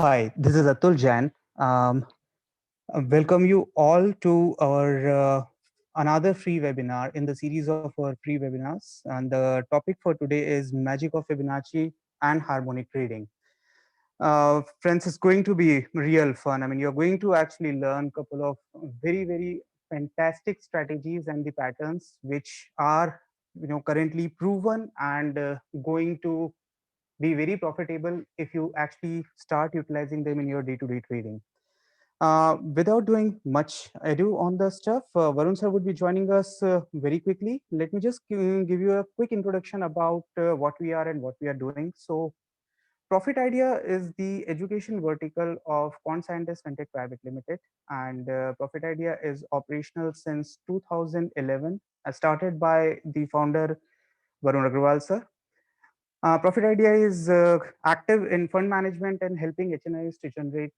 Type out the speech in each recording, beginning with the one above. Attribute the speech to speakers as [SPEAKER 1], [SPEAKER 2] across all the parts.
[SPEAKER 1] Hi, this is Atul Jain. Welcome you all to our another free webinar in the series of our free webinars. And the topic for today is Magic of Fibonacci and Harmonic Trading. Friends, it's going to be real fun. I mean, you're going to actually learn a couple of very fantastic strategies and the patterns which are currently proven and going to be very profitable if you actually start utilizing them in your day-to-day trading. Without doing much ado on the stuff, Varun sir would be joining us very quickly. Let me just give you a quick introduction about what we are and what we are doing. So, Profit Idea is the education vertical of Quant Scientist Fintech Private Limited, and Profit Idea is operational since 2011, started by the founder Varun Agrawal sir. Profit Idea is active in fund management and helping HNIs to generate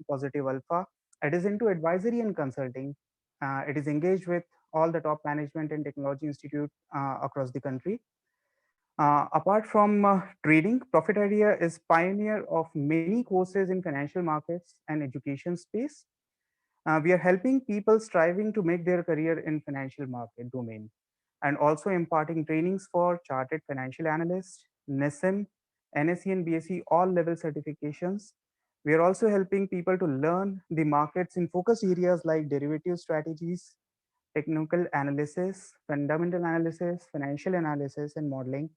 [SPEAKER 1] positive alpha. It is into advisory and consulting. It is engaged with all the top management and technology institute across the country. Apart from trading, Profit Idea is pioneer of many courses in financial markets and education space. We are helping people striving to make their career in financial market domain and also imparting trainings for chartered financial analysts, NISM, NSE and BSE, all level certifications. We are also helping people to learn the markets in focus areas like derivative strategies, technical analysis, fundamental analysis, financial analysis and modeling,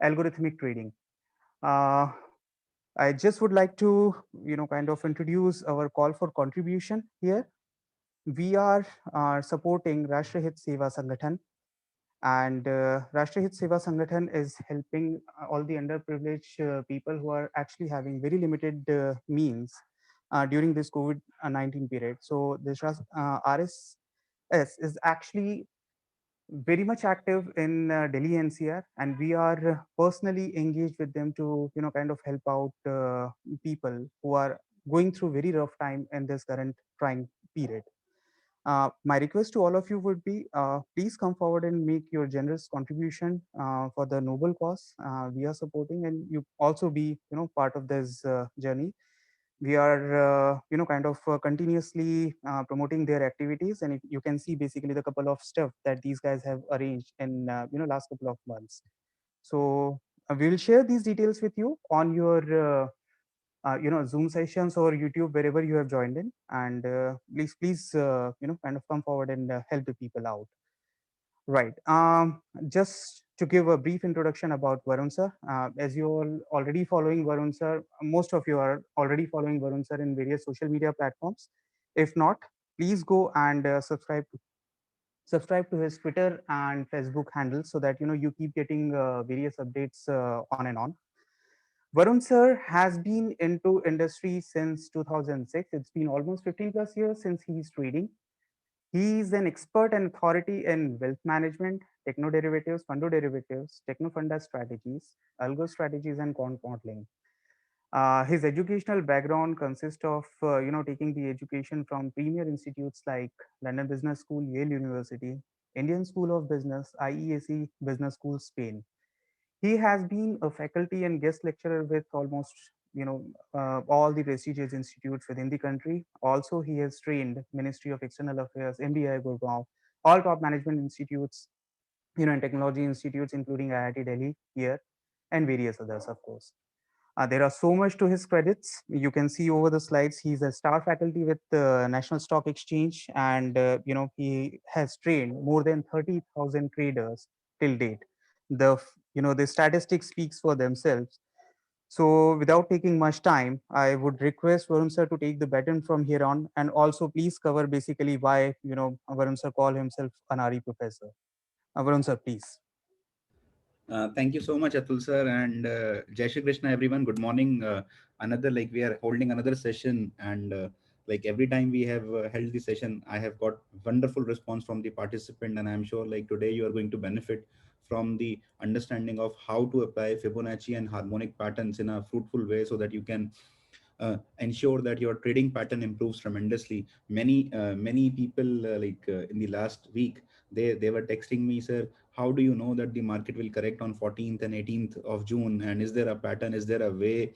[SPEAKER 1] algorithmic trading. Uh, I just would like to, kind of introduce our call for contribution here. We are supporting Rashtrahit Seva Sangathan, and Rashtrahit Seva Sangathan is helping all the underprivileged people who are actually having very limited means during this COVID-19 period. So this RSS is actually very much active in Delhi NCR, and we are personally engaged with them to kind of help out people who are going through very rough time in this current trying period. My request to all of you would be please come forward and make your generous contribution for the noble cause we are supporting, and you also be part of this journey. We are kind of continuously promoting their activities, and you can see basically the couple of stuff that these guys have arranged in last couple of months. So we will share these details with you on your Zoom sessions or YouTube wherever you have joined in, and please kind of come forward and help the people out. Right. Just to give a brief introduction about Varun sir, as you all already following Varun sir, most of you are already following Varun sir in various social media platforms. If not, please go and subscribe to his Twitter and Facebook handles so that you keep getting various updates on and on. Varun sir has been into industry since 2006. It's been almost 15 plus years since he's trading. He is an expert and authority in wealth management, techno derivatives, fundo derivatives, techno funda strategies, algo strategies, and quant modeling. His educational background consists of taking the education from premier institutes like London Business School, Yale University, Indian School of Business, IEAC Business School, Spain. He has been a faculty and guest lecturer with almost all the prestigious institutes within the country. Also, he has trained Ministry of External Affairs, MBI Gurgaon, all top management institutes, and technology institutes, including IIT Delhi here, and various others, of course. There are so much to his credits. You can see over the slides. He's a star faculty with the National Stock Exchange, and he has trained more than 30,000 traders till date. The statistics speaks for themselves. So without taking much time, I would request Varun sir to take the baton from here on, and also please cover basically why Varun sir call himself an RE professor. Varun sir, please.
[SPEAKER 2] Thank you so much, Atul sir, and Jai Shri Krishna, everyone. Good morning. Another we are holding another session, and every time we have held the session, I have got wonderful response from the participant, and I'm sure today you are going to benefit from the understanding of how to apply Fibonacci and harmonic patterns in a fruitful way, so that you can ensure that your trading pattern improves tremendously. Many people in the last week, they were texting me, sir, how do you know that the market will correct on 14th and 18th of June, and is there a pattern, is there a way,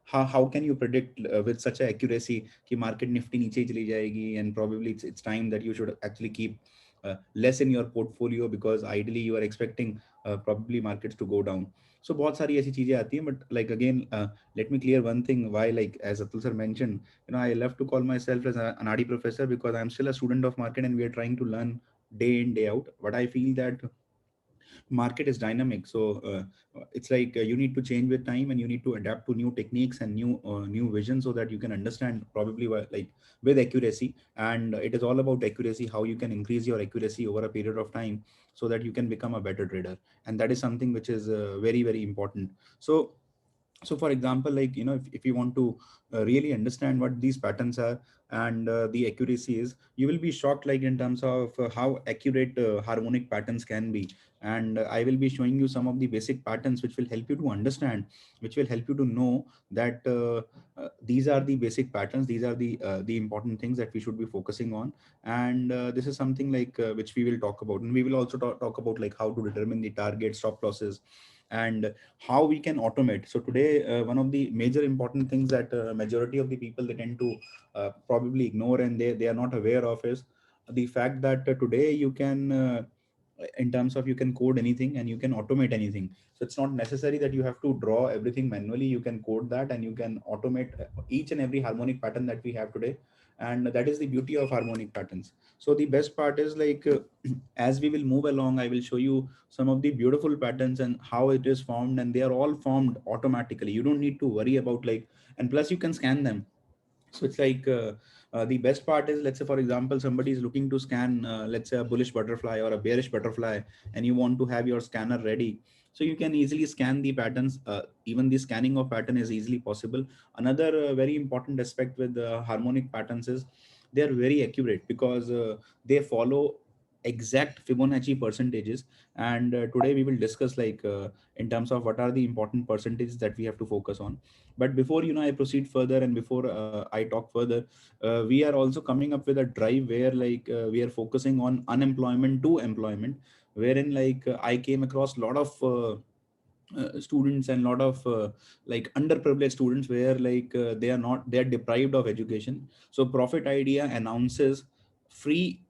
[SPEAKER 2] how can you predict with such a accuracy कि market nifty नीचे ही चली जाएगी, and probably it's time that you should actually keep less in your portfolio because ideally you are expecting probably markets to go down. So बहुत सारी ऐसी चीजें आती हैं, but like again let me clear one thing why, like as Atul sir mentioned, I love to call myself as an RD professor because I'm still a student of market and we are trying to learn day in day out. But I feel that market is dynamic, so it's like you need to change with time and you need to adapt to new techniques and new vision so that you can understand probably like with accuracy. And it is all about accuracy, how you can increase your accuracy over a period of time so that you can become a better trader. And that is something which is very very important. So for example, like if you want to really understand what these patterns are and the accuracy is, you will be shocked like in terms of how accurate harmonic patterns can be. And I will be showing you some of the basic patterns which will help you to understand, which will help you to know that these are the basic patterns, these are the important things that we should be focusing on. And this is something like which we will talk about, and we will also talk about like how to determine the target, stop losses, and how we can automate. So today one of the major important things that majority of the people they tend to probably ignore and they are not aware of is the fact that today you can in terms of you can code anything and you can automate anything. So it's not necessary that you have to draw everything manually. You can code that and you can automate each and every harmonic pattern that we have today. And that is the beauty of harmonic patterns. So the best part is like as we will move along, I will show you some of the beautiful patterns and how it is formed, and they are all formed automatically. You don't need to worry about like, and plus you can scan them. So it's like the best part is, let's say for example somebody is looking to scan let's say a bullish butterfly or a bearish butterfly, and you want to have your scanner ready, so you can easily scan the patterns. Even the scanning of pattern is easily possible. Another very important aspect with harmonic patterns is they are very accurate because they follow exact Fibonacci percentages. And today we will discuss like in terms of what are the important percentages that we have to focus on. But before I proceed further, and before I talk further, we are also coming up with a drive where like we are focusing on unemployment to employment, wherein like I came across a lot of students and lot of like underprivileged students where like they are deprived of education. So Profit Idea announces free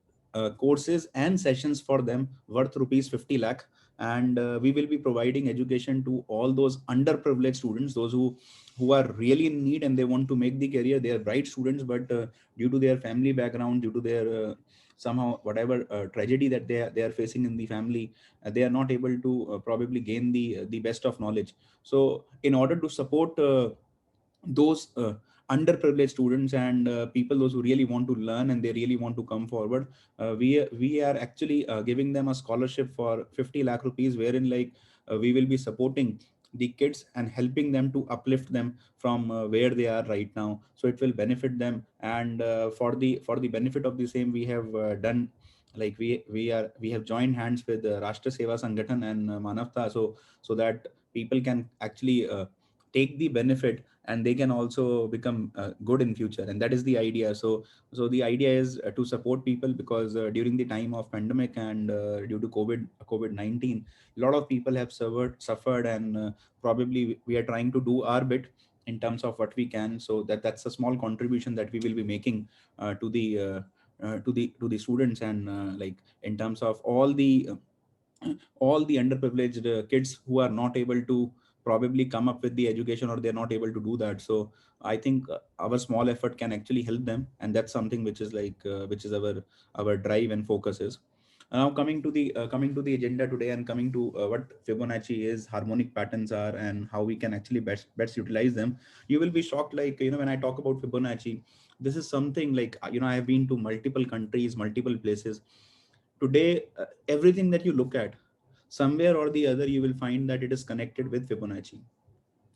[SPEAKER 2] courses and sessions for them worth rupees 50 lakh. And we will be providing education to all those underprivileged students, those who are really in need and they want to make the career. They are bright students, but due to their family background, due to their somehow whatever tragedy that they are facing in the family, they are not able to probably gain the best of knowledge. So in order to support those underprivileged students and people those who really want to learn and they really want to come forward, we are actually giving them a scholarship for 50 lakh rupees, wherein like we will be supporting the kids and helping them to uplift them from where they are right now, so it will benefit them. And for the benefit of the same, we have done like we have joined hands with Rashtra Seva Sangathan and Manavta, so that people can actually take the benefit and they can also become good in future. And that is the idea. So the idea is to support people because during the time of pandemic and due to COVID-19, a lot of people have suffered, and probably we are trying to do our bit in terms of what we can, so that's a small contribution that we will be making to the students. And like in terms of all the underprivileged kids who are not able to probably come up with the education, or they're not able to do that. So I think our small effort can actually help them, and that's something which is like which is our drive and focus is. Now coming to the agenda today, and coming to what Fibonacci is, harmonic patterns are, and how we can actually best utilize them. You will be shocked like when I talk about Fibonacci, this is something like I have been to multiple countries, multiple places. Today everything that you look at, somewhere or the other you will find that it is connected with Fibonacci.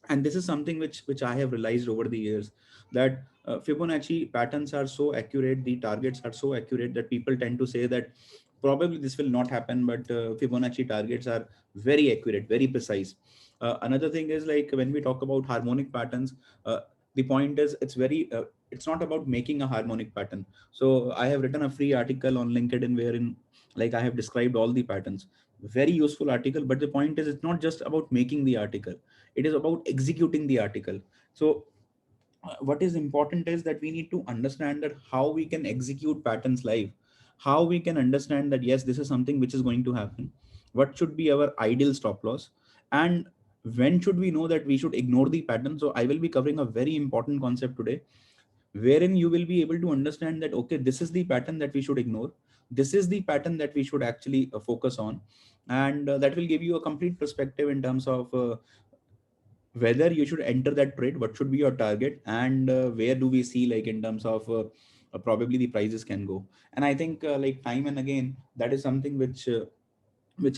[SPEAKER 2] And this is something which I have realized over the years, that Fibonacci patterns are so accurate, the targets are so accurate, that people tend to say that probably this will not happen, but Fibonacci targets are very accurate, very precise. Another thing is like when we talk about harmonic patterns, uh, the point is it's not about making a harmonic pattern. So I have written a free article on LinkedIn wherein like I have described all the patterns. Very useful article, but the point is it's not just about making the article, it is about executing the article. So what is important is that we need to understand that how we can execute patterns live, how we can understand that yes, this is something which is going to happen, what should be our ideal stop loss, and when should we know that we should ignore the pattern. So I will be covering a very important concept today, wherein you will be able to understand that okay, this is the pattern that we should ignore, this is the pattern that we should actually focus on, and that will give you a complete perspective in terms of whether you should enter that trade, what should be your target, and where do we see like in terms of probably the prices can go. And I think like time and again, that is something which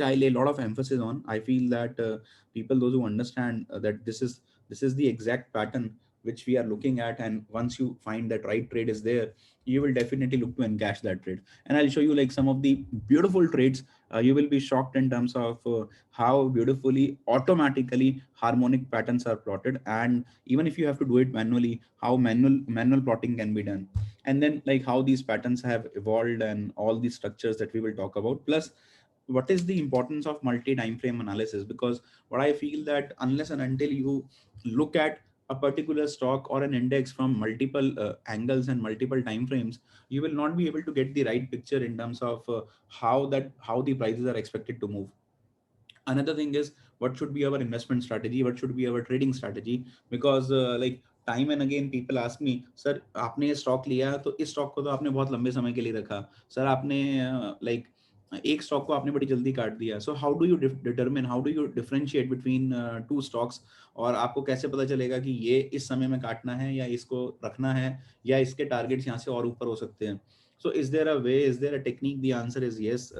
[SPEAKER 2] I lay a lot of emphasis on. I feel that people, those who understand that this is the exact pattern which we are looking at, and once you find that right trade is there, you will definitely look to encash that trade. And I'll show you like some of the beautiful trades. You will be shocked in terms of how beautifully automatically harmonic patterns are plotted, and even if you have to do it manually, how manual plotting can be done, and then like how these patterns have evolved and all these structures that we will talk about. Plus, what is the importance of multi time frame analysis, because what I feel that unless and until you look at a particular stock or an index from multiple angles and multiple time frames, you will not be able to get the right picture in terms of how the prices are expected to move. Another thing is, what should be our investment strategy, what should be our trading strategy, because like time and again people ask me, sir आपने ये stock लिया तो इस stock को तो आपने बहुत लंबे समय के लिए रखा, सर आपने लाइक एक स्टॉक को आपने बड़ी जल्दी काट दिया, so how do you determine, how do you differentiate between two stocks, और आपको कैसे पता चलेगा कि ये इस समय में काटना है या इसको रखना है, या इसके टारगेट्स यहाँ से और ऊपर हो सकते हैं. So is there a way, is there a technique? The answer is yes.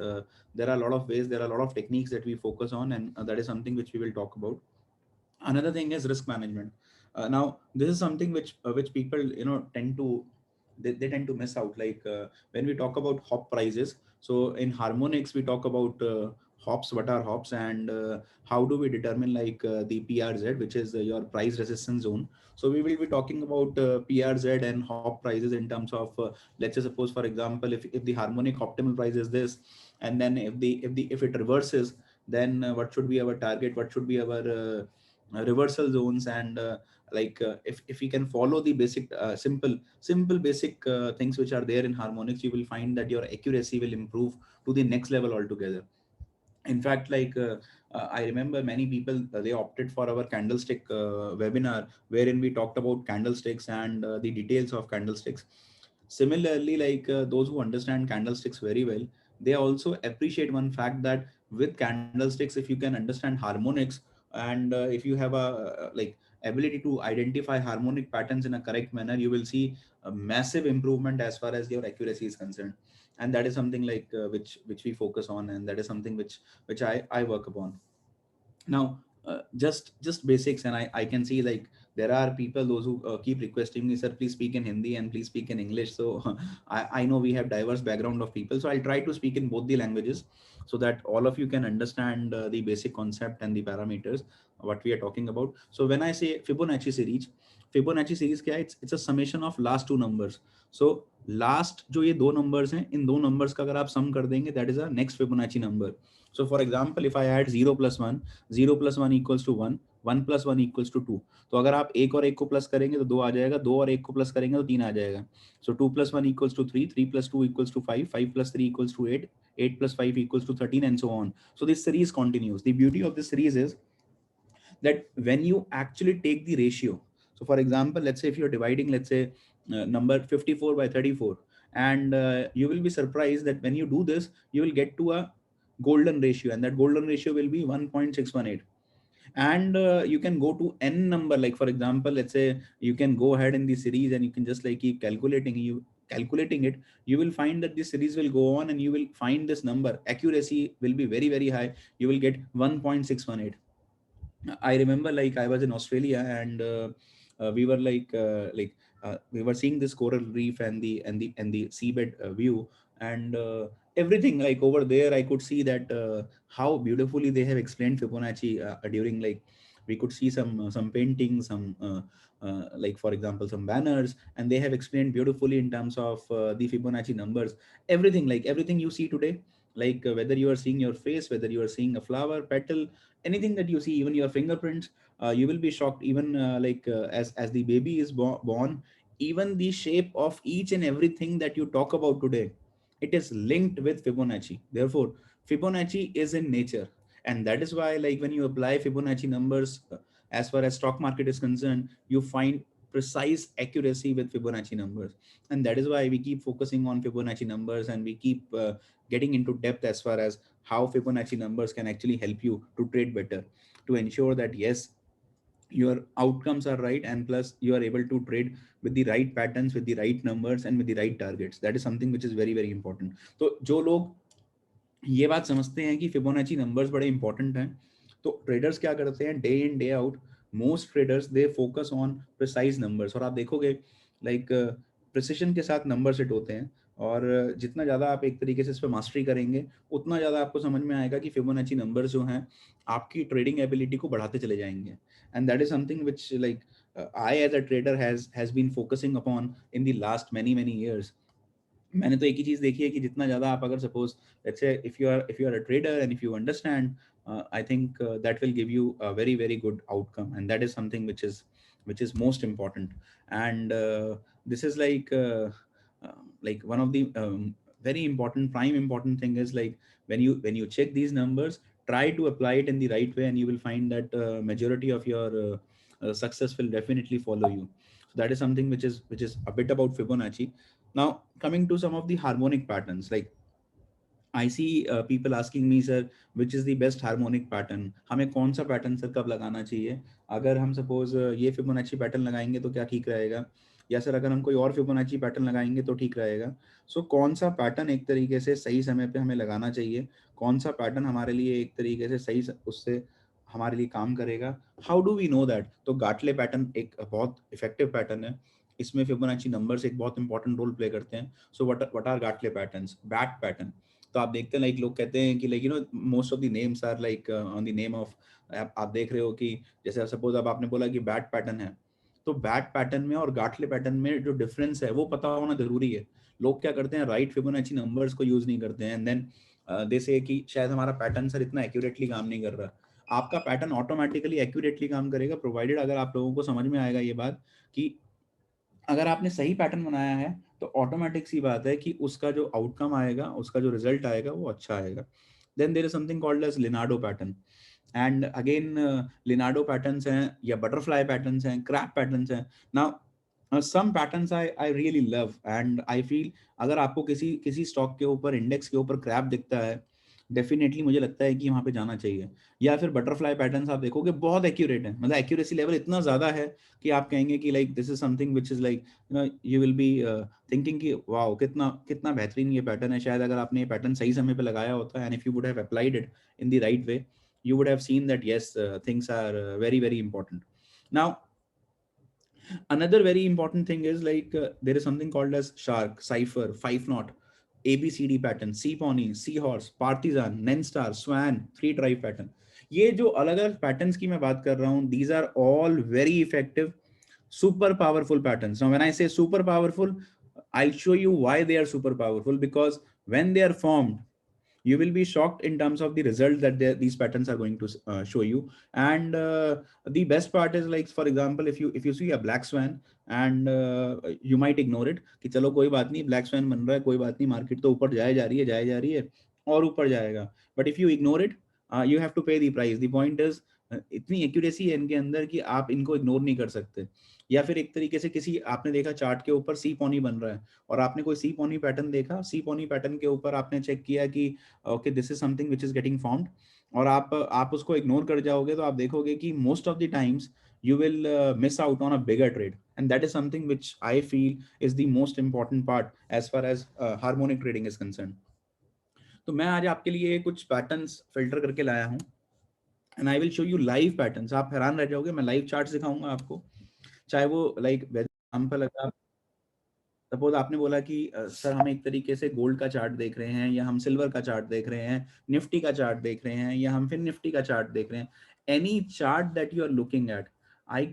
[SPEAKER 2] There are a lot of ways, there are a lot of techniques that we focus on, and that is something which we will talk about. Another thing is risk management. Now this is something which people tend to, they tend to miss out, like when we talk about hop prices. So in harmonics we talk about hops, what are hops, and how do we determine like the PRZ, which is your price resistance zone. So we will be talking about PRZ and hop prices in terms of let's say suppose for example, if the harmonic optimal price is this, and then if it reverses, then what should be our target, what should be our reversal zones, and if we can follow the basic simple basic things which are there in harmonics, you will find that your accuracy will improve to the next level altogether. In fact, I remember many people they opted for our candlestick webinar, wherein we talked about candlesticks and the details of candlesticks. Similarly, those who understand candlesticks very well, they also appreciate one fact that with candlesticks, if you can understand harmonics, and if you have a ability to identify harmonic patterns in a correct manner, you will see a massive improvement as far as your accuracy is concerned. And that is something which we focus on, and that is something which I work upon. Now just basics, and I can see like there are people those who keep requesting me, sir please speak in Hindi and please speak in English. So I know we have diverse background of people, so I'll try to speak in both the languages so that all of you can understand the basic concept and the parameters what we are talking about. So when I say Fibonacci series क्या है, it's a summation of last two numbers. So last जो ये दो numbers हैं, इन दो numbers का अगर आप सम कर देंगे, that is a next Fibonacci number. So for example, if I add 0 plus 1, 0 plus 1 equals to 1, 1 plus 1 equals to 2. तो अगर आप एक और एक को प्लस करेंगे तो दो आ जाएगा, दो और एक को प्लस करेंगे तो तीन आ जाएगा. So 2 plus 1 equals to 3, 3 plus 2 equals to 5, 5 plus 3 equals to 8, 8 plus 5 equals to 13, and so on. So this series continues. The beauty of this series is that when you actually take the ratio, so for example, let's say if you're dividing, let's say number 54 by 34, and you will be surprised that when you do this, you will get to a golden ratio, and that golden ratio will be 1.618. And you can go to n number, like for example, let's say you can go ahead in the series and you can just like keep calculating it. You will find that this series will go on, and you will find this number accuracy will be very very high. You will get 1.618. I remember like I was in Australia, and we were we were seeing this coral reef and the seabed view, and everything like over there. I could see that how beautifully they have explained Fibonacci during like we could see some paintings, some like for example some banners, and they have explained beautifully in terms of the Fibonacci numbers. Everything like everything you see today, like whether you are seeing your face, whether you are seeing a flower petal, anything that you see, even your fingerprints, you will be shocked. Even as the baby is born, even the shape of each and everything that you talk about today, it is linked with Fibonacci. Therefore, Fibonacci is in nature, and that is why, like, when you apply Fibonacci numbers, as far as stock market is concerned, you find precise accuracy with Fibonacci numbers. And that is why we keep focusing on Fibonacci numbers, and we keep getting into depth as far as how Fibonacci numbers can actually help you to trade better, to ensure that yes, your outcomes are right, and plus you are able to trade with the right patterns, with the right numbers, and with the right targets. That is something which is very very important. So जो लोग ये बात समझते हैं कि Fibonacci numbers बड़े important हैं, तो ट्रेडर्स क्या करते हैं, day in day out most traders they focus on precise numbers. और आप देखोगे लाइक प्रिसिशन के साथ नंबर सेट होते हैं, और जितना ज़्यादा आप एक तरीके से इस पर मास्टरी करेंगे, उतना ज़्यादा आपको समझ में आएगा कि फिबोनाची नंबर्स जो हैं आपकी ट्रेडिंग एबिलिटी को बढ़ाते चले जाएंगे। And that is something which like I as a trader has been focusing upon in the last many many years. मैंने तो एक ही चीज देखी है कि जितना ज्यादा आप अगर suppose let's say if you are a trader and if you understand, I think that will give you a very very good outcome, and that is something which is most important. And this is like one of the very important prime important thing is like when you check these numbers, try to apply it in the right way, and you will find that majority of your success will definitely follow you. So that is something which is a bit about Fibonacci. Now, coming to some of the harmonic patterns, like I see people asking me, sir, which is the best harmonic pattern? हमें कौन सा pattern sir कब लगाना चाहिए? अगर हम suppose ये Fibonacci pattern लगाएंगे तो क्या ठीक रहेगा, या सर अगर हम कोई और फिबोनाची पैटर्न लगाएंगे तो ठीक रहेगा? सो कौन सा पैटर्न एक तरीके से सही समय पे हमें लगाना चाहिए, कौन सा पैटर्न हमारे लिए एक तरीके से सही उससे हमारे लिए काम करेगा, how do we know that? तो गाटले पैटर्न एक बहुत इफेक्टिव पैटर्न है, इसमें फिबोनाची नंबर्स एक बहुत इंपॉर्टेंट रोल प्ले करते हैं। So what are Gartley patterns? Bat pattern. तो आप देखते हैं लाइक लोग कहते हैं कि like most of the names are like on the name of, आप देख रहे हो कि जैसे सपोज अब आपने बोला कि बैट पैटर्न है, तो बैट पैटर्न में और गाटले पैटर्न में जो डिफरेंस है वो पता होना जरूरी है। लोग क्या करते हैं, राइट फिबोनाची नंबर्स को यूज नहीं करते हैं, एंड देन दे से कि शायद हमारा पैटर्न सर इतना एक्यूरेटली काम नहीं कर रहा। आपका पैटर्न ऑटोमेटिकली एक्यूरेटली काम करेगा, प्रोवाइडेड अगर आप लोगों को समझ में आएगा ये बात कि अगर आपने सही पैटर्न बनाया है तो ऑटोमेटिक सी बात है कि उसका जो आउटकम आएगा, उसका जो रिजल्ट आएगा वो अच्छा आएगा। Then there is something called as Leonardo pattern, and again Leonardo patterns हैं या बटरफ्लाई पैटर्न्स हैं, क्रैप पैटर्न्स हैं। Now some patterns I really love and I feel, अगर आपको किसी किसी स्टॉक के ऊपर, इंडेक्स के ऊपर क्रैप दिखता है, डेफिनेटली मुझे लगता है कि वहां पे जाना चाहिए। या फिर बटरफ्लाई पैटर्न्स आप देखोगे बहुत एक्यूरेट है, मतलब एक्यूरेसी लेवल इतना ज्यादा है कि आप कहेंगे कि like this is something which is like you will be thinking कि वाओ कितना कितना बेहतरीन ये पैटर्न है। शायद अगर आपने ये पैटर्न सही समय पे लगाया होता, and if you would have applied it in the right way, you would have seen that yes, things are very very important. Now, another very important thing is like there is something called as shark, cipher, five knot, ABCD pattern, sea pony, seahorse, partisan, nenstar, swan, three tribe pattern. ये जो अलग अलग patterns की मैं बात कर रहा हूँ, these are all very effective, super powerful patterns. Now when I say super powerful, I'll show you why they are super powerful, because when they are formed, you will be shocked in terms of the result that these patterns are going to show you. And the best part is like, for example, if you see a black swan, and you might ignore it कि चलो कोई बात नहीं, black swan बन रहा है, कोई बात नहीं, मार्केट तो ऊपर जाए जा रही है, जाए जा रही है और ऊपर जाएगा, but if you ignore it, you have to pay the price. The point is इतनी एक्यूरेसी है इनके अंदर कि आप इनको इग्नोर नहीं कर सकते। या फिर एक तरीके से किसी, आपने देखा चार्ट के ऊपर सी पॉनी बन रहा है, और आपने कोई सी पॉनी पैटर्न देखा, सी पॉनी पैटर्न के ऊपर आपने चेक किया कि okay this is something which is getting formed, और आप उसको इग्नोर कर जाओगे, तो आप देखोगे कि most of the times you will miss out on a bigger trade, and that is something which I feel is the most important part as far as harmonic trading is concerned. तो मैं आज आपके लिए कुछ patterns filter करके लाया हूँ, and I will show you live patterns. आप हैरान रह जाओगे, मैं लाइव चार्ट दिखाऊंगा आपको, चाहे वो लाइक एग्जाम्पल अगर सपोज आपने बोला कि सर हम एक तरीके से गोल्ड का चार्ट देख रहे हैं, या हम सिल्वर का चार्ट देख रहे हैं, निफ्टी का चार्ट देख रहे हैं, या हम फिर निफ्टी का चार्ट देख रहे हैं, any chart that you are looking at, I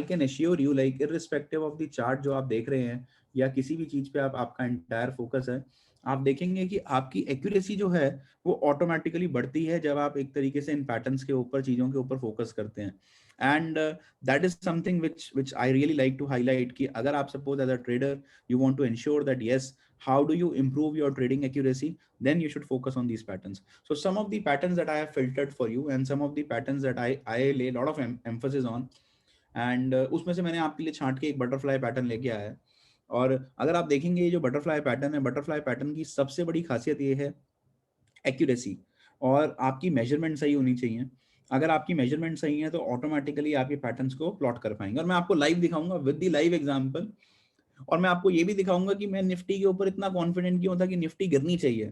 [SPEAKER 2] can assure you like irrespective of the chart जो आप देख रहे हैं, या किसी भी चीज पे आप आपका एंटायर फोकस है, आप देखेंगे कि आपकी एक्यूरेसी जो है वो ऑटोमेटिकली बढ़ती है जब आप एक तरीके से इन पैटर्न्स के ऊपर, चीजों के ऊपर फोकस करते हैं। And that is something which I really like to highlight कि अगर आप suppose as a trader you want to ensure that yes, how do you improve your trading accuracy, then you should focus on these patterns. So some of the patterns that I have filtered for you and some of the patterns that I lay a lot of emphasis on, and उसमें से मैंने आपके लिए छांट के एक butterfly pattern लेके आया है. और अगर आप देखेंगे ये जो बटरफ्लाई पैटर्न है, बटरफ्लाई पैटर्न की सबसे बड़ी खासियत ये है एक्यूरेसी, और आपकी मेजरमेंट सही होनी चाहिए. अगर आपकी मेजरमेंट सही है तो ऑटोमेटिकली आप ये पैटर्न्स को प्लॉट कर पाएंगे. और मैं आपको लाइव दिखाऊंगा विद द लाइव एग्जांपल, और मैं आपको ये भी दिखाऊंगा कि मैं निफ्टी के ऊपर इतना कॉन्फिडेंट क्यों था कि निफ्टी गिरनी चाहिए.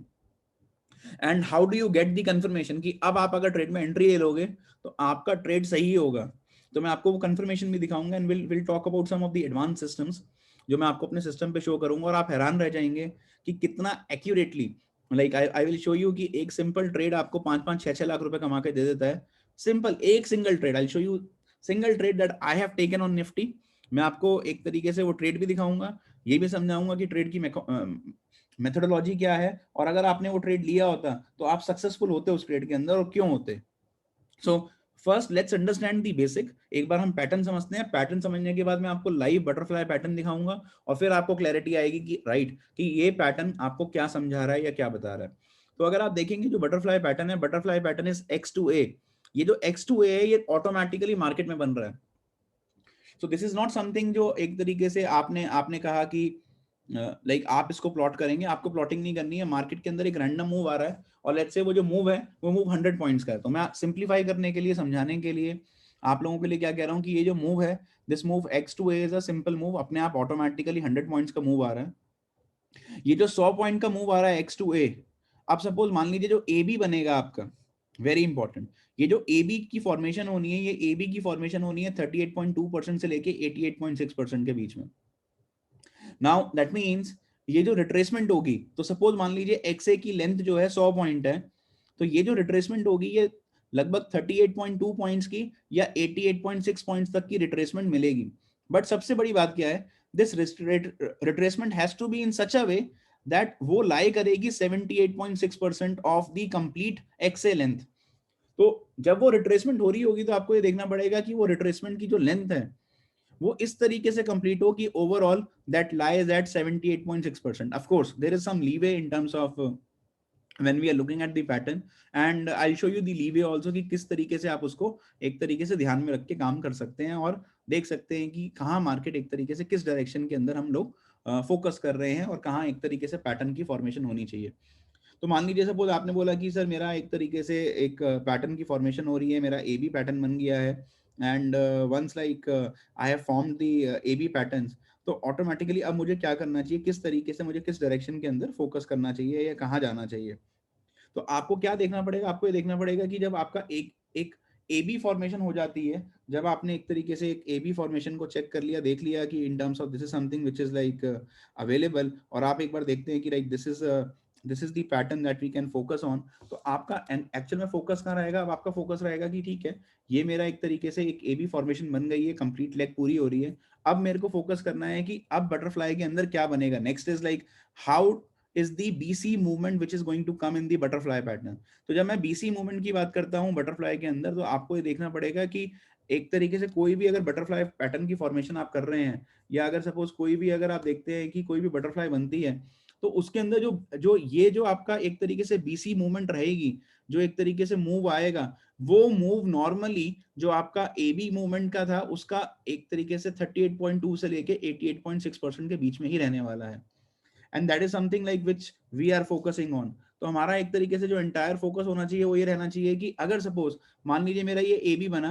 [SPEAKER 2] And how do you get the confirmation कि अब आप अगर ट्रेड में एंट्री ले लोगे तो आपका ट्रेड सही होगा. तो मैं आपको वो कंफर्मेशन भी दिखाऊंगा and will talk about some of the advance systems जो मैं आपको अपने सिस्टम पे शो करूंगा, और आप हैरान रह जाएंगे कि कितना accurately, like I will show you कि एक सिंपल ट्रेड आपको 5-5, 6-6 लाख रुपए कमा के दे देता है. सिंपल एक single trade, I show you single trade that I have taken on Nifty. मैं आपको एक तरीके से वो ट्रेड भी दिखाऊंगा, ये भी समझाऊंगा कि ट्रेड की मेथोडोलॉजी क्या है, और अगर आपने वो ट्रेड लिया होता तो आप सक्सेसफुल होते उस ट्रेड के अंदर और क्यों होते. So first let's understand the basic. एक बार हम पैटर्न समझते हैं, पैटर्न समझने के बाद मैं आपको लाइव बटरफ्लाई पैटर्न दिखाऊंगा और फिर आपको क्लैरिटी आएगी कि राइट कि ये पैटर्न आपको क्या समझा रहा है या क्या बता रहा है. तो अगर आप देखेंगे जो बटरफ्लाई पैटर्न है, बटरफ्लाई पैटर्न इज X2A. ये जो X2A है ये ऑटोमेटिकली मार्केट में बन रहा है. So this is not something जो एक तरीके से आपने कहा कि लाइक आप इसको प्लॉट करेंगे. आपको प्लॉटिंग नहीं करनी है. मार्केट के अंदर एक रैंडम मूव आ रहा है और लेट्स से वो जो मूव है वो मूव 100 पॉइंट्स का है. तो मैं सिंप्लीफाई करने के लिए, समझाने के लिए आप लोगों के लिए क्या कह रहा हूँ कि ये जो मूव है, this move X2A is a simple move. अपने आप ऑटोमेटिकली 100 पॉइंट्स का मूव आ रहा है. ये जो 100 पॉइंट का मूव आ रहा है X2A, अब सपोज मान लीजिए जो AB बनेगा आपका, वेरी इंपॉर्टेंट, ये जो AB की फॉर्मेशन होनी है, ये AB की फॉर्मेशन होनी है 38.2% से लेके 88.6% के बीच में. नाउ दैट मीन्स ये जो रिट्रेसमेंट होगी, तो सपोज मान लीजिए XA की लेंथ जो है 100 पॉइंट है, तो ये जो रिट्रेसमेंट होगी ये लगभग 38.2 पॉइंट्स की या 88.6 पॉइंट्स तक की रिट्रेसमेंट मिलेगी. बट सबसे बड़ी बात क्या है, this retracement has to be in such a way that वो लाई करेगी 78.6% of the complete XA length. तो जब वो रिट्रेसमेंट हो रही होगी तो आपको ये देखना पड़ेगा कि वो रिट्रेसमेंट की जो लेंथ है वो इस तरीके से कंप्लीट हो कि overall that lies at 78.6%. Of course there is some leeway in terms of when we are looking at the pattern, and I'll show you the leeway also कि किस तरीके से आप उसको एक तरीके से ध्यान में रख के काम कर सकते हैं और देख सकते हैं कि कहाँ मार्केट एक तरीके से किस डायरेक्शन के अंदर हम लोग फोकस कर रहे हैं और कहाँ एक तरीके से पैटर्न की फॉर्मेशन होनी चाहिए. तो मान लीजिए सपोज आपने बोला कि सर मेरा एक तरीके से एक पैटर्न की फॉर्मेशन हो रही है, मेरा AB पैटर्न बन गया है, and once like I have formed the AB patterns, तो ऑटोमेटिकली अब मुझे क्या करना चाहिए, किस तरीके से मुझे किस डायरेक्शन के अंदर फोकस करना चाहिए या कहाँ जाना चाहिए. तो आपको क्या देखना पड़ेगा, आपको ये देखना पड़ेगा कि जब आपका एक एक AB फॉर्मेशन हो जाती है, जब आपने एक तरीके से एक AB फॉर्मेशन को चेक कर लिया, देख लिया कि in terms of this is something which is like available, और आप एक बार देखते हैं कि like this is the pattern that we can focus on, तो आपका एक्चुअल में फोकस कहाँ रहेगा, अब आपका फोकस रहेगा कि ठीक है ये मेरा एक तरीके से एक AB फॉर्मेशन बन गई है, कंप्लीट लेग पूरी हो रही है, अब मेरे को फोकस करना है कि अब बटरफ्लाई के अंदर क्या बनेगा. Next is like how is the BC movement which is going to come in the butterfly pattern. तो जब मैं BC movement की बात करता हूँ बटरफ्लाई के अंदर, तो आपको ये देखना पड़ेगा कि एक तरीके से कोई भी अगर बटरफ्लाई पैटर्न की फॉर्मेशन आप कर रहे हैं, या अगर सपोज कोई भी अगर आप देखते हैं कि कोई भी बटरफ्लाई बनती है, तो उसके अंदर जो जो ये जो आपका एक तरीके से BC मूवमेंट रहेगी, जो एक तरीके से मूव आएगा, वो मूव नॉर्मली जो आपका AB मूवमेंट का था उसका एक तरीके से 38.2 से लेके 88.6% के बीच में ही रहने वाला है. And that is something like which we are focusing on. तो हमारा एक तरीके से जो एंटायर फोकस होना चाहिए वो ये रहना चाहिए कि अगर सपोज मान लीजिए मेरा ये AB बना,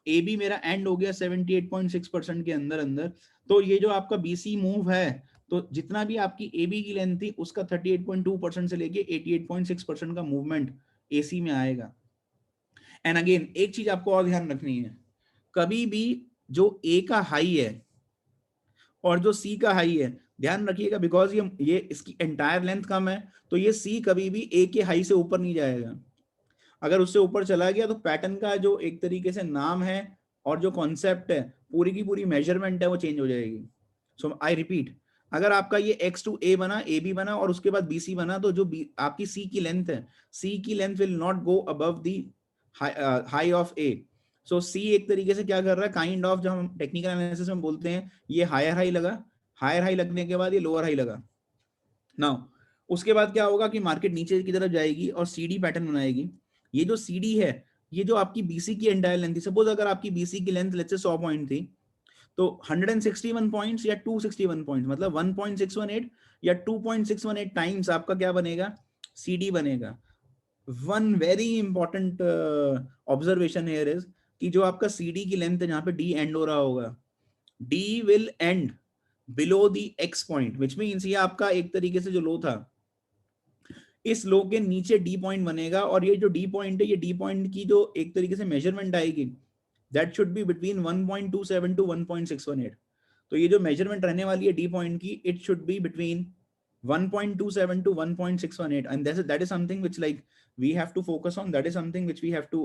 [SPEAKER 2] AB मेरा एंड हो गया 78.6% के अंदर अंदर, तो ये जो आपका BC मूव है, तो जितना भी आपकी AB की लेंथ थी उसका 38.2% से लेके 88.6% का मूवमेंट AC में आएगा. एंड अगेन एक चीज आपको और ध्यान रखनी है, कभी भी जो A का हाई है और जो C का हाई है, ध्यान रखिएगा, बिकॉज ये इसकी एंटायर लेंथ कम है, तो ये C कभी भी A के हाई से ऊपर नहीं जाएगा. अगर उससे ऊपर चला गया तो पैटर्न का जो एक तरीके से नाम है और जो कॉन्सेप्ट है, पूरी की पूरी मेजरमेंट है, वो चेंज हो जाएगी. सो आई रिपीट, अगर आपका ये X2A बना, AB बना और उसके बाद BC बना, तो जो आपकी C की लेंथ है, C की length will not go above the high of A. सो सी एक तरीके से क्या कर रहा है, काइंड ऑफ, जब हम टेक्निकल एनालिसिस में बोलते हैं, ये हायर हाई लगा, हायर हाई लगने के बाद ये लोअर हाई लगा। नाउ उसके बाद क्या होगा कि मार्केट नीचे की तरफ जाएगी और सीडी पैटर्न बनाएगी। ये जो सीडी है, ये जो आपकी बीसी की एंटायर लेंथ थी, सपोज अगर आपकी बीसी की लेंथ लेट्स से 100 पॉइंट थी, तो 161 पॉइंट्स या 261 पॉइंट्स, मतलब 1.618 या 2.618 टाइम्स आपका क्या बनेगा, सीडी बनेगा। One very important observation here is कि जो आपका सीडी की लेंथ है, जहां पे डी एंड हो रहा होगा, D will and below the x point, which means ये आपका एक तरीके से जो लो था, इस लो के नीचे डी पॉइंट बनेगा। और ये जो डी पॉइंट है, ये डी पॉइंट की जो एक तरीके से मेजरमेंट आएगी, that should be between 1.27 to 1.618। तो ये जो मेजरमेंट रहने वाली है डी पॉइंट की, it should be between 1.27 to 1.618, and that is something which like we have to focus on, that is something which we have to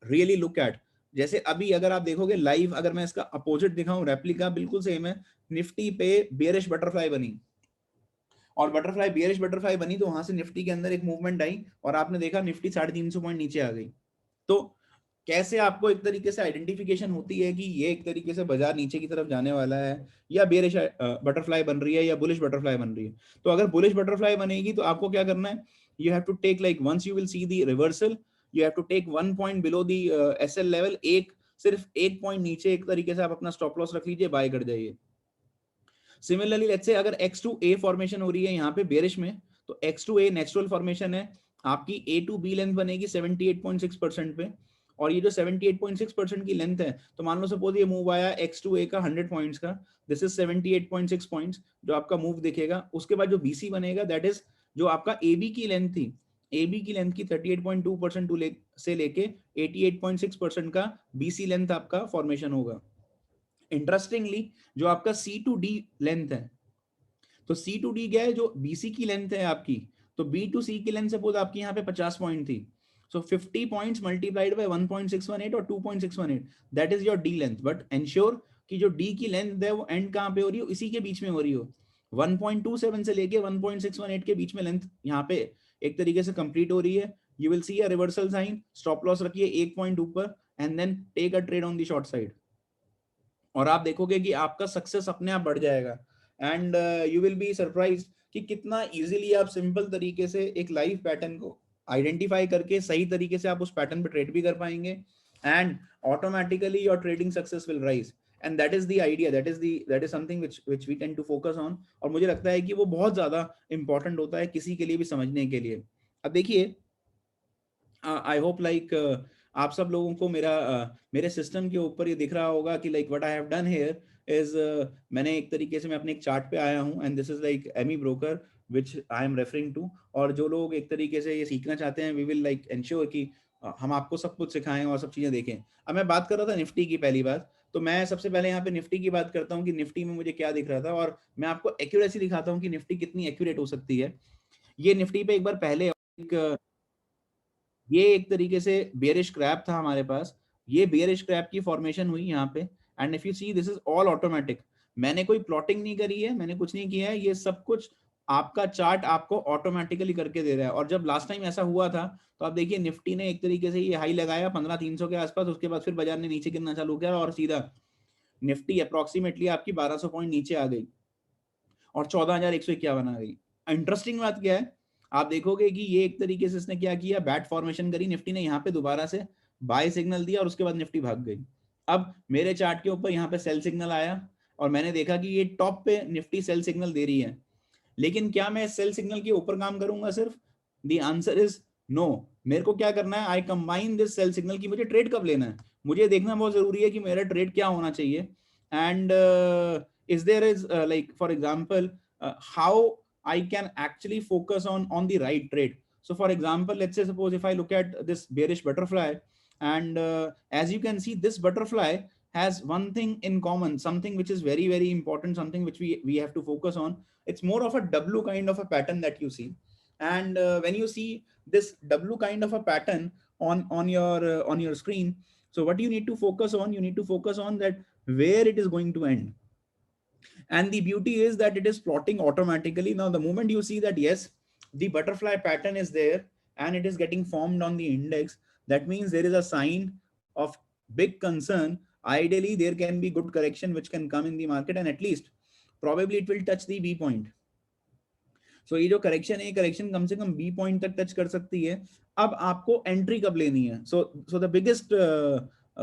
[SPEAKER 2] really look at। जैसे अभी अगर आप देखोगे लाइव, अगर मैं इसका अपोजिट दिखाऊं, रेप्लिका बिल्कुल सेम है, निफ्टी पे बेयरिश बटरफ्लाई बनी, और बटरफ्लाई बियरिश बटरफ्लाई बनी, तो वहां से निफ्टी के अंदर एक मूवमेंट आई और आपने देखा निफ्टी 350 पॉइंट नीचे आ गई। तो कैसे आपको एक तरीके से आइडेंटिफिकेशन होती है कि ये एक तरीके से बाजार नीचे की तरफ जाने वाला है, या बेरिश बटरफ्लाई बन रही है, या बुलिश बटरफ्लाई बन रही है। तो अगर बुलिश बटरफ्लाई बनेगी तो आपको क्या करना है, you have to take like once you will see the reversal, you have to take 1 point below the SL level, एक सिर्फ एक पॉइंट नीचे एक तरीके से आप अपना स्टॉप लॉस रख लीजिए, बाय कर जाइए। सिमिलरली लेट्स से अगर X2A फॉर्मेशन हो रही है यहाँ पे बेरिश में, तो X2A नेचुरल फॉर्मेशन है, आपकी A to B लेंथ बनेगी 78.6% पे, और ये जो 78.6% की लेंथ है, तो मान लो सपोज ये मूव आया X2A का 100 पॉइंट्स का, दिस इज 78.6 पॉइंट्स जो आपका मूव दिखेगा। उसके बाद जो BC बनेगा, दैट इज जो आपका AB की लेंथ थी, AB की लेंथ की 38.2% से लेके 88.6% का BC लेंथ आपका फॉर्मेशन होगा। इंटरेस्टिंगली जो आपका सी टू डी लेंथ है, तो सी टू डी क्या है, जो बीसी की लेंथ है आपकी, तो बी टू सी की लेंथ सपोज आपकी यहाँ पे 50 पॉइंट थी, सो 50 पॉइंट्स मल्टीप्लाइड बाय 1.618 और 2.618, that is your D length. But ensure कि जो डी की लेंथ है वो एंड कहाँ पे हो रही हो, इसी के बीच में हो रही हो, 1.27 से लेके 1.618 के बीच में लेंथ यहाँ पे एक तरीके से कंप्लीट हो रही है। You will see a reversal sign, stop loss रखिए एक पॉइंट ऊपर, and then take a trade on the short side, और आप देखोगे कि आपका सक्सेस अपने आप बढ़ जाएगा। And you will be surprise कि कितना इजीली आप सिंपल तरीके से एक लाइव पैटर्न को आइडेंटिफाई करके सही तरीके से आप उस पैटर्न पे ट्रेड भी कर पाएंगे, and automatically your trading success will rise. And that is the idea, that is something which we tend to focus on. और मुझे लगता है कि वो बहुत ज्यादा इंपॉर्टेंट होता है किसी के लिए भी समझने के लिए। अब देखिए, आई होप लाइक आप सब लोगों को मेरे सिस्टम के ऊपर ये दिख रहा होगा कि like what I have done here is, मैंने एक तरीके से मैं अपने एक चार्ट पे आया हूँ, and this is like AmiBroker which I am referring to. और जो लोग एक तरीके से ये सीखना चाहते हैं, वी विल लाइक एंश्योर कि हम आपको सब कुछ सिखाएं और सब चीजें देखें। अब मैं बात कर रहा था निफ्टी की पहली बात, तो मैं सबसे पहले यहाँ पे निफ्टी की बात करता हूँ कि निफ्टी में मुझे क्या दिख रहा था, और मैं आपको एक्यूरेसी दिखाता हूँ कि निफ्टी कितनी एक्यूरेट हो सकती है। ये निफ्टी पे एक बार पहले एक ये एक तरीके से बेयरिश क्रैप था हमारे पास, ये बेयरिश क्रैप की फॉर्मेशन हुई यहाँ पे, and if you see this is all automatic, मैंने कोई प्लॉटिंग नहीं करी है, मैंने कुछ नहीं किया है, ये सब कुछ आपका चार्ट आपको ऑटोमेटिकली करके दे रहा है। और जब लास्ट टाइम ऐसा हुआ था, तो आप देखिए निफ्टी ने एक तरीके से ये हाई लगाया 15,300 के आसपास, उसके बाद फिर बाजार ने नीचे गिरना चालू किया और सीधा निफ्टी अप्रोक्सीमेटली आपकी 1200 पॉइंट नीचे आ गई और 14,151 आ गई। इंटरेस्टिंग बात क्या है, आप देखोगे कि ये एक तरीके से इसने क्या किया, बैट फॉर्मेशन करी, निफ्टी ने यहाँ पे दोबारा से बाय सिग्नल दिया और उसके बाद निफ्टी भाग गई। अब मेरे चार्ट के ऊपर यहाँ पे सेल सिग्नल आया और मैंने देखा कि ये टॉप पे निफ्टी सेल सिग्नल दे रही है, लेकिन क्या मैं सेल सिग्नल के ऊपर काम करूंगा सिर्फ? The answer is no. मेरे को क्या करना है, I combine this sell signal की मुझे ट्रेड कब लेना है, मुझे देखना बहुत जरूरी है कि मेरा ट्रेड क्या होना चाहिए। And is there is like for example how I can actually focus on the right trade. So for example, let's say suppose if I look at this bearish butterfly, and as you can see, this butterfly has one thing in common, something which is very very important, something which we have to focus on. It's more of a W kind of a pattern that you see, and when you see this W kind of a pattern on your screen, so what you need to focus on, you need to focus on that where it is going to end. And the beauty is that it is plotting automatically. Now the moment you see that yes, the butterfly pattern is there and it is getting formed on the index, that means there is a sign of big concern. Ideally, there can be good correction which can come in the market, and at least probably it will touch the B point. सो ये जो correction है, correction कम से कम B point तक touch कर सकती है. अब आपको एंट्री कब लेनी है? So the biggest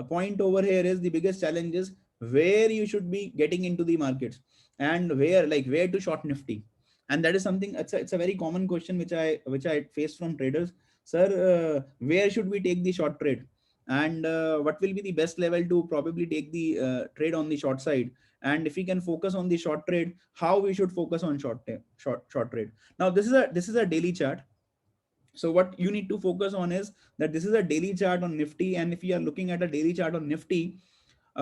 [SPEAKER 2] point over here is, the biggest challenge is where you should be getting into the markets, and where to short Nifty. And that is something, it's a very common question which I face from traders. Sir, where should we take the short trade, and what will be the best level to probably take the trade on the short side? And if we can focus on the short trade, how we should focus on short trade? Now this is a daily chart. So what you need to focus on is that this is a daily chart on Nifty, and if you are looking at a daily chart on Nifty,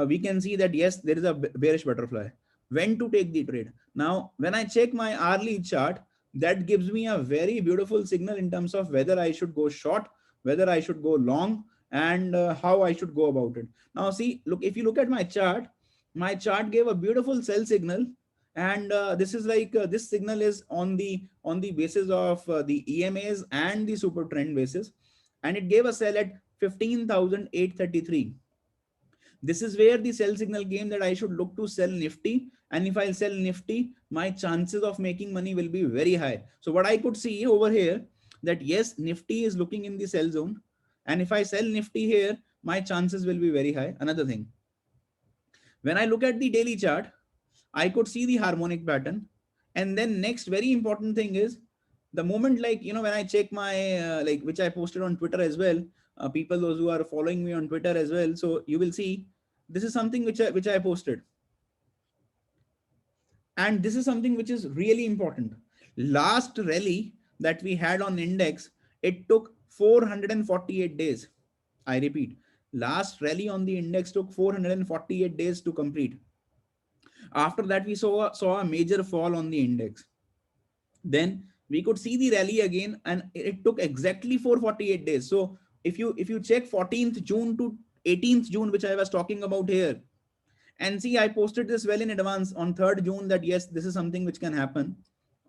[SPEAKER 2] we can see that yes, there is a bearish butterfly. When to take the trade? Now when I check my hourly chart, that gives me a very beautiful signal in terms of whether I should go short, whether I should go long, and how I should go about it. Now see, look, if you look at my chart gave a beautiful sell signal, and this is like this signal is on the basis of the EMAs and the super trend basis, and it gave a sell at 15,833. This is where the sell signal came that I should look to sell Nifty, and if I sell Nifty, my chances of making money will be very high. So what I could see over here, that yes, Nifty is looking in the sell zone, and if I sell Nifty here, my chances will be very high. Another thing, when I look at the daily chart, I could see the harmonic pattern. And then next very important thing is, the moment, like, when I check my, which I posted on Twitter as well, people, those who are following me on Twitter as well. So you will see, this is something which I posted. And this is something which is really important. Last rally that we had on index, it took 448 days. I repeat, last rally on the index took 448 days to complete. After that, we saw a major fall on the index. Then we could see the rally again, and it took exactly 448 days. So if you check 14th June to 18th June, which I was talking about here, and see, I posted this well in advance on 3rd June that yes, this is something which can happen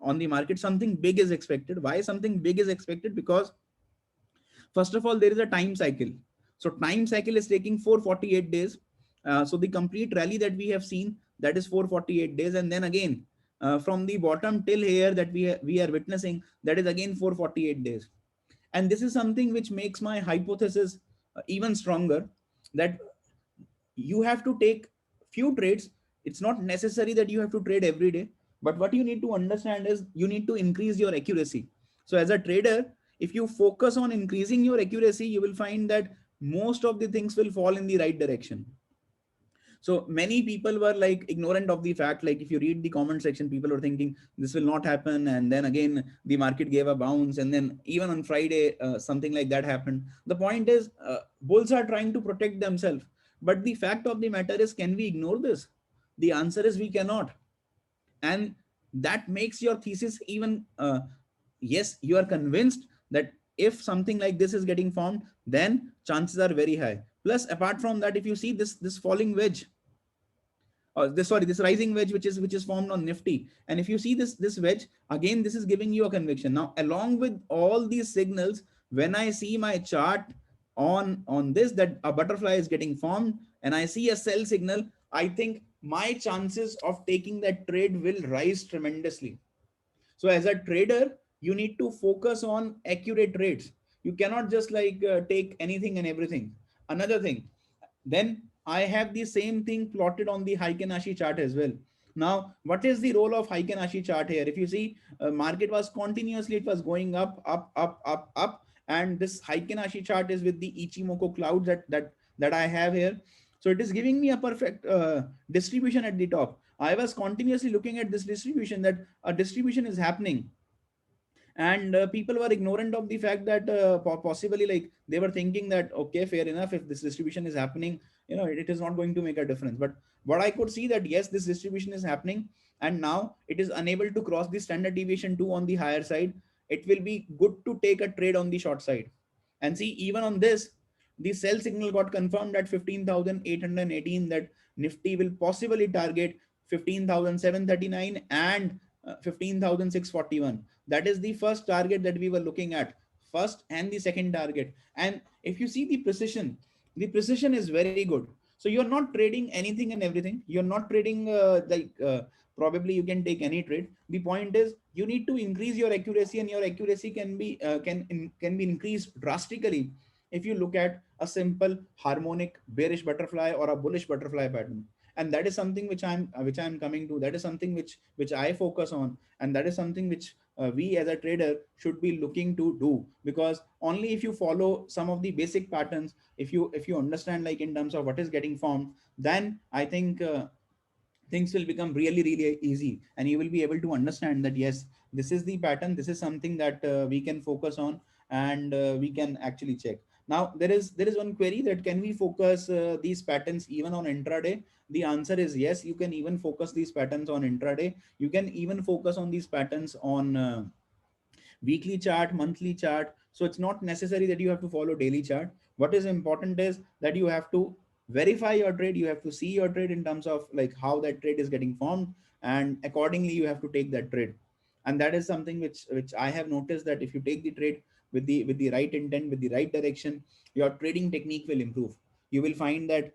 [SPEAKER 2] on the market. Something big is expected. Why something big is expected? Because first of all, there is a time cycle. So time cycle is taking 448 days. So the complete rally that we have seen, that is 448 days. And then again, from the bottom till here that we are witnessing, that is again 448 days. And this is something which makes my hypothesis even stronger, that you have to take few trades. It's not necessary that you have to trade every day, but what you need to understand is you need to increase your accuracy. So as a trader, if you focus on increasing your accuracy, you will find that most of the things will fall in the right direction. So many people were like ignorant of the fact, like if you read the comment section, people were thinking this will not happen, and then again the market gave a bounce, and then even on Friday something like that happened. The point is, bulls are trying to protect themselves, but the fact of the matter is, can we ignore this? The answer is we cannot. And that makes your thesis even, yes, you are convinced that if something like this is getting formed, then chances are very high. Plus apart from that, if you see this falling wedge, this rising wedge which is formed on Nifty, and if you see this wedge again, this is giving you a conviction. Now along with all these signals, when I see my chart on this, that a butterfly is getting formed and I see a sell signal, I think my chances of taking that trade will rise tremendously. So as a trader, you need to focus on accurate trades. You cannot just like take anything and everything. Another thing, then I have the same thing plotted on the Heiken Ashi chart as well. Now, what is the role of Heiken Ashi chart here? If you see, market was continuously, it was going up, up, up, up, up, and this Heiken Ashi chart is with the Ichimoku clouds that I have here. So it is giving me a perfect distribution at the top. I was continuously looking at this distribution, that a distribution is happening, and people were ignorant of the fact that possibly, like, they were thinking that okay, fair enough, if this distribution is happening, it is not going to make a difference. But what I could see, that yes, this distribution is happening, and now it is unable to cross the standard deviation 2 on the higher side. It will be good to take a trade on the short side. And see, even on this, the sell signal got confirmed at 15,818, that Nifty will possibly target 15,739 and 15,641. That is the first target that we were looking at, first and the second target. And if you see the precision, the precision is very good. So you're not trading anything and everything. You're not trading probably you can take any trade. The point is you need to increase your accuracy, and your accuracy can be can be increased drastically if you look at a simple harmonic bearish butterfly or a bullish butterfly pattern. And that is something which I'm coming to. That is something which I focus on, and that is something which we as a trader should be looking to do. Because only if you follow some of the basic patterns, if you understand like in terms of what is getting formed, then I think things will become really really easy, and you will be able to understand that yes, this is the pattern, this is something that we can focus on, and we can actually check. Now there is one query that can we focus these patterns even on intraday. The answer is yes, you can even focus these patterns on intraday. You can even focus on these patterns on weekly chart, monthly chart. So it's not necessary that you have to follow daily chart. What is important is that you have to verify your trade. You have to see your trade in terms of like how that trade is getting formed, and accordingly you have to take that trade. And that is something which I have noticed, that if you take the trade with the right intent, with the right direction, your trading technique will improve. You will find that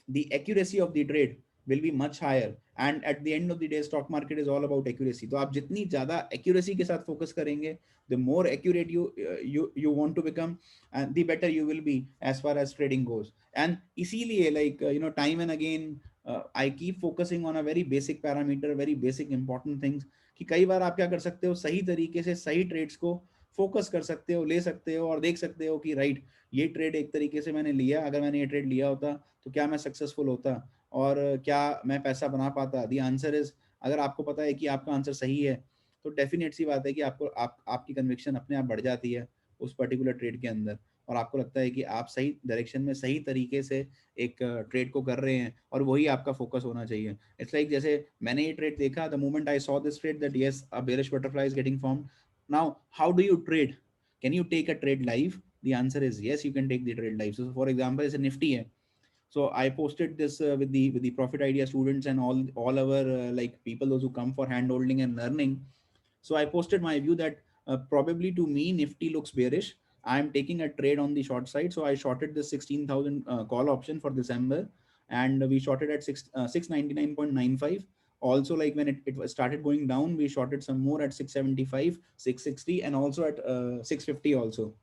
[SPEAKER 2] the accuracy of the trade will be much higher. And at the end of the day, stock market is all about accuracy. तो आप जितनी ज़्यादा accuracy के साथ focus करेंगे, the more accurate you want to become, and the better you will be as far as trading goes. And इसीलिए like time and again I keep focusing on a very basic parameter, very basic important things, कि कई बार आप क्या कर सकते हो, सही तरीके से सही ट्रेड्स को फोकस कर सकते हो, ले सकते हो, और देख सकते हो कि राइट, ये ट्रेड एक तरीके से मैंने लिया, अगर मैंने ये ट्रेड लिया होता तो क्या मैं सक्सेसफुल होता, और क्या मैं पैसा बना पाता। दी आंसर इज, अगर आपको पता है कि आपका आंसर सही है, तो डेफिनेट सी बात है कि आपकी कन्विक्शन अपने आप बढ़ जाती है उस पर्टिकुलर ट्रेड के अंदर, और आपको लगता है कि आप सही डायरेक्शन में सही तरीके से एक ट्रेड को कर रहे हैं, और वही आपका फोकस होना चाहिए। इट्स लाइक जैसे मैंने ये ट्रेड देखा, the moment I saw this trade that yes a bearish butterfly is getting formed. Now how do you trade? Can you take a trade live? the answer is yes, you can take the trade live. So for example, it's a nifty hai. So I posted this with the profit idea students and all our like people those who come for hand holding and learning. So I posted my view that probably to me nifty looks bearish. I am taking a trade on the short side, so I shorted the 16,000 call option for December, and we shorted at 699.95. Also, like when it started going down, we shorted some more at 675, 660, and also at 650 also.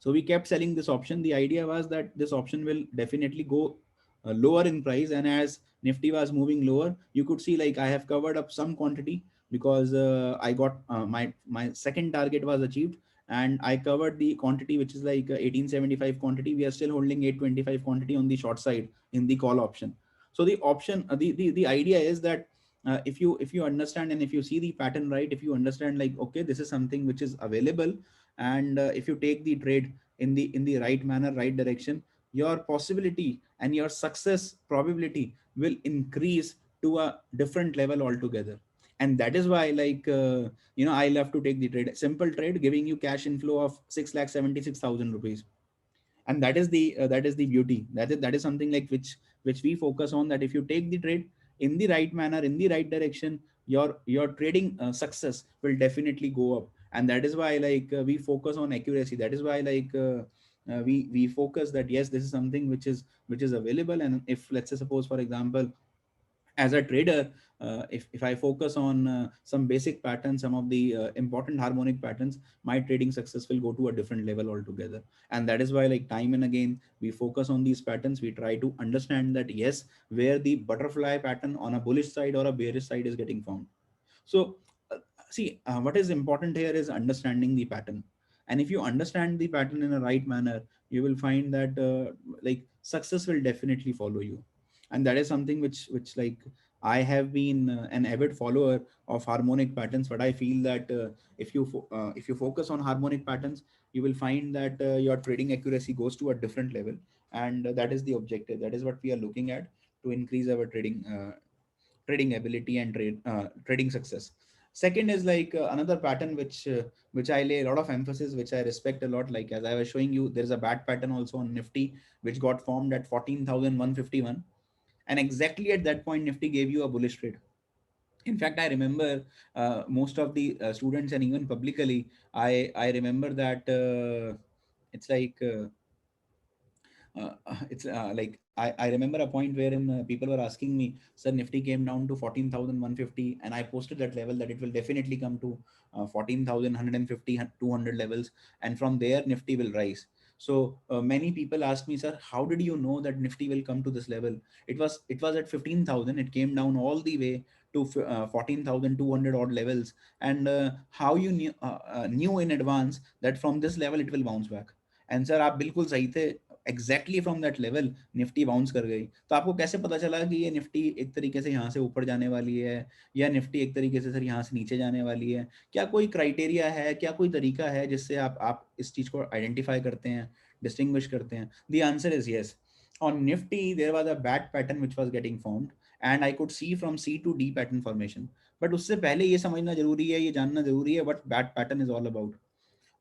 [SPEAKER 2] So we kept selling this option. The idea was that this option will definitely go lower in price, and as Nifty was moving lower, you could see like I have covered up some quantity, because I got my second target was achieved, and I covered the quantity which is like 1875 quantity. We are still holding 825 quantity on the short side in the call option. So the option, the idea is that if you understand, and if you see the pattern right, if you understand like okay, this is something which is available, and if you take the trade in the right manner, right direction, your possibility and your success probability will increase to a different level altogether. And that is why like I love to take the trade, simple trade giving you cash inflow of 6,76,000 rupees. And that is the beauty, that is something like which we focus on, that if you take the trade in the right manner, in the right direction, your trading success will definitely go up. And that is why like we focus on accuracy. That is why like we focus that yes, this is something which is available. And if let's say suppose for example, as a trader, if I focus on some basic patterns, some of the important harmonic patterns, my trading success will go to a different level altogether. And that is why like time and again we focus on these patterns. We try to understand that yes, where the butterfly pattern on a bullish side or a bearish side is getting formed. So see, what is important here is understanding the pattern. And if you understand the pattern in a right manner, you will find that like success will definitely follow you. And that is something which like I have been an avid follower of harmonic patterns. But I feel that if you focus on harmonic patterns, you will find that your trading accuracy goes to a different level. And that is the objective, that is what we are looking at, to increase our trading ability and trading success. Second is like another pattern which I lay a lot of emphasis, which I respect a lot. Like as I was showing you, there's a bat pattern also on Nifty which got formed at 14,151, and exactly at that point Nifty gave you a bullish trade. In fact, I remember most of the students, and even publicly I remember that it's like it's like I remember a point wherein people were asking me, sir, Nifty came down to 14,150, and I posted that level that it will definitely come to 14,150, 200 levels, and from there Nifty will rise. So many people asked me, sir, how did you know that Nifty will come to this level? It was at 15,000, it came down all the way to 14,200 odd levels, and how you knew in advance that from this level it will bounce back? And sir, आप बिल्कुल सही थे, exactly from that level Nifty bounce कर गई। तो आपको कैसे पता चला कि ये निफ्टी एक तरीके से यहाँ से ऊपर जाने वाली है, या निफ्टी एक तरीके से सर यहाँ से नीचे जाने वाली है? क्या कोई क्राइटेरिया है, क्या कोई तरीका है जिससे आप इस चीज को आइडेंटिफाई करते हैं, डिस्टिंग्विश करते हैं? The answer is yes. On Nifty there was a bat pattern which was getting formed, and I could see from C to D pattern formation. But उससे पहले ये समझना जरूरी है, ये जानना जरूरी है what bat pattern is all about,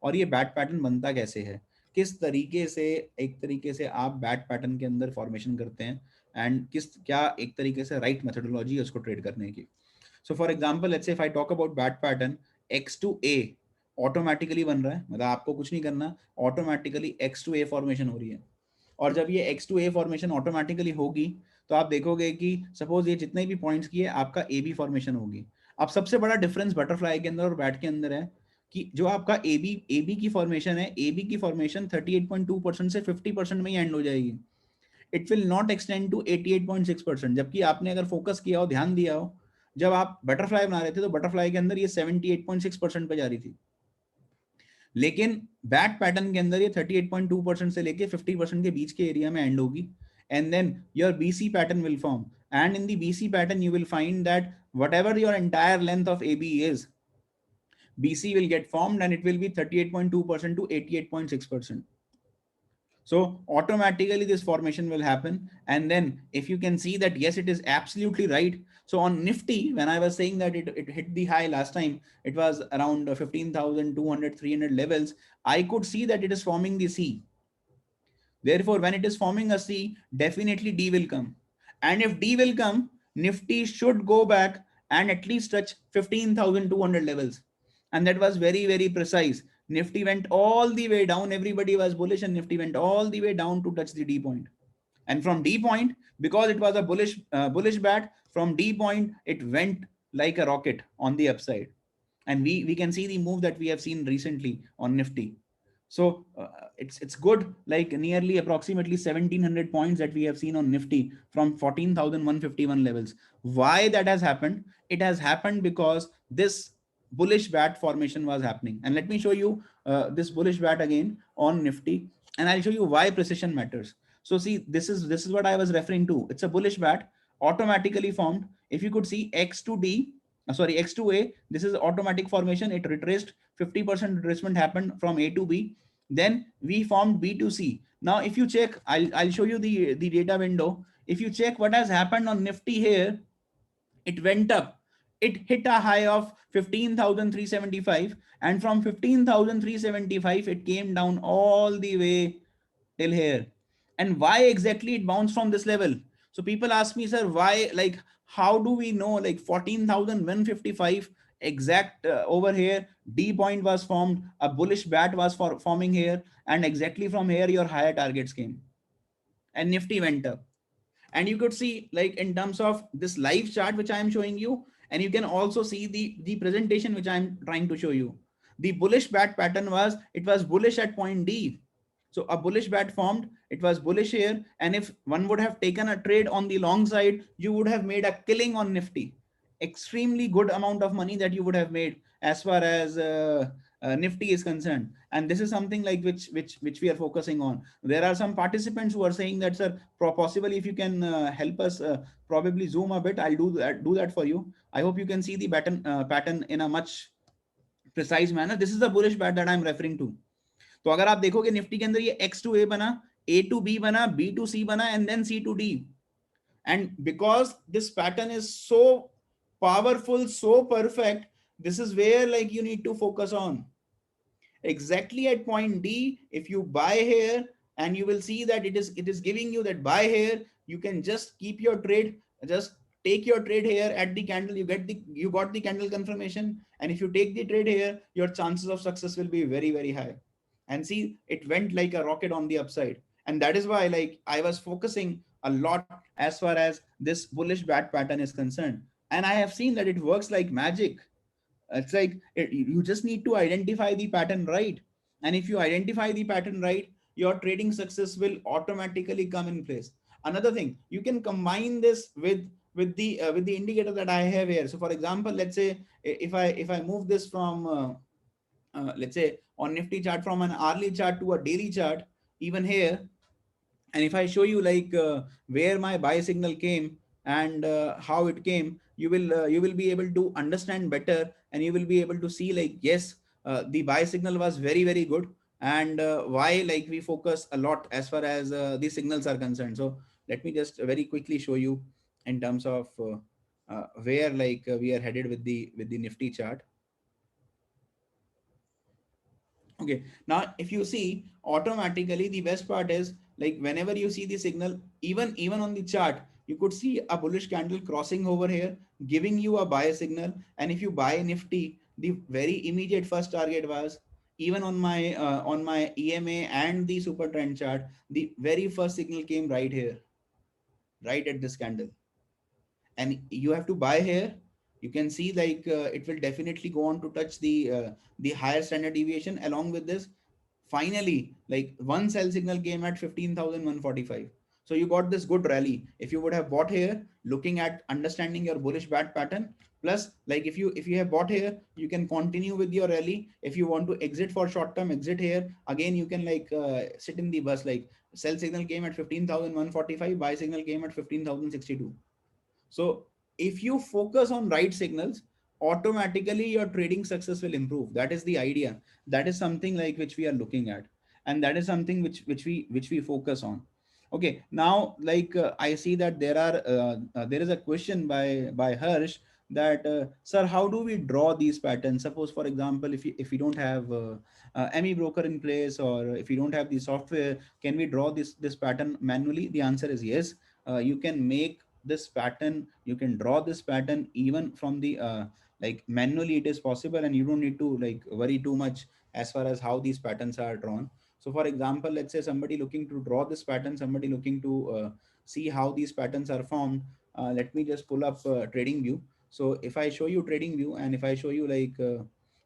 [SPEAKER 2] और ये बैट पैटर्न बनता कैसे है, किस तरीके से एक तरीके से आप बैट पैटर्न के अंदर फॉर्मेशन करते हैं, एंड किस क्या एक तरीके से राइट मेथोडोलॉजी है उसको ट्रेड करने की। So for example, let's say if I talk about bat pattern, X to A automatically बन रहा है, मतलब आपको कुछ नहीं करना, automatically X to A formation हो रही है। और जब ये X to A formation automatically होगी, तो आप देखोगे कि सपोज ये जितने भी पॉइंट्स किए आपका ए बी फॉर्मेशन होगी। अब सबसे बड़ा डिफरेंस बटरफ्लाई के अंदर और बैट के अंदर है कि जो आपका ए बी की फॉर्मेशन है, ए बी की फॉर्मेशन 38.2% से 50% में ही एंड हो जाएगी। It will not extend to 88.6%। जबकि आपने अगर फोकस किया हो, ध्यान दिया हो, जब आप बटरफ्लाई बना रहे थे तो बटरफ्लाई के अंदर ये 78.6% पे जा रही थी, लेकिन बैट पैटर्न के अंदर ये 38.2% से लेके 50% के बीच के एरिया में एंड होगी, and then your BC pattern will form, and in the BC pattern you will find that whatever your entire length of AB is, BC will get formed and it will be 38.2% to 88.6%. So automatically this formation will happen. And then if you can see that, yes, it is absolutely right. So on Nifty, when I was saying that it hit the high last time, it was around 15,200, 300 levels. I could see that it is forming the C. Therefore, when it is forming a C, definitely D will come. And if D will come, Nifty should go back and at least touch 15,200 levels. And that was very, very precise. Nifty went all the way down. Everybody was bullish and Nifty went all the way down to touch the D point. And from D point, because it was a bullish bat, from D point, it went like a rocket on the upside. And we can see the move that we have seen recently on Nifty. So it's good, like nearly approximately 1700 points that we have seen on Nifty from 14,151 levels. Why that has happened? It has happened because this bullish bat formation was happening. And let me show you this bullish bat again on Nifty, and I'll show you why precision matters. So see, this is what I was referring to. It's a bullish bat automatically formed. If you could see X to D, sorry, X to A, this is automatic formation. It retraced, 50% retracement happened from A to B. Then we formed B to C. Now, if you check, I'll show you the data window. If you check what has happened on Nifty here, it went up. It hit a high of 15,375, and from 15,375, it came down all the way till here. And why exactly it bounced from this level? So people ask me, sir, why, like, how do we know, like 14,155 exact over here, D point was formed, a bullish bat was forming here, and exactly from here your higher targets came, and Nifty went up. And you could see, like, in terms of this live chart which I am showing you, and you can also see the presentation which I am trying to show you. The bullish bat pattern was, it was bullish at point D. So a bullish bat formed, it was bullish here, and if one would have taken a trade on the long side, you would have made a killing on Nifty. Extremely good amount of money that you would have made as far as Nifty is concerned. And this is something like which we are focusing on. There are some participants who are saying that, sir, possibly if you can help us probably zoom a bit, I'll do that for you. I hope you can see the pattern in a much precise manner. This is the bullish bat that I'm referring to. तो अगर आप देखोगे Nifty के अंदर ये X to A बना, A to B बना, B to C बना, and then C to D. And because this pattern is so powerful, so perfect, this is where, like, you need to focus on. Exactly at point D, if you buy here, and you will see that it is giving you that buy here, you can just keep your trade, just take your trade here at the candle, you got the candle confirmation, and if you take the trade here, your chances of success will be very, very high. And see, it went like a rocket on the upside. And that is why like I was focusing a lot as far as this bullish bat pattern is concerned, and I have seen that it works like magic. It's like you just need to identify the pattern right. And if you identify the pattern right, your trading success will automatically come in place. Another thing, you can combine this with the indicator that I have here. So for example, let's say if I move this from let's say on Nifty chart from an hourly chart to a daily chart, even here, and if I show you like where my buy signal came and how it came, you will be able to understand better, and you will be able to see like yes, the buy signal was very good, and why like we focus a lot as far as these signals are concerned. So let me just very quickly show you in terms of where like we are headed with the Nifty chart. Okay, now if you see automatically, the best part is like whenever you see the signal, even on the chart, you could see a bullish candle crossing over here, giving you a buy signal. And if you buy Nifty, the very immediate first target was even on my EMA and the super trend chart, the very first signal came right here, right at this candle, and you have to buy here. You can see like it will definitely go on to touch the higher standard deviation. Along with this, finally like one sell signal came at 15,145. So you got this good rally. If you would have bought here, looking at understanding your bullish bat pattern, plus like if you have bought here, you can continue with your rally. If you want to exit for short term, exit here again. You can like sit in the bus. Like sell signal came at 15,145, buy signal came at 15,062. So if you focus on right signals, automatically your trading success will improve. That is the idea. That is something like which we are looking at, and that is something which we focus on. Okay, now like I see that there is a question by Harsh that sir, how do we draw these patterns? Suppose for example, if you don't have ME broker in place, or if you don't have the software, can we draw this pattern manually? The answer is yes. You can make this pattern, you can draw this pattern even from the like manually. It is possible, and you don't need to like worry too much as far as how these patterns are drawn. So for example, let's say somebody looking to draw this pattern, somebody looking to see how these patterns are formed. Let me just pull up trading view. So if I show you trading view, and if I show you like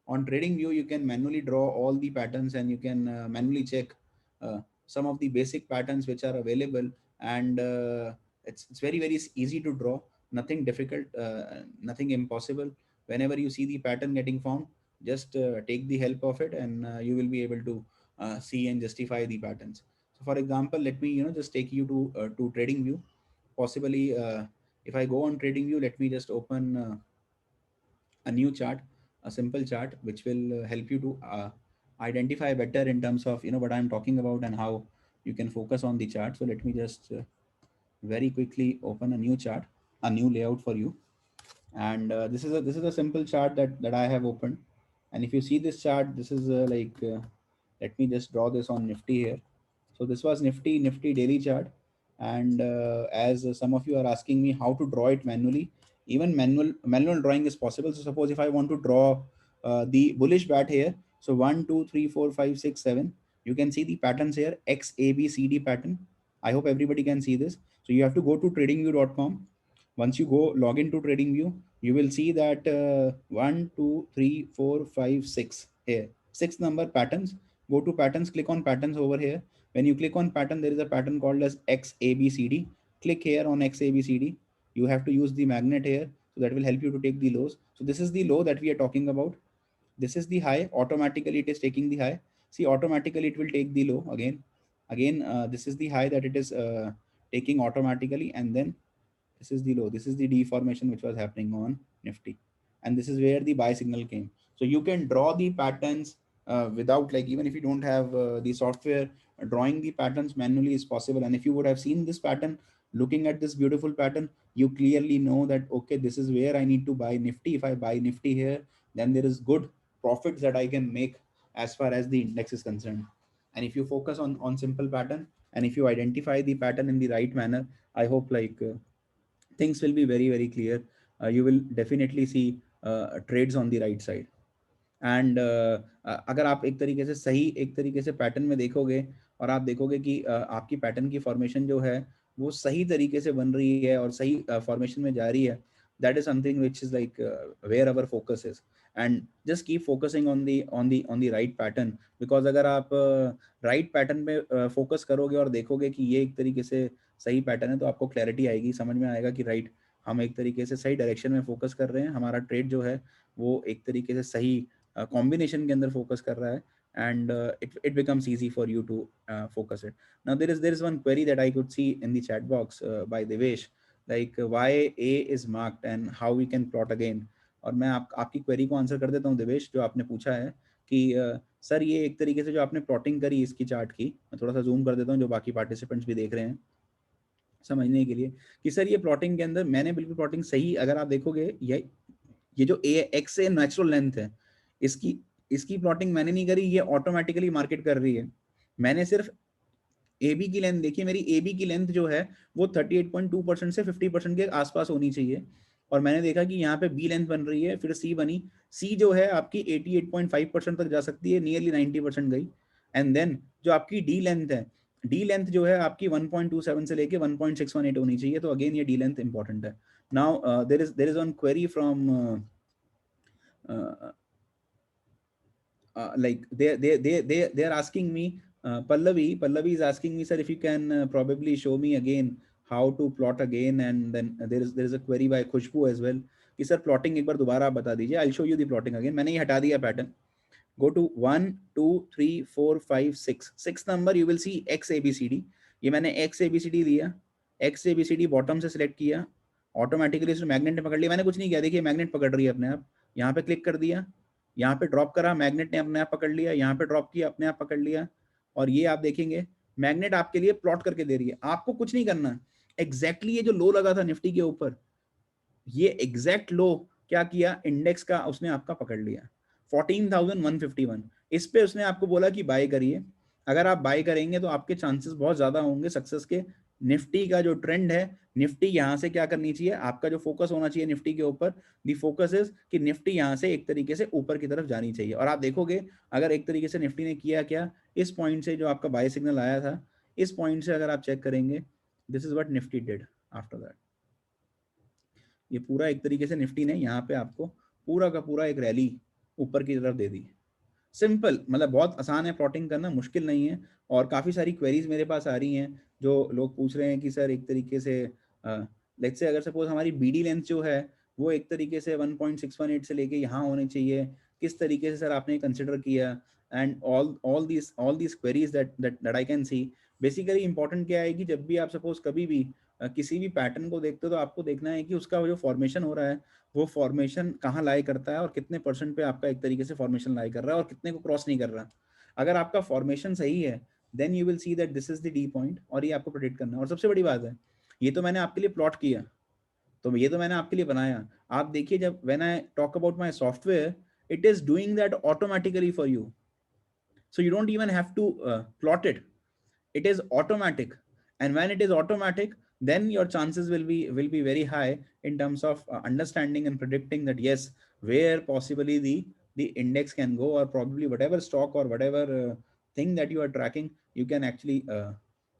[SPEAKER 2] on trading view, you can manually draw all the patterns, and you can manually check some of the basic patterns which are available. And it's very easy to draw, nothing difficult, nothing impossible. Whenever you see the pattern getting formed, just take the help of it, and you will be able to see and justify the patterns. So for example, let me just take you to trading view. Possibly if I go on trading view, let me just open a new chart, a simple chart which will help you to identify better in terms of what I'm talking about, and how you can focus on the chart. So let me just very quickly open a new chart, a new layout for you. And this is a simple chart that I have opened. And if you see this chart, this is let me just draw this on Nifty here. So this was Nifty daily chart. And as some of you are asking me how to draw it manually, even manual drawing is possible. So suppose if I want to draw the bullish bat here, so 1 2 3 4 5 6 7, you can see the patterns here, XABCD pattern. I hope everybody can see this. So you have to go to tradingview.com. Once you go log into TradingView, you will see that 1 2 3 4 5 6 here, six number patterns. Go to patterns, click on patterns over here. When you click on pattern, there is a pattern called as XABCD. Click here on XABCD. You have to use the magnet here, so that will help you to take the lows. So this is the low that we are talking about. This is the high. Automatically it is taking the high. See, automatically it will take the low again. This is the high that it is taking automatically, and then this is the low. This is the deformation which was happening on Nifty, and this is where the buy signal came. So you can draw the patterns without, like, even if you don't have the software, drawing the patterns manually is possible. And if you would have seen this pattern, looking at this beautiful pattern, you clearly know that okay, this is where I need to buy Nifty. If I buy Nifty here, then there is good profits that I can make as far as the index is concerned. And if you focus on simple pattern, and if you identify the pattern in the right manner, I hope like things will be very clear. You will definitely see trades on the right side. And अगर आप एक तरीके से सही एक तरीके से pattern में देखोगे, और आप देखोगे कि आपकी पैटर्न की फॉर्मेशन जो है वो सही तरीके से बन रही है और सही फॉर्मेशन में जा रही है. That is something which is like where our focus is. And just keep focusing on the right pattern, because अगर आप राइट पैटर्न पे फोकस करोगे और देखोगे कि ये एक तरीके से सही पैटर्न है, तो आपको क्लैरिटी आएगी, समझ में आएगा कि राइट, हम एक तरीके से सही डायरेक्शन में फोकस कर रहे हैं, हमारा ट्रेड जो है वो एक तरीके से सही कॉम्बिनेशन के अंदर फोकस कर रहा है. And it becomes easy for you to focus it. Now there is one query that I could see in the chat box by Devesh, like why A is marked and how we can plot again. और मैं आपकी query को answer कर देता हूँ देवेश, जो आपने पूछा है कि सर ये एक तरीके से जो आपने प्लॉटिंग करी इसकी चार्ट की, मैं थोड़ा सा जूम कर देता हूँ जो बाकी पार्टिसिपेंट्स भी देख रहे हैं समझने के लिए, कि सर ये प्लॉटिंग के अंदर मैंने बिल्कुल प्लॉटिंग सही, अगर आप देखोगे ये जो ए एक्स ए नेचुरल लेंथ है, इसकी इसकी प्लॉटिंग मैंने नहीं करी, ये ऑटोमेटिकली मार्केट कर रही है. मैंने सिर्फ ए बी की लेंथ देखी, मेरी ए बी की लेंथ जो है वो 38.2% से 50% के आसपास होनी चाहिए, और मैंने देखा कि यहाँ पे बी लेंथ बन रही है, फिर सी बनी, सी जो है आपकी 88.5% तक जा सकती है, नियरली 90% गई. एंड देन जो आपकी डी लेंथ है, डी लेंथ जो है आपकी 1.27 से लेके 1.618 होनी चाहिए, तो अगेन ये डी लेंथ इंपॉर्टेंट है. Now there is one query from like they are asking me, Pallavi is asking me, sir, if you can probably show me again how to plot again. And then there is a query by Khushbu as well कि sir plotting एक बार दोबारा आप बता दीजिए. I'll show you the plotting again. मैंने ये हटा दिया pattern. Go to 1 2 3 4 5 6 6 number, you will see x abcd. ये मैंने x abcd लिया, x abcd बॉटम से सिलेक्ट किया, ऑटोमेटिकली इसमें मैग्नेट ने पकड़ लिया, मैंने कुछ नहीं किया, देखिए मैग्नेट पकड़ रही है अपने आप. यहाँ पे क्लिक कर दिया, यहाँ पे ड्रॉप करा, मैग्नेट ने अपने आप पकड़ लिया, यहाँ पे ड्रॉप किया, अपने आप पकड़ लिया. और ये आप देखेंगे मैग्नेट आपके लिए प्लॉट करके दे रही है, आपको कुछ नहीं करना. एग्जैक्टली ये जो लो लगा था निफ्टी के ऊपर, ये एग्जैक्ट लो क्या किया, इंडेक्स का उसने आपका पकड़ लिया 14,151. इस पे उसने आपको बोला कि बाय करिए. अगर आप बाय करेंगे तो आपके चांसेस बहुत ज्यादा होंगे सक्सेस के. निफ्टी का जो ट्रेंड है, निफ्टी यहां से क्या करनी चाहिए, आपका जो फोकस होना चाहिए निफ्टी के ऊपर, दी फोकस इज कि निफ्टी यहां से एक तरीके से ऊपर की तरफ जानी चाहिए. और आप देखोगे अगर एक तरीके से निफ्टी ने किया क्या, इस पॉइंट से जो आपका बाय सिग्नल आया था, इस पॉइंट से अगर आप चेक करेंगे, this is what Nifty did after that. ये पूरा एक तरीके से निफ्टी ने यहाँ पे आपको पूरा का पूरा एक रैली ऊपर की तरफ दे दी. सिंपल, मतलब बहुत आसान है प्लॉटिंग करना, मुश्किल नहीं है. और काफ़ी सारी क्वेरीज मेरे पास आ रही हैं, जो लोग पूछ रहे हैं कि सर एक तरीके से लेट्स से अगर सपोज हमारी बीडी लेंथ जो है वो एक तरीके से 1.618 से लेके यहाँ होने चाहिए, किस तरीके से सर आपने कंसिडर किया. And all these queries that I can C. Basically important क्या है कि जब भी आप सपोज कभी भी किसी भी पैटर्न को देखते हो, तो आपको देखना है कि उसका जो फॉर्मेशन हो रहा है, वो फॉर्मेशन कहाँ लाई करता है और कितने परसेंट पे आपका एक तरीके से फॉर्मेशन लाई कर रहा है और कितने को क्रॉस नहीं कर रहा. अगर आपका फॉर्मेशन सही है, then you will see that this is the D point, और ये आपको प्रेडिक्ट करना है. और सबसे बड़ी बात है, ये तो मैंने आपके लिए प्लॉट किया, तो ये तो मैंने आपके लिए बनाया. आप देखिए, जब when I talk about my software, it is doing that automatically for you. So you don't even have to plot it. It is automatic. And when it is automatic, then your chances will be very high in terms of understanding and predicting that yes, where possibly the index can go, or probably whatever stock or whatever thing that you are tracking, you can actually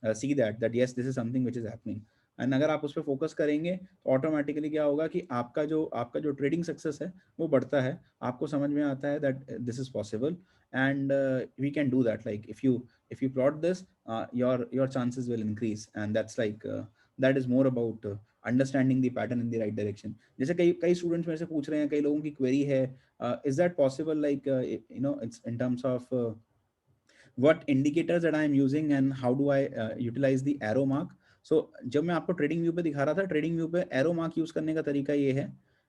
[SPEAKER 2] see that yes, this is something which is happening. And अगर आप उस पर focus करेंगे तो automatically क्या होगा कि आपका जो ट्रेडिंग सक्सेस है वो बढ़ता है. आपको समझ में आता है that this is possible, and we can do that. Like if you plot this, your chances will increase. And that's like that is more about understanding the pattern in the right direction. जैसे कई students मेरे से पूछ रहे हैं, कई लोगों की क्वेरी है, is that possible, like it's in terms of what indicators that I am using and how do I utilize the arrow mark. So जब मैं आपको ट्रेडिंग व्यू पे दिखा रहा था, ट्रेडिंग व्यू पे एरो मार्क यूज करने का तरीका ये है,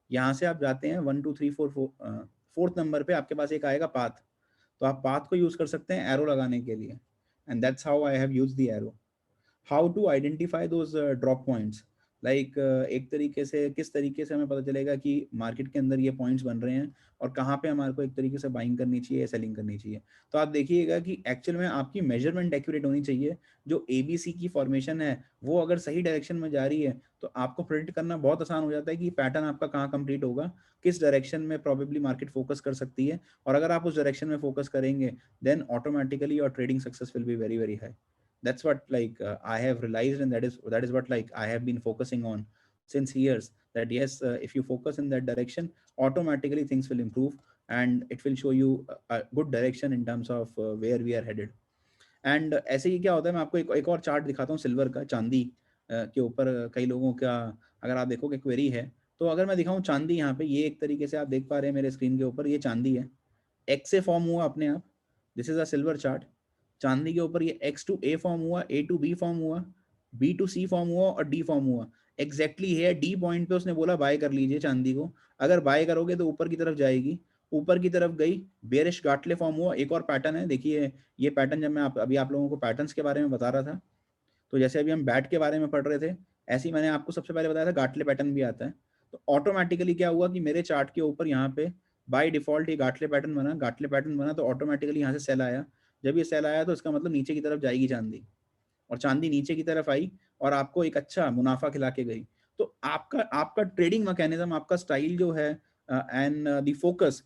[SPEAKER 2] यहाँ से आप जाते हैं 1 2 3 4 फोर्थ नंबर पे आपके पास एक आएगा पाथ, तो आप पाथ को यूज कर सकते हैं एरो लगाने के लिए. And that's how I have used the arrow. How to identify those drop points. Like एक तरीके से किस तरीके से हमें पता चलेगा कि मार्केट के अंदर ये पॉइंट्स बन रहे हैं और कहाँ पे हमारे को एक तरीके से बाइंग करनी चाहिए या सेलिंग करनी चाहिए। तो आप देखिएगा कि एक्चुअल में आपकी मेजरमेंट एक्यूरेट होनी चाहिए। जो एबीसी की फॉर्मेशन है वो अगर सही डायरेक्शन में जा रही है तो आपको प्रेडिक्ट करना बहुत आसान हो जाता है कि पैटर्न आपका कहाँ कंप्लीट होगा, किस डायरेक्शन में प्रोबेबली मार्केट फोकस कर सकती है, और अगर आप उस डायरेक्शन में फोकस करेंगे then automatically your trading success will be very very high. That's what I have realized, and that is what like I have been focusing on since years, that yes, if you focus in that direction, automatically things will improve and it will show you a good direction in terms of where we are headed. And ऐसे ही क्या होता है, मैं आपको एक और chart दिखाता हूँ सिल्वर का, चांदी के ऊपर कई लोगों का अगर आप देखोगे क्वेरी है। तो अगर मैं दिखाऊं चांदी, यहाँ पे ये एक तरीके से आप देख पा रहे हैं मेरे स्क्रीन के ऊपर, ये चांदी है, एक्स से फॉर्म हुआ अपने आप, this is a silver chart. चांदी के ऊपर ये एक्स टू ए फॉर्म हुआ, ए टू बी फॉर्म हुआ, बी टू सी फॉर्म हुआ और डी फॉर्म हुआ। एग्जैक्टली है डी पॉइंट पे उसने बोला बाय कर लीजिए चांदी को, अगर बाय करोगे तो ऊपर की तरफ जाएगी, ऊपर की तरफ गई, बेरिश गाटले फॉर्म हुआ। एक और पैटर्न है, देखिए ये पैटर्न, जब मैं अभी आप लोगों को पैटर्न्स के बारे में बता रहा था, तो जैसे अभी हम बैट के बारे में पढ़ रहे थे, ऐसे ही मैंने आपको सबसे पहले बताया था गाटले पैटर्न भी आता है। तो ऑटोमेटिकली क्या हुआ कि मेरे चार्ट के ऊपर यहाँ पे बाय डिफॉल्ट ये गाटले पैटर्न बना, गाटले पैटर्न बना तो ऑटोमेटिकली यहाँ से सेल आया। जब ये सेल आया तो इसका मतलब नीचे की तरफ जाएगी चांदी, और चांदी नीचे की तरफ आई और आपको एक अच्छा मुनाफा खिला के गई। तो आपका आपका ट्रेडिंग मैकेनिज्म, आपका स्टाइल जो है, and the focus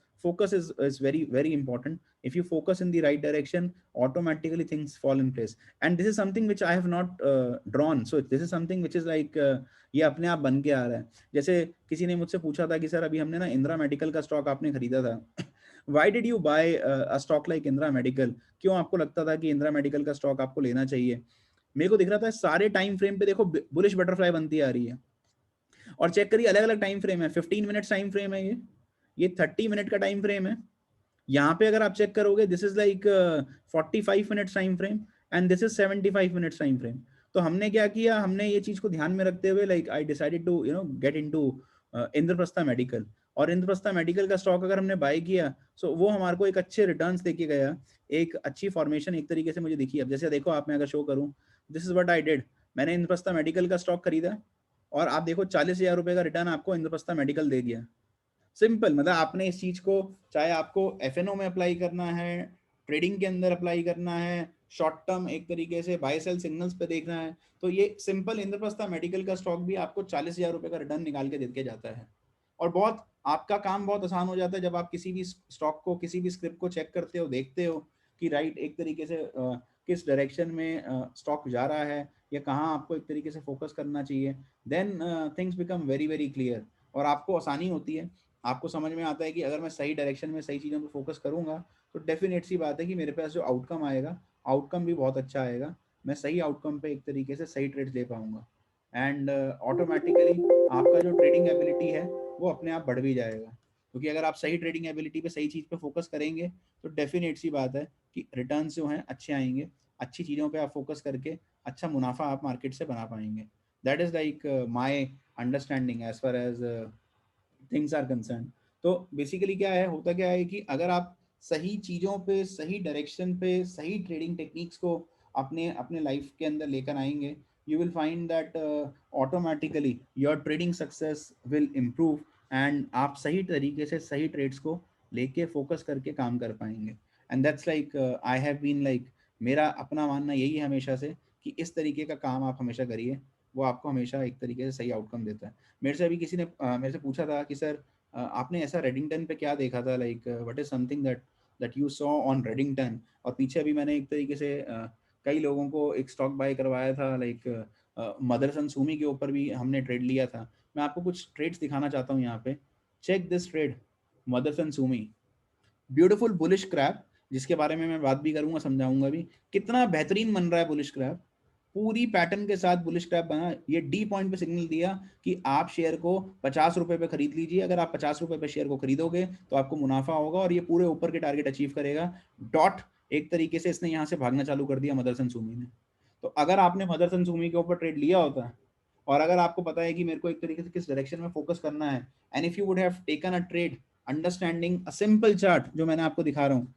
[SPEAKER 2] is very very important. If you focus in the right direction, automatically things fall in place. And this is something which I have not drawn, so this is something which is like ये अपने आप बन के आ रहा है। जैसे किसी ने मुझसे पूछा था कि सर अभी हमने ना इंदिरा मेडिकल का स्टॉक आपने खरीदा था, why did you buy a stock like Indira medical, क्यों आपको लगता था कि इंदिरा मेडिकल का स्टॉक आपको लेना चाहिए? मेरे को दिख रहा था सारे टाइम फ्रेम पे देखो बुलिश बटरफ्लाई बनती आ रही है, और चेक करिए अलग अलग टाइम फ्रेम है, 15 मिनट टाइम फ्रेम है, ये 30 मिनट का टाइम फ्रेम है। यहाँ पे अगर आप चेक करोगे this is like 45 minute time frame and this is 75 minute time frame. तो हमने क्या किया, हमने ये चीज को ध्यान में रखते हुए like I decided to get into Indraprastha medical. और इंद्रप्रस्था मेडिकल का स्टॉक अगर हमने बाय किया सो वो हमारे को एक अच्छे रिटर्न्स देके गया, एक अच्छी फॉर्मेशन एक तरीके से मुझे दिखी। अब जैसे देखो आप, मैं अगर शो करूं, this is what I did, मैंने इंद्रप्रस्था मेडिकल का स्टॉक खरीदा और आप देखो 40,000 रुपए का रिटर्न आपको इंद्रप्रस्था मेडिकल दे दिया। सिंपल, मतलब आपने इस चीज को, चाहे आपको एफएनओ में अप्लाई करना है, ट्रेडिंग के अंदर अप्लाई करना है, शॉर्ट टर्म एक तरीके से बाय सेल सिग्नल्स पे देखना है, तो ये सिंपल इंद्रप्रस्था मेडिकल का स्टॉक भी आपको 40,000 रुपए का रिटर्न निकाल के देके जाता है। और बहुत आपका काम बहुत आसान हो जाता है जब आप किसी भी स्टॉक को, किसी भी स्क्रिप्ट को चेक करते हो, देखते हो कि राइट एक तरीके से किस डायरेक्शन में स्टॉक जा रहा है या कहाँ आपको एक तरीके से फोकस करना चाहिए, then things become very very clear और आपको आसानी होती है। आपको समझ में आता है कि अगर मैं सही डायरेक्शन में सही चीज़ों पर फोकस करूंगा तो डेफिनेट सी बात है कि मेरे पास जो आउटकम आएगा, आउटकम भी बहुत अच्छा आएगा, मैं सही आउटकम पे एक तरीके से सही ट्रेड्स ले पाऊंगा एंड ऑटोमेटिकली आपका जो ट्रेडिंग एबिलिटी है वो अपने आप बढ़ भी जाएगा। क्योंकि अगर आप सही ट्रेडिंग एबिलिटी पे सही चीज़ पे फोकस करेंगे तो डेफिनेट सी बात है कि रिटर्न जो हैं अच्छे आएंगे, अच्छी चीज़ों पे आप फोकस करके अच्छा मुनाफा आप मार्केट से बना पाएंगे। That is like my understanding as far as things are concern. तो बेसिकली क्या है, होता क्या है कि अगर आप सही चीज़ों पे, सही डायरेक्शन पे, सही ट्रेडिंग टेक्निक्स को अपने अपने लाइफ के अंदर लेकर आएंगे, you will find that automatically your trading success will improve and आप सही तरीके से सही ट्रेड्स को लेके फोकस करके काम कर पाएंगे। And that's like I have been like, मेरा अपना मानना यही है हमेशा से कि इस तरीके का काम आप हमेशा करिए, वो आपको हमेशा एक तरीके से सही आउटकम देता है। मेरे से अभी किसी ने मेरे से पूछा था कि सर आपने ऐसा रेडिंगटन पे क्या देखा था, like what is something that you saw on Redington. और पीछे अभी मैंने एक तरीके से कई लोगों को एक स्टॉक बाय करवाया था, लाइक मदरसन सूमी के ऊपर भी हमने ट्रेड लिया था। मैं आपको कुछ ट्रेड्स दिखाना चाहता हूँ यहाँ पे, check this trade, Motherson Sumi, beautiful bullish crab, जिसके बारे में मैं बात भी करूंगा, समझाऊंगा भी कितना बेहतरीन बन रहा है बुलिश क्रैप, पूरी पैटर्न के साथ बुलिश क्रैप बना। ये डी पॉइंट पे सिग्नल दिया कि आप शेयर को 50 रुपए पे खरीद लीजिए, अगर आप 50 रुपए पे शेयर को खरीदोगे तो आपको मुनाफा होगा और ये पूरे ऊपर के टारगेट अचीव करेगा। डॉट एक तरीके से इसने यहाँ से भागना चालू कर दिया मदरसन सूमी ने। तो अगर आपने मदरसन सूमी के ऊपर ट्रेड लिया होता और अगर आपको पता है कि मेरे को एक तरीके से किस डायरेक्शन में फोकस करना है, and if you would have taken a trade understanding a simple chart जो मैंने आपको दिखा रहा हूँ,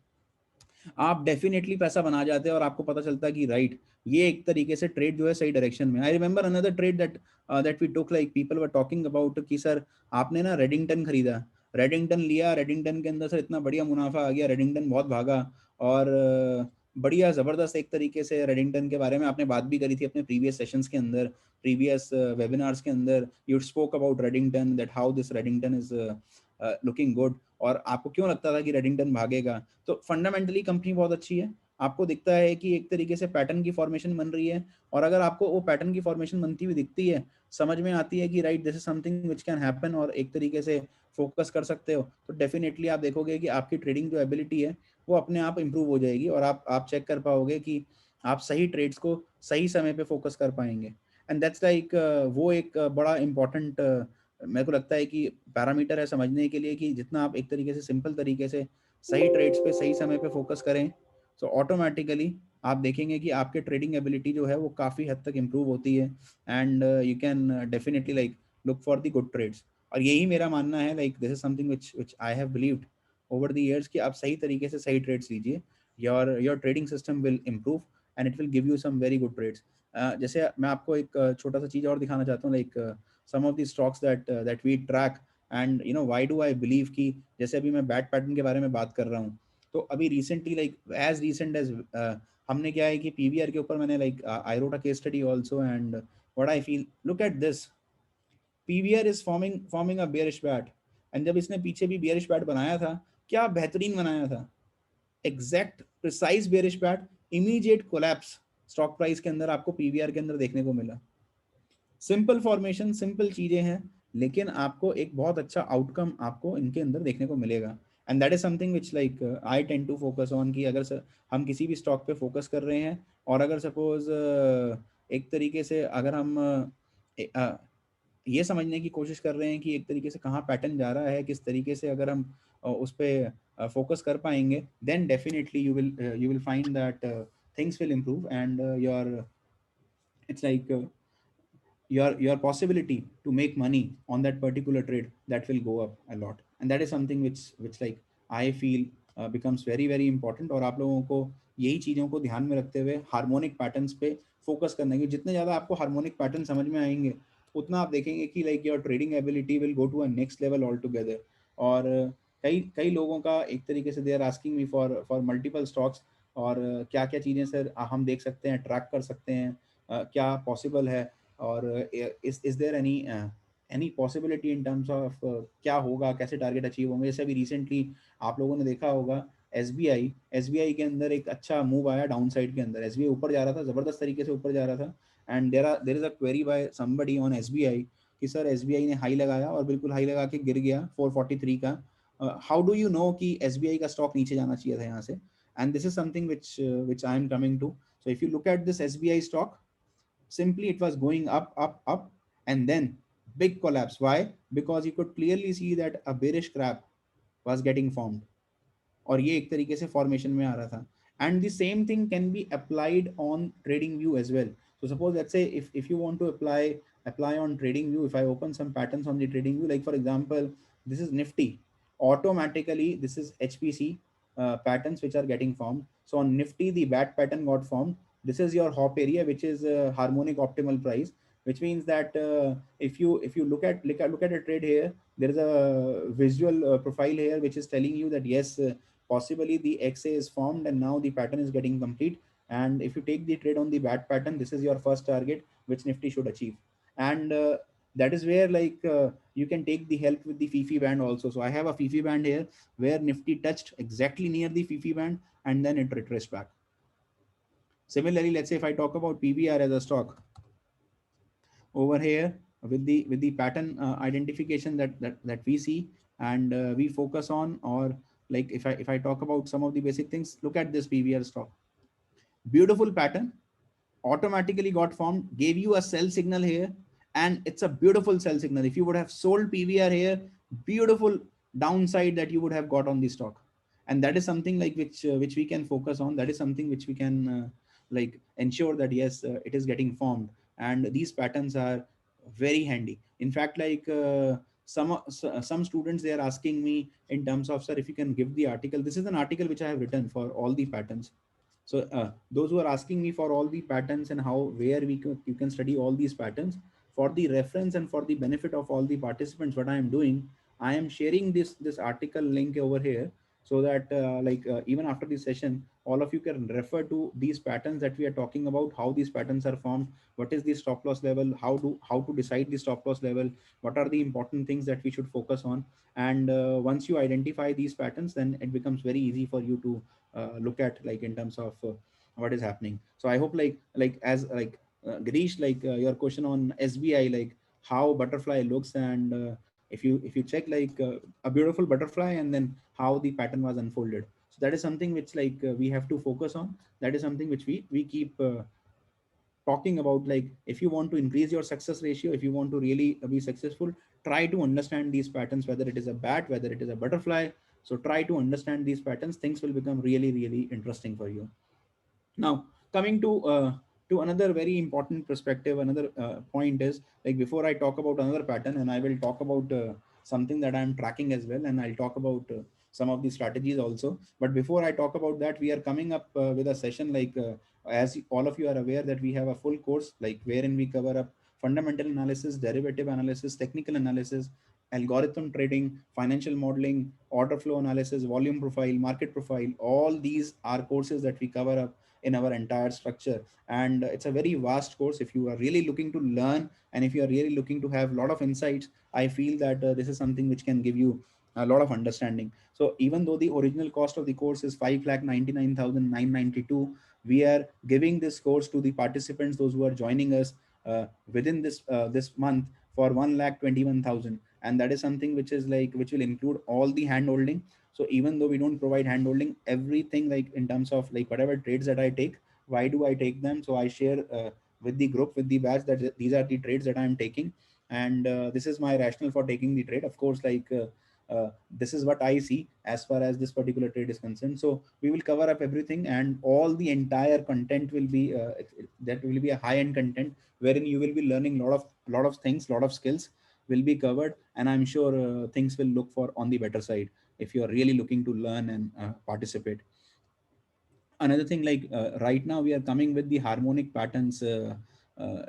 [SPEAKER 2] आप डेफिनेटली पैसा बना जाते हैं और आपको पता चलता है कि राइट, ये एक तरीके से ट्रेड जो है सही डायरेक्शन में। I remember another trade that we took, like people were talking about कि सर आपने ना रेडिंगटन खरीदा, रेडिंगटन लिया, रेडिंगटन के अंदर सर इतना बढ़िया मुनाफा आ गया, रेडिंगटन बहुत भागा, और बढ़िया ज़बरदस्त एक तरीके से रेडिंगटन के बारे में आपने बात भी करी थी अपने प्रीवियस सेशंस के अंदर, प्रीवियस वेबिनार्स के अंदर। You spoke about Redington, that how this Redington is looking good, और आपको क्यों लगता था कि रेडिंगटन भागेगा। तो फंडामेंटली कंपनी बहुत अच्छी है, आपको दिखता है कि एक तरीके से पैटर्न की फॉर्मेशन बन रही है, और अगर आपको वो पैटर्न की फॉर्मेशन बनती हुई दिखती है, समझ में आती है कि right this is something which can happen, और एक तरीके से फोकस कर सकते हो, तो डेफिनेटली आप देखोगे कि आपकी ट्रेडिंग जो एबिलिटी है वो अपने आप इंप्रूव हो जाएगी, और आप चेक कर पाओगे कि आप सही ट्रेड्स को सही समय पे फोकस कर पाएंगे। एंड दैट्स लाइक वो एक बड़ा इंपॉर्टेंट मेरे को लगता है कि पैरामीटर है समझने के लिए, कि जितना आप एक तरीके से सिंपल तरीके से सही ट्रेड्स पे सही समय पे फोकस करें, तो ऑटोमेटिकली आप देखेंगे कि आपके ट्रेडिंग एबिलिटी जो है वो काफ़ी हद तक इम्प्रूव होती है, and you can definitely like look for the good trades. और यही मेरा मानना है, like this is something which I have believed over the years, कि आप सही तरीके से सही ट्रेड्स लीजिए, your trading system will improve and it will give you some very good trades. जैसे मैं आपको एक छोटा सा चीज़ और दिखाना चाहता हूँ, like some of the stocks that we track, and you know why do I believe कि जैसे अभी मैं बैट पैटर्न के बारे में बात कर रहा हूँ, तो अभी recently like as recent as हमने क्या है कि पीवीआर के ऊपर मैंने like I wrote a case study also, and what I feel, look at this, PVR is forming a bearish bat, and जब इसने पीछे भी बेयरिश बैट बनाया था, क्या बेहतरीन बनाया था, exact precise bearish bat, immediate collapse stock price के अंदर आपको पीवीआर के अंदर देखने को मिला। सिंपल फॉर्मेशन, सिंपल चीजें हैं, लेकिन आपको एक बहुत अच्छा आउटकम आपको इनके अंदर देखने को मिलेगा, and that is something which like I tend to focus on, कि अगर हम किसी भी स्टॉक पे फोकस कर रहे हैं, और अगर सपोज एक तरीके से अगर हम ये समझने की कोशिश कर रहे हैं कि एक तरीके से कहाँ पैटर्न जा रहा है, किस तरीके से अगर हम उस पर फोकस कर पाएंगे, then definitely you will find that things will improve, and your it's like your possibility to make money on that particular trade, that will go up a lot, and that is something which like I feel becomes very very important। और आप लोगों को यही चीज़ों को ध्यान में रखते हुए हार्मोनिक पैटर्न्स पे फोकस करना है, जितने ज़्यादा आपको हार्मोनिक पैटर्न समझ में आएंगे, उतना आप देखेंगे कि like your trading ability will go to a next level all together. और कई कई लोगों का एक तरीके से they are asking me for multiple stocks, और क्या क्या चीज़ें सर हम देख सकते हैं, ट्रैक कर सकते हैं, क्या पॉसिबल है, और is there any possibility in terms of क्या होगा, कैसे टारगेट अचीव होंगे। जैसे अभी रिसेंटली आप लोगों ने देखा होगा एसबीआई के अंदर एक अच्छा मूव आया डाउन साइड के अंदर, एसबीआई ऊपर जा रहा था, जबरदस्त तरीके से ऊपर जा रहा था, and there is a query by somebody on SBI कि सर एसबीआई ने हाई लगाया और बिल्कुल हाई लगा के गिर गया 443 का। हाउ डू यू नो कि एसबीआई का स्टॉक नीचे जाना चाहिए था यहाँ से, and this is something which I am coming to. So if you look at this SBI stock, simply it was going up, and then big collapse. Why? Because you could clearly see that a bearish crab was getting formed, और ये एक तरीके से formation में आ रहा था, and the same thing can be applied on trading view as well. So suppose let's say if you want to apply on trading view, if I open some patterns on the trading view, like for example this is nifty, automatically this is hpc patterns which are getting formed. So on nifty the bat pattern got formed, this is your hop area, which is harmonic optimal price, which means that if you look at a trade here, there is a visual profile here which is telling you that yes, possibly the XA is formed and now the pattern is getting complete. And if you take the trade on the bat pattern, this is your first target which Nifty should achieve. And that is where you can take the help with the FIFI band also. So I have a FIFI band here where Nifty touched exactly near the FIFI band and then it retraced back. Similarly, let's say if I talk about PBR as a stock over here, with the pattern identification that we see, and we focus on, or like if I talk about some of the basic things, look at this PBR stock, beautiful pattern, automatically got formed, gave you a sell signal here, and it's a beautiful sell signal. If you would have sold PVR here, beautiful downside that you would have got on the stock, and that is something like which we can focus on. That is something which we can like ensure that yes, it is getting formed, and these patterns are very handy. In fact, like some students, they are asking me in terms of, sir, if you can give the article. This is an article which I have written for all the patterns. So those who are asking me for all the patterns and how, where you can study all these patterns, for the reference and for the benefit of all the participants, what I am doing, I am sharing this article link over here, so that even after this session, all of you can refer to these patterns that we are talking about, how these patterns are formed, what is the stop loss level, how to decide the stop loss level, what are the important things that we should focus on. And once you identify these patterns, then it becomes very easy for you to look at, like in terms of what is happening. So I hope, Girish, your question on SBI, like how butterfly looks, and if you check, a beautiful butterfly, and then how the pattern was unfolded. So that is something which, we have to focus on. That is something which we keep talking about. Like, if you want to increase your success ratio, if you want to really be successful, try to understand these patterns, whether it is a bat, whether it is a butterfly. So try to understand these patterns, things will become really, really interesting for you. Now, coming to another very important perspective, another point is, like, before I talk about another pattern, and I will talk about something that I'm tracking as well, and I'll talk about some of the strategies also. But before I talk about that, we are coming up with a session, as all of you are aware, that we have a full course, like wherein we cover up fundamental analysis, derivative analysis, technical analysis, algorithm trading, financial modeling, order flow analysis, volume profile, market profile. All these are courses that we cover up in our entire structure. And it's a very vast course. If you are really looking to learn, and if you are really looking to have a lot of insights, I feel that this is something which can give you a lot of understanding. So even though the original cost of the course is 5,99,992, we are giving this course to the participants, those who are joining us within this month, for 1,21,000. And that is something which is like, which will include all the hand holding. So even though we don't provide hand holding, everything, like in terms of like whatever trades that I take, why do I take them? So I share with the group, with the batch, that these are the trades that I am taking, and this is my rationale for taking the trade. Of course, this is what I see as far as this particular trade is concerned. So we will cover up everything, and all the entire content will be that will be a high end content, wherein you will be learning lot of things, lot of skills will be covered. And I'm sure things will look for on the better side, if you are really looking to learn and participate. Another thing, right now we are coming with the harmonic patterns,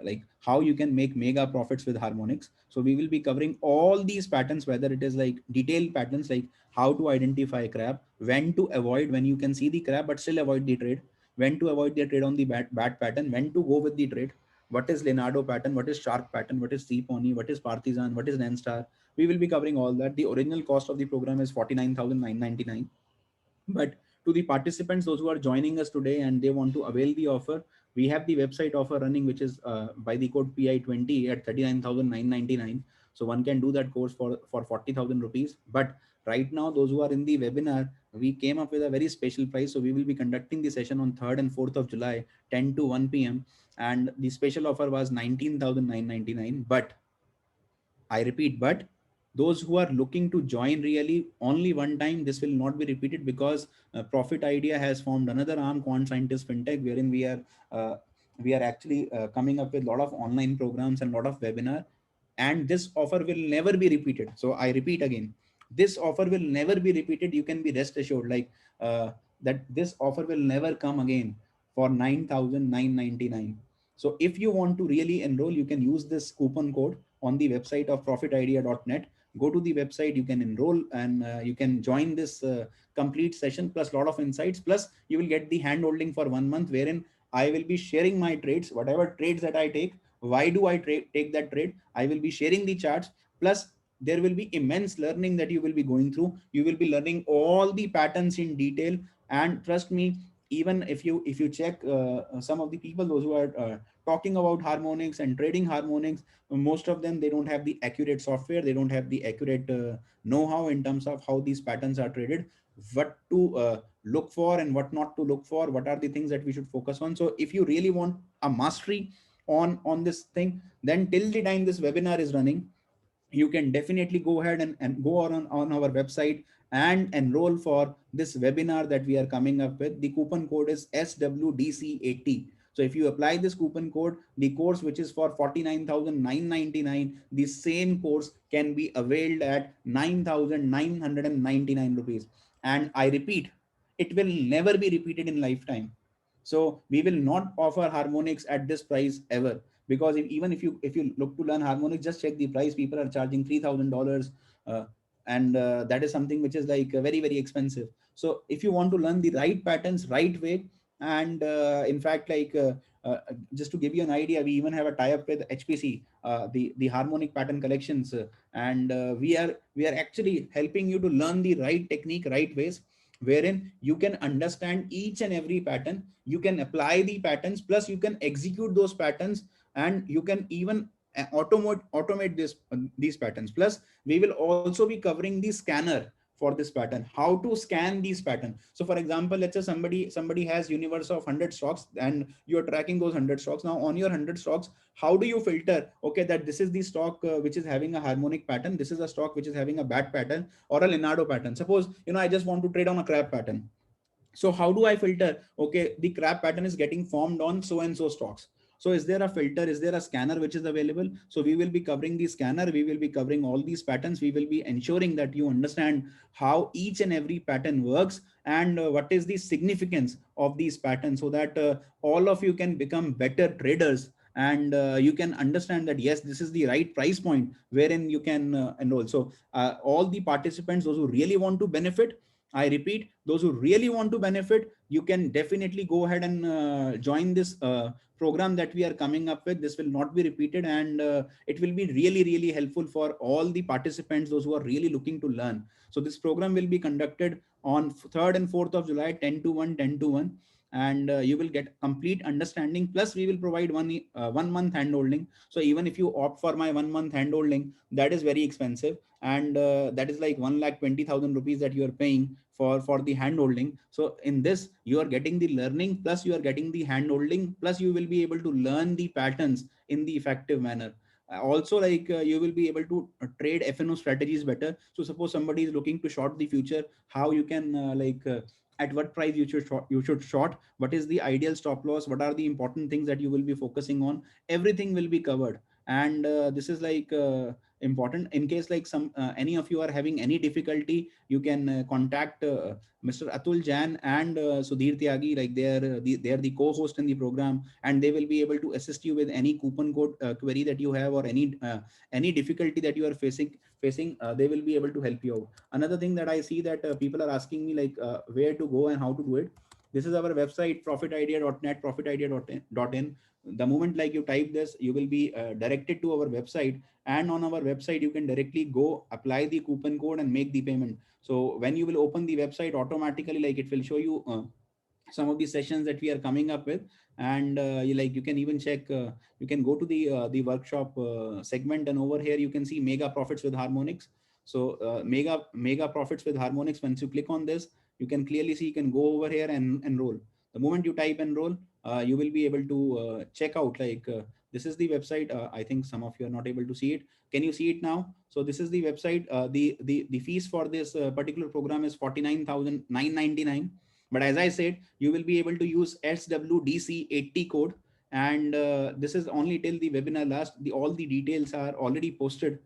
[SPEAKER 2] like how you can make mega profits with harmonics. So we will be covering all these patterns, whether it is like detailed patterns, like how to identify a crab, when to avoid, when you can see the crab but still avoid the trade, when to avoid the trade on the bat pattern, when to go with the trade, what is Leonardo pattern, what is shark pattern, what is sea pony, what is partisan, what is Nanstar. We will be covering all that. The original cost of the program is 49,999, but to the participants, those who are joining us today and they want to avail the offer, we have the website offer running, which is by the code PI20 at 39,999. So one can do that course for 40,000 rupees. But right now, those who are in the webinar, we came up with a very special price. So we will be conducting the session on 3rd and 4th of July, 10 to 1 p.m. And the special offer was 19,999. But I repeat, but those who are looking to join really only one time, this will not be repeated, because Profit Idea has formed another arm, Quant Scientist FinTech, wherein uh, we are actually coming up with a lot of online programs and a lot of webinar, and this offer will never be repeated. So I repeat again, this offer will never be repeated. You can be rest assured, uh, that this offer will never come again for 9,999. So if you want to really enroll, you can use this coupon code on the website of profitidea.net. Go to the website, you can enroll, and you can join this complete session, plus a lot of insights, plus you will get the hand holding for 1 month, wherein I will be sharing my trades, whatever trades that I take, why do I take that trade, I will be sharing the charts. Plus there will be immense learning that you will be going through. You will be learning all the patterns in detail. And trust me, even if you check some of the people, those who are talking about harmonics and trading harmonics, most of them, they don't have the accurate software, they don't have the accurate know-how in terms of how these patterns are traded, what to look for and what not to look for, what are the things that we should focus on. So if you really want a mastery on this thing, then till the time this webinar is running, you can definitely go ahead and go on our website and enroll for this webinar that we are coming up with. The coupon code is SWDC80. So if you apply this coupon code, the course which is for 49,999, the same course can be availed at 9,999 rupees. And I repeat, it will never be repeated in lifetime. So we will not offer harmonics at this price ever, because even if you look to learn harmonics, just check the price. People are charging $3,000, uh, and that is something which is like very very expensive. So if you want to learn the right patterns right way, and in fact just to give you an idea, we even have a tie up with HPC, the harmonic pattern collections, and we are actually helping you to learn the right technique right ways, wherein you can understand each and every pattern, you can apply the patterns, plus you can execute those patterns, and you can even automate these patterns. Plus we will also be covering the scanner for this pattern, how to scan these patterns. So for example, let's say somebody has universe of 100 stocks, and you're tracking those 100 stocks. Now on your 100 stocks, how do you filter, okay, that this is the stock which is having a harmonic pattern, this is a stock which is having a bat pattern or a Leonardo pattern. Suppose, I just want to trade on a crab pattern. So how do I filter, okay, the crab pattern is getting formed on so and so stocks. So is there a filter, is there a scanner which is available? So we will be covering the scanner, we will be covering all these patterns, we will be ensuring that you understand how each and every pattern works, and what is the significance of these patterns, so that all of you can become better traders, and you can understand that yes, this is the right price point wherein you can enroll. So all the participants, those who really want to benefit, I repeat, those who really want to benefit, you can definitely go ahead and join this program that we are coming up with. This will not be repeated, and it will be really, really helpful for all the participants, those who are really looking to learn. So this program will be conducted on 3rd and 4th of July, 10 to 1, 10 to 1. And you will get complete understanding. Plus, we will provide 1 month hand holding. So even if you opt for my 1 month hand holding, that is very expensive, and that is like 1,20,000 rupees that you are paying for the hand holding. So in this, you are getting the learning, plus you are getting the hand holding, plus you will be able to learn the patterns in the effective manner. Also, like you will be able to trade FNO strategies better. So suppose somebody is looking to short the future, how you can at what price you should short, what is the ideal stop loss, what are the important things that you will be focusing on, everything will be covered. And this is like important. In case like any of you are having any difficulty, you can contact Mr. Atul Jain and Sudhir Tyagi. Like they are the co-host in the program, and they will be able to assist you with any coupon code query that you have, or any difficulty that you are facing. They will be able to help you out. Another thing that I see that people are asking me, like where to go and how to do it. This is our website, profitidea.net, profitidea.in. The moment like you type this, you will be directed to our website, and on our website you can directly go apply the coupon code and make the payment. So when you will open the website, automatically like it will show you some of the sessions that we are coming up with. And you can even check, you can go to the workshop segment, and over here you can see mega profits with harmonics. So mega profits with harmonics, once you click on this, you can clearly see, you can go over here and enroll. The moment you type enroll, you will be able to check out, like this is the website. I think some of you are not able to see it. Can you see it now? So this is the website. The fees for this particular program is 49,999. But as I said, you will be able to use SWDC80 code, and this is only till the webinar last. All the details are already posted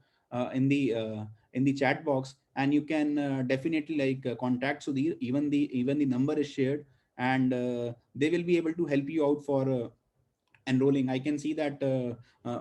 [SPEAKER 2] in the chat box, and you can definitely contact Sudhir. Even the number is shared, and they will be able to help you out for enrolling. I can see that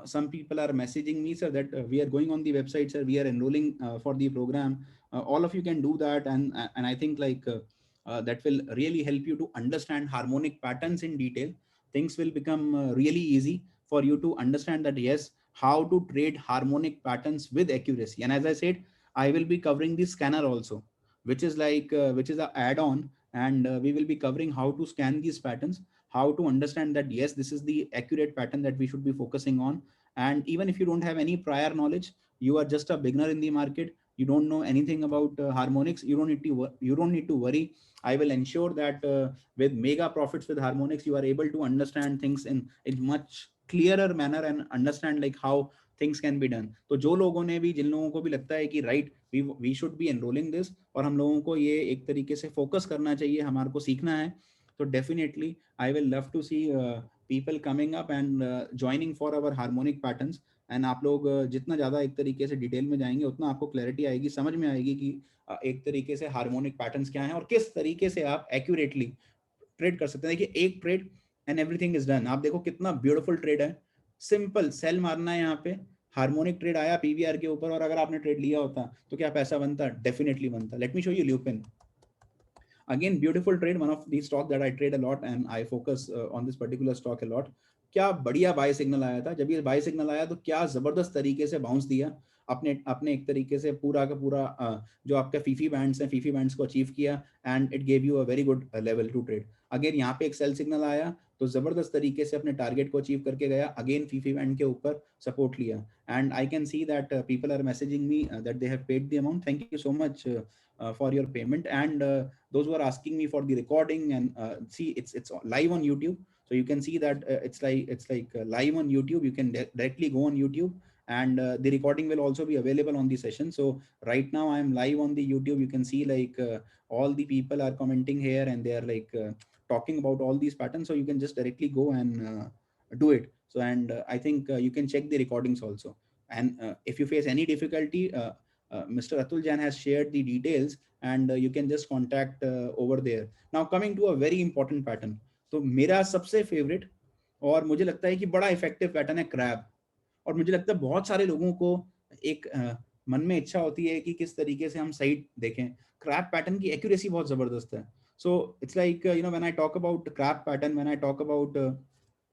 [SPEAKER 2] some people are messaging me, sir, that we are going on the website, sir, we are enrolling for the program. All of you can do that, and I think that will really help you to understand harmonic patterns in detail. Things will become really easy for you to understand that yes, how to trade harmonic patterns with accuracy. And as I said, I will be covering the scanner also, which is a add-on, and we will be covering how to scan these patterns, how to understand that yes, this is the accurate pattern that we should be focusing on. And even if you don't have any prior knowledge, you are just a beginner in the market, you don't know anything about harmonics, you don't need to worry. I will ensure that with mega profits with harmonics, you are able to understand things in much clearer manner, and understand like how things can be done. तो जो लोगों ने भी, जिन लोगों को भी लगता है कि right we should be enrolling this, और हम लोगों को ये एक तरीके से फोकस करना चाहिए, हमारे को सीखना है, तो definitely I will love to see people coming up and joining for our harmonic patterns. And आप लोग जितना ज़्यादा एक तरीके से डिटेल में जाएंगे उतना आपको क्लैरिटी आएगी, समझ में आएगी कि एक तरीके से हार्मोनिक पैटर्न्स क्या हैं और किस तरीके से आप एक्यूरेटली ट्रेड कर सकते हैं। देखिए एक trade and everything is done. आप देखो कितना ब्यूटीफुल ट्रेड है, सिंपल सेल मारना है यहाँ पे, हार्मोनिक ट्रेड आया पीवीआर के ऊपर, और अगर आपने ट्रेड लिया होता तो क्या पैसा बनता? डेफिनेटली बनता। Let me show you lupin. Again, beautiful trade, one of these stock that I trade a lot and I focus on this particular stock a lot. क्या बढ़िया बाय सिग्नल आया था। जब ये बाय सिग्नल आया तो क्या जबरदस्त तरीके से बाउंस दिया, अपने अपने एक तरीके से पूरा का पूरा जो आपका फीफी बैंड्स हैं, फीफी बैंड्स को अचीव किया and it gave you a very good level to trade. Again यहाँ पे एक सेल सिग्नल आया तो जबरदस्त तरीके से अपने टारगेट को अचीव करके गया, अगेन फीफी बैंड के ऊपर सपोर्ट लिया and I can see that people are messaging me that they have paid the amount. Thank you so much for your payment, and those who are asking me for the recording, and see it's live on YouTube, so you can see that it's like live on YouTube. You can directly go on YouTube, and the recording will also be available on the session. So right now I am live on the YouTube. You can see like all the people are commenting here and they are like talking about all these patterns, so you can just directly go and do it. So and I think you can check the recordings also, and if you face any difficulty, Mr. Atul Jain has shared the details, and you can just contact over there. Now coming to a very important pattern, तो मेरा सबसे favourite और मुझे लगता है कि बड़ा effective pattern है क्रैब। और मुझे लगता है बहुत सारे लोगों को एक मन में इच्छा होती है कि किस तरीके से हम सही देखें। क्रैब पैटर्न की एक्यूरेसी बहुत जबरदस्त है। So it's like you know when I talk about crab pattern, when I talk about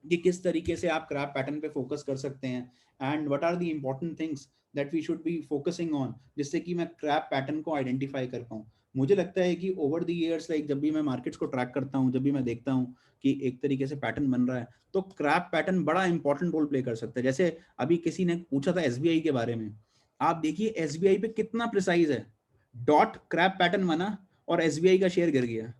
[SPEAKER 2] कि किस तरीके से आप क्रैब पैटर्न पे फोकस कर सकते हैं and what are the important things that we should be focusing on, जिससे कि मैं क्रैब पैटर्न को आइडेंटिफाई कर पाऊँ। मुझे लगता है कि ओवर द इयर्स, लाइक जब भी मैं मार्केट्स को ट्रैक करता हूँ, जब भी मैं देखता हूँ कि एक तरीके से पैटर्न बन रहा है, तो क्रैब पैटर्न बड़ा इंपॉर्टेंट रोल प्ले कर सकता है। जैसे अभी किसी ने पूछा था एसबीआई के बारे में, आप देखिए एसबीआई पे कितना प्रिसाइज है, डॉट क्रैब पैटर्न बना और एसबीआई का शेयर गिर गया।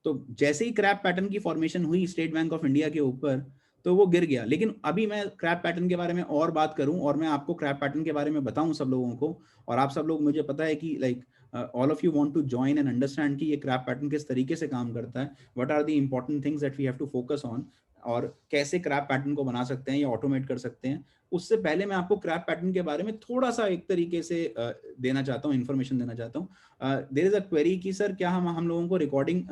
[SPEAKER 2] तो जैसे ही क्रैप पैटर्न की फॉर्मेशन हुई स्टेट बैंक ऑफ इंडिया के ऊपर, तो वो गिर गया। लेकिन अभी मैं क्रैप पैटर्न के बारे में और बात करूं और मैं आपको क्रैप पैटर्न के बारे में बताऊं सब लोगों को, और आप सब लोग, मुझे पता है कि like all of you want to join and understand कि ये क्रैप पैटर्न किस तरीके से काम करता है, what are the important things that we have to focus on, और कैसे क्रैप पैटर्न को बना सकते हैं या ऑटोमेट कर सकते हैं। उससे पहले मैं आपको क्रैप पैटर्न के बारे में थोड़ा सा एक तरीके से देना चाहता हूँ, इन्फॉर्मेशन देना चाहता हूँ। देयर इज अ क्वेरी कि सर क्या हम लोगों को रिकॉर्डिंग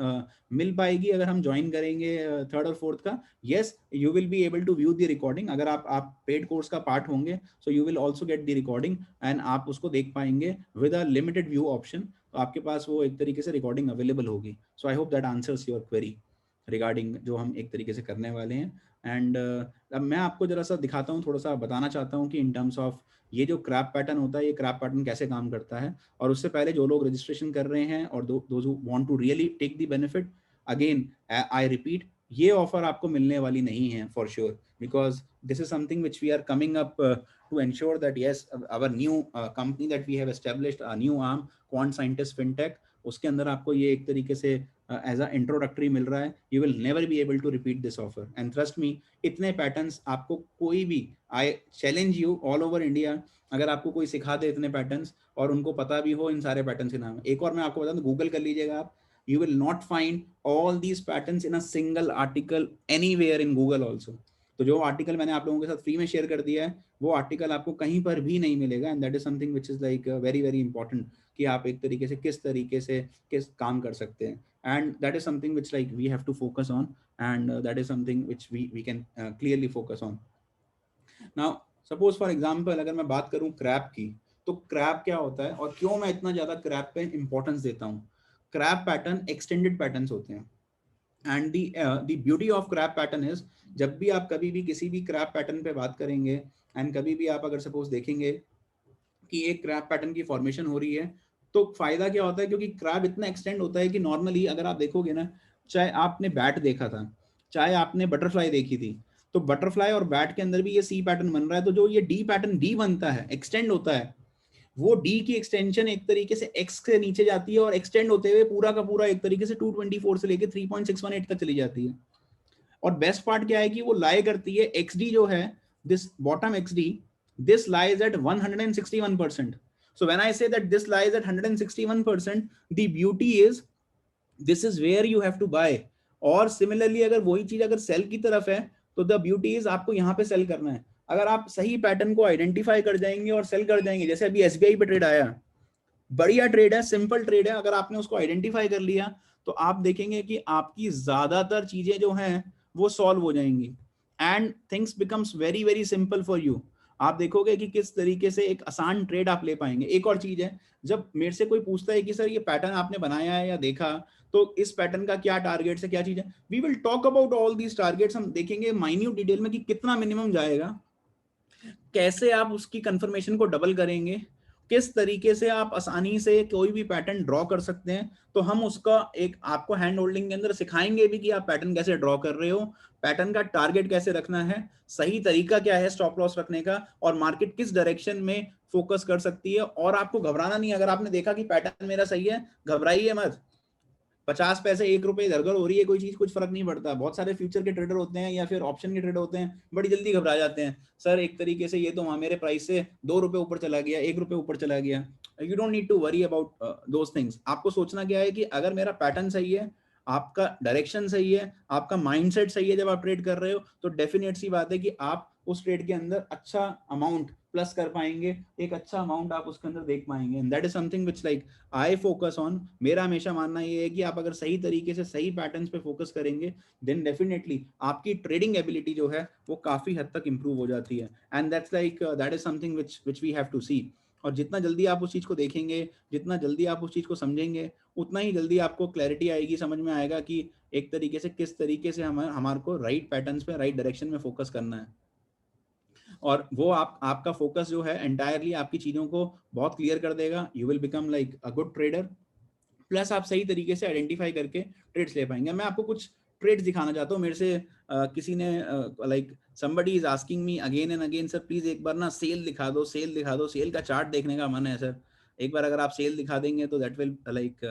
[SPEAKER 2] मिल पाएगी अगर हम ज्वाइन करेंगे थर्ड और फोर्थ का? Yes, you will be able to view the recording. अगर आप पेड कोर्स का पार्ट होंगे, so you will also get the recording and आप उसको देख पाएंगे with a limited view option. तो आपके पास वो एक तरीके से रिकॉर्डिंग अवेलेबल होगी। So I hope that answers your query regarding जो हम एक तरीके से करने वाले हैं। एंड अब मैं आपको जरा सा दिखाता हूँ, थोड़ा सा बताना चाहता हूँ कि इन टर्म्स ऑफ ये जो क्रैप पैटर्न होता है, ये क्रैप पैटर्न कैसे काम करता है। और उससे पहले जो लोग रजिस्ट्रेशन कर रहे हैं और those who want to really take the benefit, again I repeat, ये ऑफर आपको मिलने वाली नहीं है for sure, because this is something which we are coming up to ensure that yes, our new company that we have established, a new arm, quant scientist fintech, उसके अंदर आपको ये एक तरीके से एज अ इंट्रोडक्टरी मिल रहा है। You will never be able to repeat this offer and trust me, इतने पैटर्न्स आपको कोई भी, I challenge you all over India, अगर आपको कोई सिखा दे इतने पैटर्न्स और उनको पता भी हो इन सारे पैटर्न्स के नाम। एक और मैं आपको बता दूं, गूगल कर लीजिएगा आप, you will not find all these patterns in a single article anywhere in Google also. तो जो आर्टिकल मैंने आप लोगों के साथ फ्री में शेयर कर दिया है, वो आर्टिकल आपको कहीं पर भी नहीं मिलेगा, and that is something which is like very very important कि आप एक तरीके से किस काम कर सकते हैं, and that is something which like we have to focus on, and that is something which we can clearly focus on. Now suppose for example अगर मैं बात करूं क्रैप की, तो क्रैप क्या होता है और क्यों मैं इतना ज्यादा क्रैप पे इंपॉर्टेंस देता हूं। क्रैप पैटर्न एक्सटेंडेड पैटर्न्स होते हैं, and the beauty of crab pattern is, जब भी आप कभी भी किसी भी क्रैप पैटर्न पे बात करेंगे एंड कभी भी आप अगर सपोज देखेंगे कि एक क्रैप पैटर्न की फॉर्मेशन हो रही है, तो फायदा क्या होता है, क्योंकि क्रैप इतना एक्सटेंड होता है कि नॉर्मली अगर आप देखोगे ना, चाहे आपने बैट देखा था, चाहे आपने बटरफ्लाई देखी थी, तो बटरफ्लाई और बैट के अंदर भी ये सी पैटर्न बन रहा है। तो जो ये डी पैटर्न डी बनता है, एक्सटेंड होता है, वो डी की एक्सटेंशन एक तरीके से एक्स से नीचे जाती है और एक्सटेंड होते हुए पूरा का पूरा एक तरीके से 224 से लेके 3618 तक चली जाती है। और बेस्ट पार्ट क्या है कि वो लाई करती है, XD जो है, this bottom XD, this lies at 161%. So when I say that this lies at 161%, the beauty is this is where you have to buy. और सिमिलरली अगर वही चीज अगर सेल की तरफ है, तो द ब्यूटी इज आपको यहाँ पे सेल करना है। अगर आप सही पैटर्न को आइडेंटिफाई कर जाएंगे और सेल कर जाएंगे, जैसे अभी एसबीआई पे ट्रेड आया, बढ़िया ट्रेड है, सिंपल ट्रेड है, अगर आपने उसको आइडेंटिफाई कर लिया तो आप देखेंगे कि आपकी ज्यादातर चीजें जो हैं वो सॉल्व हो जाएंगी and things becomes very very simple for you. आप देखोगे कि किस तरीके से एक आसान ट्रेड आप ले पाएंगे। एक और चीज है, जब मेरे से कोई पूछता है कि सर ये पैटर्न आपने बनाया है या देखा, तो इस पैटर्न का क्या टारगेट है, क्या चीज है, we will talk about all these targets. हम देखेंगे माइन्यूट डिटेल में कि कितना मिनिमम जाएगा, कैसे आप उसकी कंफर्मेशन को डबल करेंगे, किस तरीके से आप आसानी से कोई भी पैटर्न ड्रॉ कर सकते हैं। तो हम उसका एक आपको हैंड होल्डिंग के अंदर सिखाएंगे भी कि आप पैटर्न कैसे ड्रॉ कर रहे हो, पैटर्न का टारगेट कैसे रखना है, सही तरीका क्या है स्टॉप लॉस रखने का, और मार्केट किस डायरेक्शन में फोकस कर सकती है। और आपको घबराना नहीं, अगर आपने देखा कि पैटर्न मेरा सही है, घबराइए मत। 50 पैसे 1 रुपए इधर उधर हो रही है कोई चीज, कुछ फर्क नहीं पड़ता। बहुत सारे फ्यूचर के ट्रेडर होते हैं या फिर ऑप्शन के ट्रेडर होते हैं, बड़ी जल्दी घबरा जाते हैं, सर एक तरीके से ये तो वहां मेरे प्राइस से 2 रुपए ऊपर चला गया, 1 रुपए ऊपर चला गया। You don't need to worry about those things. आपको सोचना क्या है कि अगर मेरा पैटर्न सही है, आपका डायरेक्शन सही है, आपका माइंडसेट सही है जब आप ट्रेड कर रहे हो, तो डेफिनेट सी बात है कि आप उस ट्रेड के अंदर अच्छा अमाउंट प्लस कर पाएंगे, एक अच्छा अमाउंट आप उसके अंदर देख पाएंगे। And that is something which like I focus on. मेरा हमेशा मानना ये है कि आप अगर सही तरीके से सही पैटर्न्स पे फोकस करेंगे, देन डेफिनेटली आपकी ट्रेडिंग एबिलिटी जो है वो काफी हद तक इंप्रूव हो जाती है। And that's like that is something which we have to see. और जितना जल्दी आप उस चीज को देखेंगे, जितना जल्दी आप उस चीज को समझेंगे, उतना ही जल्दी आपको क्लैरिटी आएगी, समझ में आएगा कि एक तरीके से किस तरीके से हमारे को राइट पैटर्न्स पे राइट डायरेक्शन में फोकस करना है। और वो आपका फोकस जो है एंटायरली आपकी चीजों को बहुत क्लियर कर देगा। You will become like a good trader, plus आप सही तरीके से आइडेंटिफाई करके ट्रेड्स ले पाएंगे। मैं आपको कुछ ट्रेड्स दिखाना चाहता हूँ। मेरे से किसी ने like somebody is asking me again and again, sir please एक बार ना सेल दिखा दो, सेल दिखा दो, सेल का चार्ट देखने का मन है सर। एक बार अगर आप सेल दिखा देंगे तो दैट विल लाइक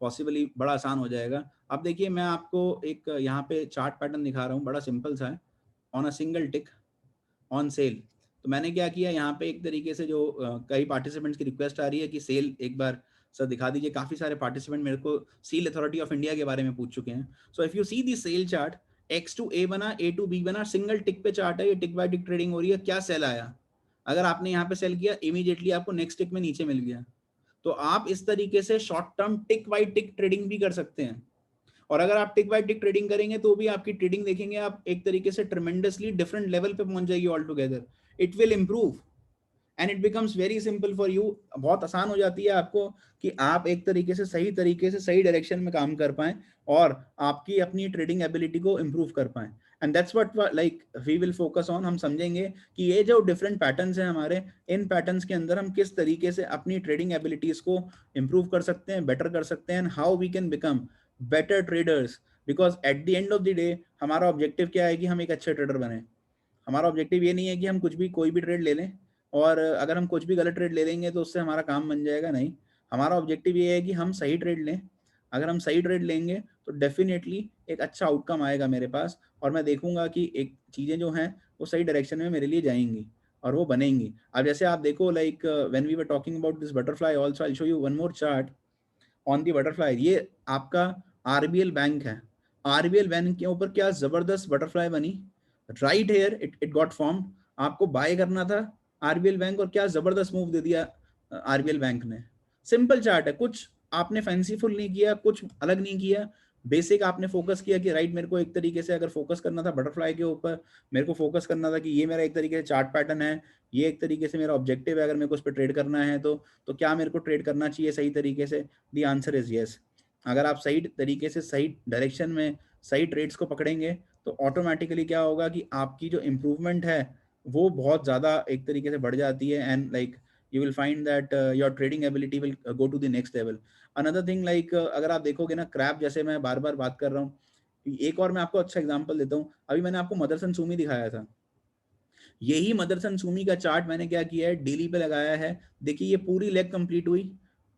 [SPEAKER 2] पॉसिबली बड़ा आसान हो जाएगा। अब देखिए मैं आपको एक यहाँ पे चार्ट पैटर्न दिखा रहा हूँ, बड़ा सिंपल सा है, on a single tick on sale. तो मैंने क्या किया, यहाँ पे एक तरीके से जो कई पार्टिसिपेंट्स की रिक्वेस्ट आ रही है कि सेल एक बार सर दिखा दीजिए। काफी सारे पार्टिसिपेंट मेरे को सेल अथॉरिटी ऑफ इंडिया के बारे में पूछ चुके हैं। So if you see the cell chart, X to A बना, ए टू बी बना, सिंगल टिक पे चार्ट है, ये टिक बाय टिक ट्रेडिंग हो रही है। क्या सेल आया, अगर आपने यहाँ पे सेल किया, इमीडिएटली आपको नेक्स्ट टिक में नीचे मिल गया। तो आप इस तरीके से शॉर्ट टर्म टिक बाय टिक ट्रेडिंग भी कर सकते हैं। और अगर आप टिक बाय टिक ट्रेडिंग करेंगे तो भी आपकी ट्रेडिंग देखेंगे आप एक तरीके से ट्रेमेंडसली डिफरेंट लेवल पे पहुंच जाएगी all together. It will improve and it becomes very simple for you. बहुत आसान हो जाती है आपको कि आप एक तरीके से सही डायरेक्शन में काम कर पाएं और आपकी अपनी ट्रेडिंग एबिलिटी को इंप्रूव कर पाएं। And that's what like we will focus on. हम समझेंगे कि ये जो डिफरेंट पैटर्न्स हैं हमारे, इन पैटर्न्स के अंदर हम किस तरीके से अपनी ट्रेडिंग एबिलिटीज को इंप्रूव कर सकते हैं, बेटर कर सकते हैं, and how we can become better traders. Because at the end of the day हमारा ऑब्जेक्टिव क्या है कि हम एक अच्छे ट्रेडर बने। हमारा ऑब्जेक्टिव ये नहीं है कि हम कुछ भी कोई भी ट्रेड ले लें और अगर हम कुछ भी गलत ट्रेड ले लेंगे तो उससे हमारा काम बन जाएगा, नहीं। हमारा ऑब्जेक्टिव ये है कि हम सही ट्रेड लें। अगर हम सही ट्रेड लेंगे तो डेफिनेटली एक अच्छा आउटकम आएगा मेरे पास, और मैं देखूंगा कि एक चीज़ें जो हैं वो सही डायरेक्शन में मेरे लिए जाएंगी और वो बनेंगी। अब जैसे आप देखो like when we were talking about this butterfly, also I will show you one more chart on the butterfly. ये आपका आरबीएल बैंक है। आरबीएल बैंक के ऊपर क्या जबरदस्त बटरफ्लाई बनी, right here it got form. आपको बाय करना था आरबीएल बैंक और क्या जबरदस्त मूव दे दिया आरबीएल बैंक ने। सिंपल चार्ट है, कुछ आपने फैंसीफुल नहीं किया, कुछ अलग नहीं किया, बेसिक आपने फोकस किया कि राइट मेरे को एक तरीके से अगर फोकस करना था बटरफ्लाई के ऊपर, मेरे को फोकस करना था कि ये मेरा एक तरीके से चार्ट पैटर्न है, ये एक तरीके से मेरा ऑब्जेक्टिव है, अगर मेरे को उस पर ट्रेड करना है तो क्या मेरे को ट्रेड करना चाहिए सही तरीके से। The answer is yes. अगर आप सही तरीके से सही डायरेक्शन में सही ट्रेड्स को पकड़ेंगे तो ऑटोमेटिकली क्या होगा कि आपकी जो इम्प्रूवमेंट है वो बहुत ज़्यादा एक तरीके से बढ़ जाती है। And like you will find that your trading ability will go to the next level. Another thing like अगर आप देखोगे ना, क्रैप जैसे मैं बार बार बात कर रहा हूँ, एक और मैं आपको अच्छा एग्जांपल देता हूँ। अभी मैंने आपको मदरसन सुमी दिखाया था, यही मदरसन सुमी का चार्ट मैंने क्या किया है, डेली पे लगाया है। देखिए ये पूरी लेग कंप्लीट हुई,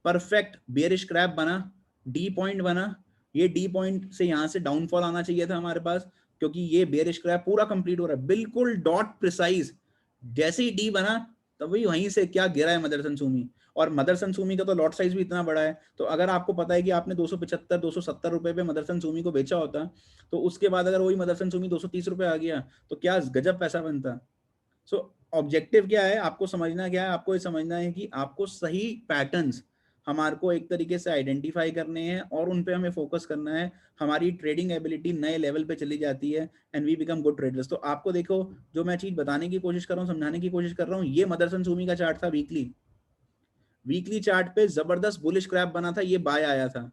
[SPEAKER 2] परफेक्ट बेयरिश क्रैप बना, डी पॉइंट बना। ये डी पॉइंट से यहाँ से डाउनफॉल आना चाहिए था हमारे पास, क्योंकि ये बेयरिश क्रैप पूरा कंप्लीट हो रहा है, बिल्कुल डॉट प्रिसाइज। जैसे ही डी बना तभी वहीं से क्या गिरा है मदरसन सुमी, और मदरसन सूमी का तो लॉट साइज भी इतना बड़ा है, तो अगर आपको पता है कि आपने 275 270 रुपए पे मदरसन सूमी को बेचा होता, तो उसके बाद अगर वही मदरसन सूमी 230 रुपए आ गया तो क्या गजब पैसा बनता। सो ऑब्जेक्टिव क्या है, आपको समझना क्या है, आपको ये समझना है कि आपको सही पैटर्न्स हमारे को एक तरीके से आइडेंटिफाई करने हैं और उन पे हमें फोकस करना है। हमारी ट्रेडिंग एबिलिटी नए लेवल पे चली जाती है and we become good traders. तो आपको देखो, जो मैं चीज बताने की कोशिश कर रहा हूँ, समझाने की कोशिश कर रहा हूँ, ये मदरसन सूमी का चार्ट था वीकली। वीकली चार्ट पे जबरदस्त बुलिश क्रैप बना था, ये बाय आया था,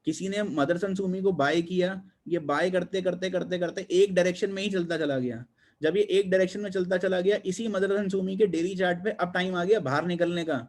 [SPEAKER 2] किसी ने मदरसन सूमी को बाय किया, ये बाय करते करते करते करते एक डायरेक्शन में ही चलता चला गया। जब ये एक डायरेक्शन में चलता चला गया, इसी मदरसन सूमी के डेली चार्ट पे अब टाइम आ गया बाहर निकलने का।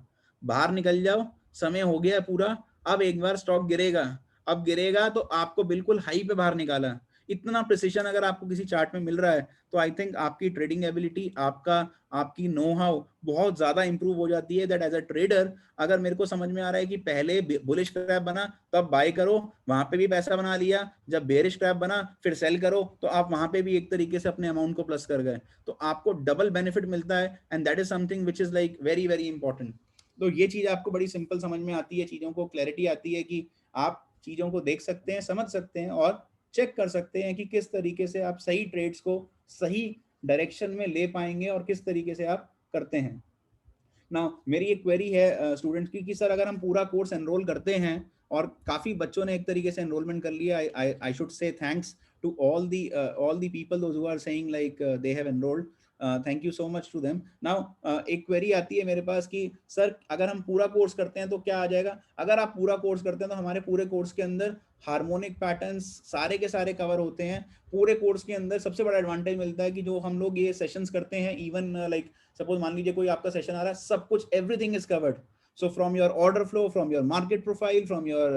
[SPEAKER 2] बाहर निकल जाओ, समय हो गया पूरा, अब एक बार स्टॉक गिरेगा, अब गिरेगा तो आपको बिल्कुल हाई पे बाहर निकाला। इतना प्रिसिशन अगर आपको किसी चार्ट में मिल रहा है तो आई थिंक आपकी ट्रेडिंग एबिलिटी, आपका आपकी नो हाउ बहुत ज्यादा इंप्रूव हो जाती है। दैट एज अ ट्रेडर, अगर मेरे को समझ में आ रहा है कि पहले बुलिश क्रैप बना तब बाय करो, वहां पे भी पैसा बना लिया, जब बेरिश क्रैप बना फिर सेल करो, तो आप वहां पे भी एक तरीके से अपने अमाउंट को प्लस कर गए, तो आपको डबल बेनिफिट मिलता है and that is something which is like very very important. तो ये चीज आपको बड़ी सिंपल समझ में आती है, चीजों को क्लैरिटी आती है कि आप चीजों को देख सकते हैं, समझ सकते हैं और चेक कर सकते हैं कि किस तरीके से आप सही ट्रेड्स को सही डायरेक्शन में ले पाएंगे और किस तरीके से आप करते हैं ना। मेरी एक क्वेरी है स्टूडेंट्स की कि सर अगर हम पूरा कोर्स एनरोल करते हैं और काफी बच्चों ने एक तरीके से एनरोलमेंट कर लिया, I should say thanks to all the people those who are saying like they have enrolled, thank you so much to them. Now एक क्वेरी आती है मेरे पास कि सर अगर हम पूरा कोर्स करते हैं तो क्या आ जाएगा। अगर आप पूरा कोर्स करते हैं तो हमारे पूरे कोर्स के अंदर हार्मोनिक पैटर्न्स सारे के सारे कवर होते हैं। पूरे कोर्स के अंदर सबसे बड़ा एडवांटेज मिलता है कि जो हम लोग ये सेशंस करते हैं, इवन लाइक सपोज मान लीजिए कोई आपका सेशन आ रहा है, सब कुछ everything is covered. So from your order flow, from your market profile, from your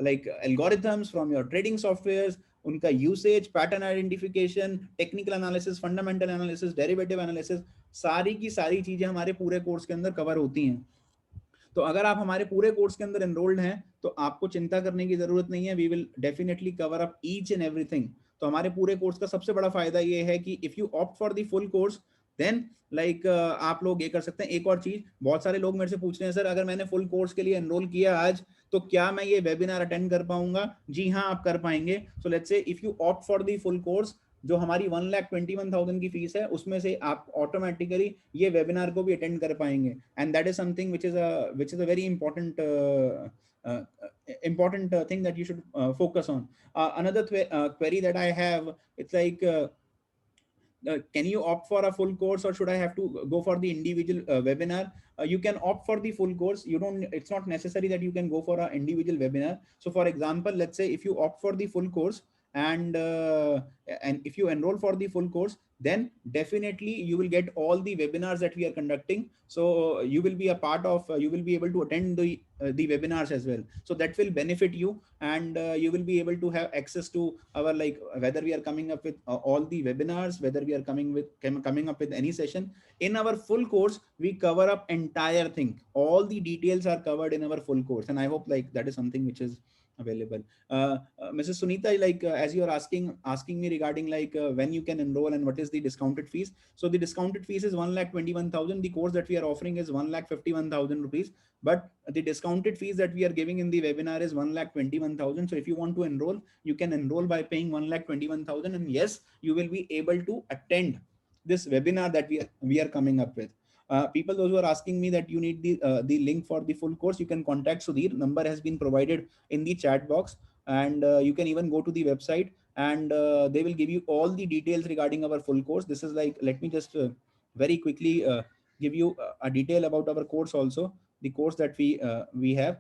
[SPEAKER 2] like algorithms, from your trading softwares, उनका usage, pattern identification, technical analysis, fundamental analysis, derivative analysis, सारी की सारी चीजें हमारे पूरे कोर्स के अंदर कवर होती हैं। तो अगर आप हमारे पूरे कोर्स के अंदर एनरोल्ड हैं तो आपको चिंता करने की जरूरत नहीं है, we will definitely cover up each and everything. तो हमारे पूरे कोर्स का सबसे बड़ा फायदा ये है कि if you opt for the full course then like आप लोग ये कर सकते हैं। एक और चीज, बहुत सारे लोग मेरे से पूछ रहे हैं सर अगर मैंने फुल कोर्स के लिए एनरोल किया आज तो क्या मैं ये वेबिनार अटेंड कर पाऊंगा। जी हाँ, आप कर पाएंगे। So let's say if you opt for the full course, जो हमारी 1,21,000 की फीस है उसमें से आप ऑटोमेटिकली ये वेबिनार को भी अटेंड कर पाएंगे and that is something which is a very important uh, important thing that you should focus on. Another query that I have, it's like can you opt for a full course or should I have to go for the individual webinar? You can opt for the full course. You don't, it's not necessary that you can go for an individual webinar. So for example, let's say if you opt for the full course and if you enroll for the full course, then definitely you will get all the webinars that we are conducting. So you will be a part of, you will be able to attend the webinars as well. So that will benefit you and you will be able to have access to our, like whether we are coming up with all the webinars, whether we are coming up with any session. In our full course, we cover up entire thing. All the details are covered in our full course. And I hope like that is something which is available. Mrs. Sunita, like as you are asking me regarding like when you can enroll and what is the discounted fees. So the discounted fees is 1,21,000. The course that we are offering is 1,51,000 rupees. But the discounted fees that we are giving in the webinar is 1,21,000. So if you want to enroll, you can enroll by paying 1,21,000, and yes, you will be able to attend this webinar that we are coming up with. People those who are asking me that you need the link for the full course, you can contact Sudhir. Number has been provided in the chat box, and you can even go to the website and they will give you all the details regarding our full course. This is like, let me just very quickly give you a detail about our course also. The course that we have,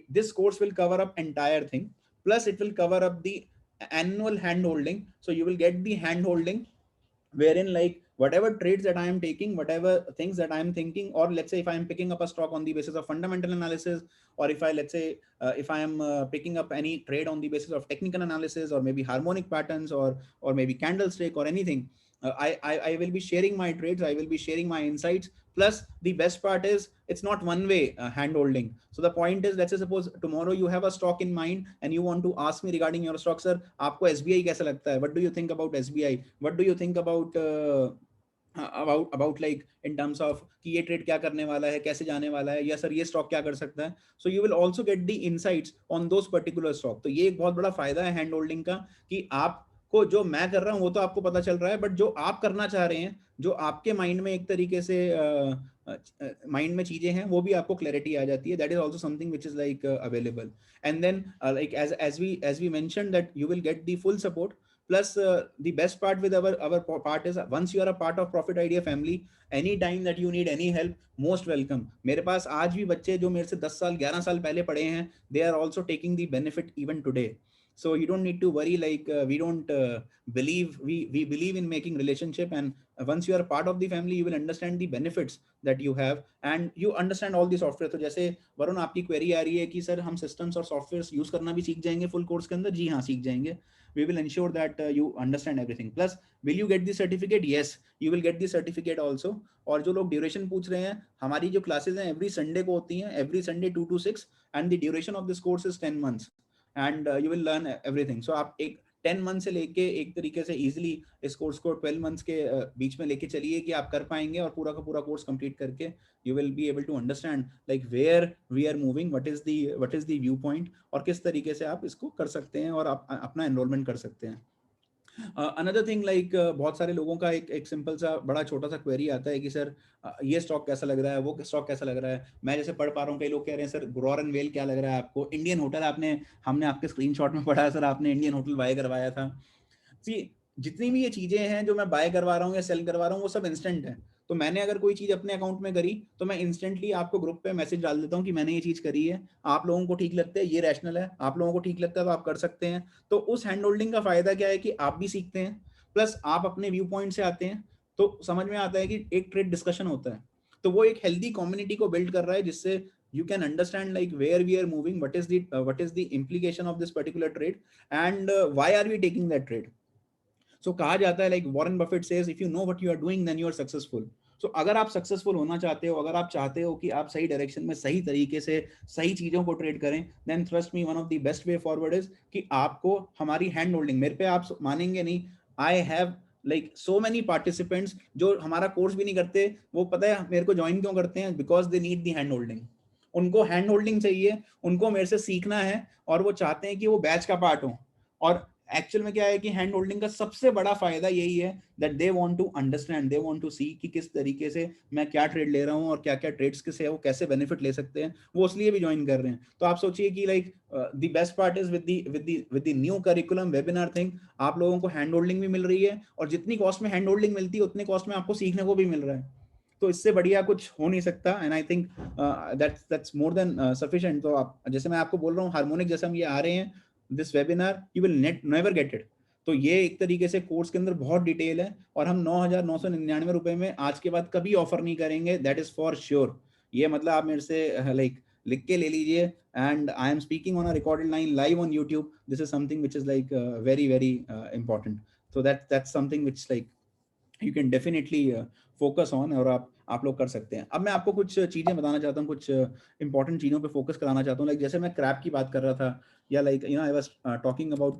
[SPEAKER 2] this course will cover up entire thing, plus it will cover up the annual hand holding. So you will get the hand holding wherein like whatever trades that I am taking, whatever things that I am thinking, or let's say if I am picking up a stock on the basis of fundamental analysis, or if I, let's say if I am picking up any trade on the basis of technical analysis, or maybe harmonic patterns, or maybe candlestick or anything, I will be sharing my trades, I will be sharing my insights. Plus the best part is it's not one way hand holding. So the point is, let's say suppose tomorrow you have a stock in mind and you want to ask me regarding your stock, sir, आपको SBI कैसा लगता है? What do you think about SBI? What do you think about about like in terms of कि ये trade क्या करने वाला है, कैसे जाने वाला है, या सर ये स्टॉक क्या कर सकता है. सो you will also get the insights on those particular stock. तो ये एक बहुत बड़ा फायदा है हैंड होल्डिंग का, कि आपको जो मैं कर रहा हूँ वो तो आपको पता चल रहा है, बट जो आप करना चाह रहे हैं, जो आपके माइंड में एक तरीके से माइंड में चीजें हैं, वो भी आपको क्लैरिटी आ जाती है. That is also something which is like available. And then like as we mentioned that you will get the full support. Plus, the best part with our part is once you are a part of Profit Idea family, any time that you need any help, most welcome. मेरे पास आज भी बच्चे जो मेरे से 10 साल 11 साल पहले पढ़े हैं, they are also taking the benefit even today. So you don't need to worry, like we don't believe, we believe in making relationship. And once you are a part of the family, you will understand the benefits that you have, and you understand all the software. तो जैसे वरुण आपकी query आ रही है कि sir हम systems और software use करना भी सीख जाएंगे फुल कोर्स के अंदर. जी हाँ, सीख जाएंगे. We will ensure that you understand everything. Plus, will you get the certificate? Yes, you will get the certificate also. और जो लोग ड्यूरेशन पूछ रहे हैं, हमारी जो क्लासेस हैं एवरी संडे को होती हैं, every Sunday 2 to 6, and the duration of this course is 10 months. And you will learn everything. So आप एक 10 मंथ से लेके एक तरीके से इजिली इस कोर्स को 12 मंथ्स के बीच में लेके चलिए कि आप कर पाएंगे, और पूरा का पूरा कोर्स कंप्लीट करके you will be able to understand like where we are moving, what is the viewpoint, और किस तरीके से आप इसको कर सकते हैं और आप अपना एनरोलमेंट कर सकते हैं. अनदर थिंग लाइक बहुत सारे लोगों का एक सिंपल सा बड़ा छोटा सा क्वेरी आता है कि सर ये स्टॉक कैसा लग रहा है, वो स्टॉक कैसा लग रहा है. मैं जैसे पढ़ पा रहा हूँ, कई लोग कह रहे हैं सर ग्रोर एंड वेल क्या लग रहा है आपको, इंडियन होटल आपने, हमने आपके स्क्रीनशॉट में पढ़ा है सर आपने इंडियन होटल बाय करवाया था. सी, जितनी भी ये चीजें हैं जो मैं बाय करवा रहा हूँ या सेल करवा रहा हूँ, वो सब इंस्टेंट है. तो मैंने अगर कोई चीज अपने अकाउंट में करी, तो मैं इंस्टेंटली आपको ग्रुप पे मैसेज डाल देता हूँ कि मैंने ये चीज करी है, आप लोगों को ठीक लगता है, ये रैशनल है, आप लोगों को ठीक लगता है तो आप कर सकते हैं. तो उस हैंड होल्डिंग का फायदा क्या है कि आप भी सीखते हैं, प्लस आप अपने व्यू पॉइंट से आते हैं, तो समझ में आता है कि एक ट्रेड डिस्कशन होता है. तो वो एक हेल्दी कम्युनिटी को बिल्ड कर रहा है, जिससे you can understand like where we are moving, what is the implication of this particular trade, and why are we taking that trade. So कहा जाता है like Warren Buffett says, if you know what you are doing then you are successful. So अगर आप successful होना चाहते हो, अगर आप चाहते हो कि आप सही डायरेक्शन में सही तरीके से सही चीजों को ट्रेड करें, then trust me, one of the best way forward is कि आपको हमारी हैंड होल्डिंग, मेरे पे आप मानेंगे नहीं, I have like so many participants जो हमारा कोर्स भी नहीं करते, वो पता है मेरे को ज्वाइन क्यों करते हैं, because they need the hand holding. उनको हैंड होल्डिंग चाहिए, उनको मेरे से सीखना है, और वो चाहते हैं कि वो बैच का पार्ट हो. और एक्चुअल में क्या है कि हैंड होल्डिंग का सबसे बड़ा फायदा यही है that they want to understand, they want to see कि किस तरीके से मैं क्या ट्रेड ले रहा हूँ और क्या क्या ट्रेड्स के से वो कैसे बेनिफिट ले सकते हैं, वो इसलिए भी ज्वाइन कर रहे हैं. तो आप सोचिए कि like the best part is with the new curriculum webinar thing, आप लोगों को हैंड होल्डिंग भी मिल रही है, और जितनी कॉस्ट में हैंड होल्डिंग मिलती है उतने कॉस्ट में आपको सीखने को भी मिल रहा है. तो इससे बढ़िया कुछ हो नहीं सकता. And I think that's more than sufficient. तो आप जैसे मैं आपको बोल रहा हूँ, हार्मोनिक जैसे हम ये आ रहे हैं this webinar, you will never get it. तो ये एक तरीके से कोर्स के अंदर बहुत डिटेल है, और हम 9,999 रुपए में आज के बाद कभी ऑफर नहीं करेंगे, दैट इज फॉर श्योर. ये मतलब आप मेरे से लाइक लिख के ले लीजिए. And I am speaking on a recorded line live on YouTube. This is something which is like very very important. So that's something which like you can definitely focus on, और आप लोग कर सकते हैं. अब मैं आपको कुछ चीजें बताना चाहता हूँ, कुछ इंपॉर्टेंट चीजों पे फोकस कराना चाहता हूँ. लाइक जैसे मैं क्रैप की बात कर रहा था, या like you know I was talking about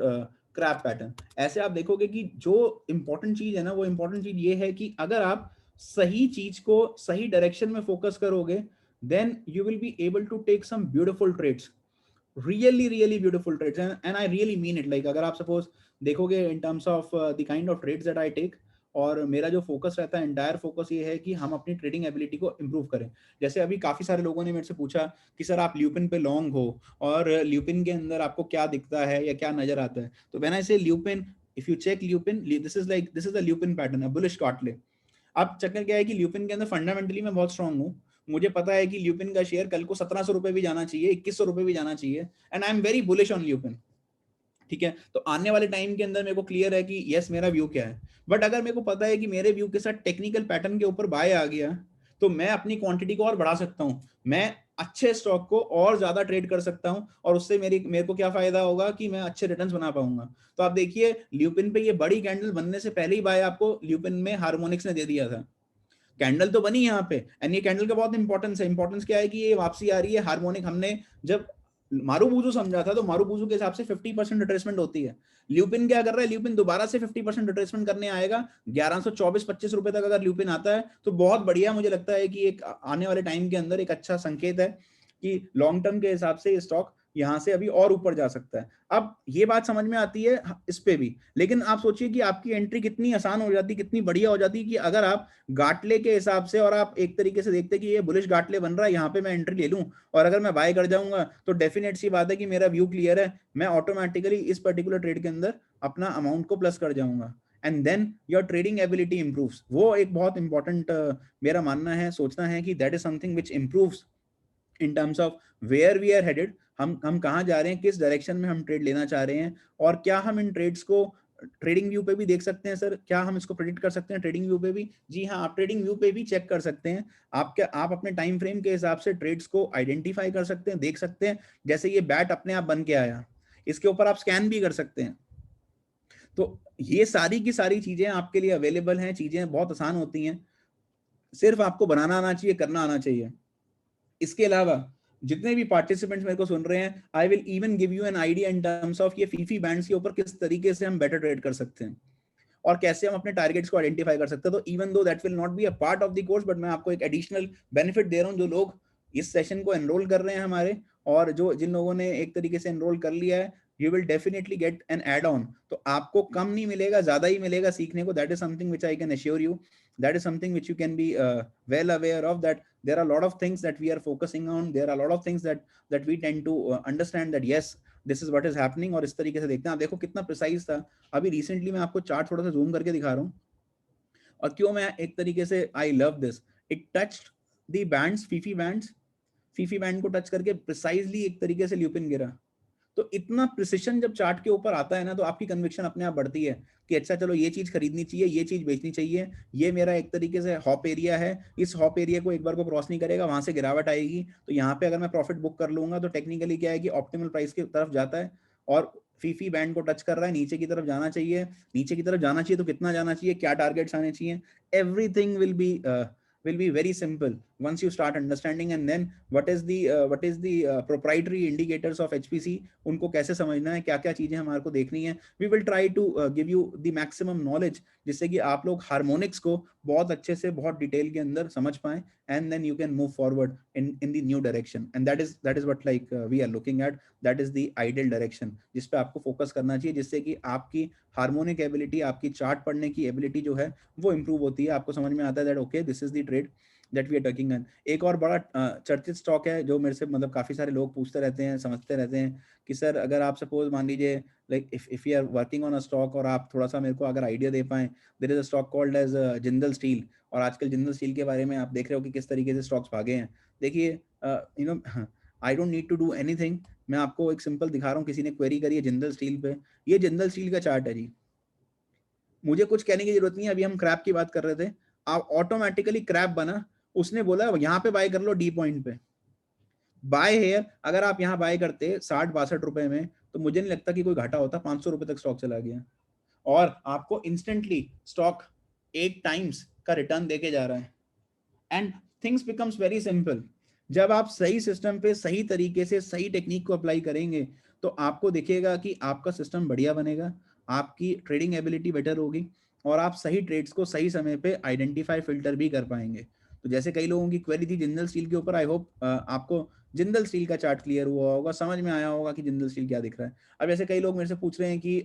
[SPEAKER 2] crab pattern. ऐसे आप देखोगे कि जो इंपॉर्टेंट चीज है ना, वो इंपॉर्टेंट चीज ये है कि अगर आप सही चीज को सही डायरेक्शन में फोकस करोगे, then you will be able to take some beautiful trades, really beautiful trades. And I really mean it. Like अगर आप सपोज देखोगे in terms of the kind of trades that I take, और मेरा जो focus रहता है, entire focus ये है कि हम अपनी ट्रेडिंग एबिलिटी को इम्प्रूव करें. जैसे अभी काफी सारे लोगों ने मेरे से पूछा कि सर आप ल्यूपिन पे लॉन्ग हो, और ल्यूपिन के अंदर आपको क्या दिखता है या क्या नजर आता है. तो when I say Lupin, if you check Lupin, this is the Lupin pattern, bullish Gartley. अब चक्कर क्या है कि ल्यूपिन के अंदर फंडामेंटली मैं बहुत स्ट्रांग हूँ. मुझे पता है कि ल्यूपिन का शेयर कल को 1700 रुपए भी जाना चाहिए, 2100 रुपए भी जाना चाहिए, and I am very bullish on lupin. ठीक है, तो आने वाले टाइम के अंदर मेरे को क्लियर है कि यस मेरा व्यू क्या है. बट अगर मेरे को पता है कि मेरे व्यू के साथ टेक्निकल पैटर्न के ऊपर बाय आ गया, तो मैं अपनी क्वांटिटी को और बढ़ा सकता हूं, मैं अच्छे स्टॉक को और ज्यादा ट्रेड कर सकता हूं, और उससे मेरे को क्या फायदा होगा कि मैं अच्छे रिटर्न्स बना पाऊंगा. तो आप देखिए ल्यूपिन पे ये बड़ी कैंडल बनने से पहले ही बाय आपको ल्यूपिन में हार्मोनिक्स ने दे दिया था. कैंडल तो बनी यहाँ पे, एंड ये कैंडल का बहुत इंपॉर्टेंस है. इंपॉर्टेंस क्या है कि ये वापसी आ रही है हार्मोनिक. हमने जब मारूबुजू समझा था, तो मारूबुजू के हिसाब से 50% रिट्रेसमेंट होती है। ल्यूपिन क्या कर रहा है, ल्यूपिन दोबारा से 50% रिट्रेसमेंट करने आएगा। 1124-25 रुपए तक अगर ल्यूपिन आता है तो बहुत बढ़िया, मुझे लगता है कि एक आने वाले टाइम के अंदर एक अच्छा संकेत है कि लॉन्ग टर्म के हिसाब से स्टॉक यहाँ से अभी और ऊपर जा सकता है। अब ये बात समझ में आती है इस पे भी, लेकिन आप सोचिए कि आपकी एंट्री कितनी आसान हो जाती, कितनी बढ़िया हो जाती कि अगर आप गाटले के हिसाब से और आप एक तरीके से देखते कि ये बुलिश गाटले बन रहा है, यहाँ पे मैं एंट्री ले लूं और अगर मैं बाय कर जाऊंगा तो डेफिनेट सी बात है कि मेरा व्यू क्लियर है, मैं ऑटोमेटिकली इस पर्टिकुलर ट्रेड के अंदर अपना अमाउंट को प्लस कर जाऊंगा and then your trading ability improves. वो एक बहुत इंपॉर्टेंट मेरा मानना है, सोचना है कि that is something which improves in terms of where we are headed, हम कहाँ जा रहे हैं, किस डायरेक्शन में हम ट्रेड लेना चाह रहे हैं, और क्या हम इन ट्रेड्स को ट्रेडिंग व्यू पे भी देख सकते हैं। सर क्या हम इसको प्रेडिक्ट कर सकते हैं ट्रेडिंग व्यू पे भी? जी हाँ, आप ट्रेडिंग व्यू पे भी चेक कर सकते हैं। आप अपने टाइम फ्रेम के हिसाब से ट्रेड्स को आइडेंटिफाई कर सकते हैं, देख सकते हैं। जैसे ये बैट अपने आप बन के आया, इसके ऊपर आप स्कैन भी कर सकते हैं। तो ये सारी की सारी चीजें आपके लिए अवेलेबल हैं, चीजें बहुत आसान होती हैं, सिर्फ आपको बनाना आना चाहिए, करना आना चाहिए। इसके अलावा जितने भी पार्टिसिपेंट्स मेरे को सुन रहे हैं, I will even give you an idea in terms of ये फीफी बैंड्स के ऊपर किस तरीके से हम बेटर ट्रेड कर सकते हैं और कैसे हम अपने टारगेट्स को आइडेंटिफाई कर सकते हैं। तो even though that will not be a part of the course, but मैं आपको एक एडिशनल बेनिफिट दे रहा हूँ। जो लोग इस सेशन को एनरोल कर रहे हैं हमारे, और जो जिन लोगों ने एक तरीके से एनरोल कर लिया है, you will definitely get an add on. तो आपको कम नहीं मिलेगा, ज्यादा ही मिलेगा सीखने को। That is something which I can assure you, that is something which you can be well aware of, that there are a lot of things that we are focusing on, there are a lot of things that we tend to understand that yes, this is what is happening। और इस तरीके से देखते हैं। आप देखो कितना precise था। अभी रिसेंटली मैं आपको चार्ट थोड़ा सा जूम करके दिखा रहा हूँ, और क्यों मैं एक तरीके से I love this, it touched the bands, Phi Phi bands, Phi Phi band को टच करके प्रिसाइजली एक तरीके से ल्यूपिन गिरा। तो इतना प्रिसिशन जब चार्ट के ऊपर आता है ना, तो आपकी कन्विक्शन अपने आप बढ़ती है कि अच्छा चलो ये चीज खरीदनी चाहिए, ये चीज बेचनी चाहिए, ये मेरा एक तरीके से हॉप एरिया है, इस हॉप एरिया को एक बार को क्रॉस नहीं करेगा, वहां से गिरावट आएगी, तो यहाँ पे अगर मैं प्रॉफिट बुक कर लूंगा तो टेक्निकली क्या है कि ऑप्टिमल प्राइस की तरफ जाता है और फीफी बैंड को टच कर रहा है, नीचे की तरफ जाना चाहिए। नीचे की तरफ जाना चाहिए तो कितना जाना चाहिए, क्या टारगेट्स आने चाहिए, everything will be very simple once you start understanding। And then what is the proprietary indicators of HPC, उनको कैसे समझना है, क्या क्या चीजें हमारे को देखनी है। we will try to give you the maximum knowledge, जिससे कि आप लोग हार्मोनिक्स को बहुत अच्छे से बहुत डिटेल के अंदर समझ पाएं, and then you can move forward in the new direction। and that is what like we are looking at, that is the ideal direction जिस पे आपको फोकस करना चाहिए, जिससे कि आपकी हार्मोनिक एबिलिटी, आपकी चार्ट पढ़ने की एबिलिटी जो है वो इंप्रूव होती है। आपको समझ में आता है that okay this is the trade that we are talking on. एक और बड़ा चर्चित स्टॉक है जो मेरे से मतलब काफी सारे लोग पूछते रहते हैं, समझते रहते हैं कि सर अगर आप सपोज मान लीजिए like if you are working on a stock और आप थोड़ा सा मेरे को अगर आइडिया दे पाए, there is a stock called as Jindal steel. और आजकल जिंदल स्टील के बारे में आप देख रहे हो कि किस तरीके से स्टॉक्स भागे हैं। देखिए you know I don't need to do anything, मैं आपको एक सिंपल दिखा रहा हूँ। किसी ने क्वेरी करी है जिंदल स्टील पे, ये जिंदल स्टील का चार्ट है जी, मुझे कुछ कहने की जरूरत नहीं है। अभी हम क्रैप की बात कर रहे थे, आप ऑटोमेटिकली क्रैप बना, उसने बोला यहाँ पे बाय कर लो डी पॉइंट पे, बाय हेयर। अगर आप यहाँ बाय करते 60-62 रुपए में तो मुझे नहीं लगता कि कोई घाटा होता, 500 रुपए तक स्टॉक चला गया और आपको इंस्टेंटली स्टॉक 8 टाइम्स का रिटर्न देके जा रहा है। And things becomes very simple. जब आप सही सिस्टम पे सही तरीके से सही टेक्निक को अप्लाई करेंगे तो आपको दिखेगा कि आपका सिस्टम बढ़िया बनेगा, आपकी ट्रेडिंग एबिलिटी बेटर होगी और आप सही ट्रेड्स को सही समय पे आइडेंटिफाई फिल्टर भी कर पाएंगे। तो जैसे कई लोगों की क्वेरी थी जिंदल स्टील के ऊपर, आई होप आपको जिंदल स्टील का चार्ट क्लियर हुआ होगा, समझ में आया होगा कि जिंदल स्टील क्या दिख रहा है। अब जैसे कई लोग मेरे से पूछ रहे हैं कि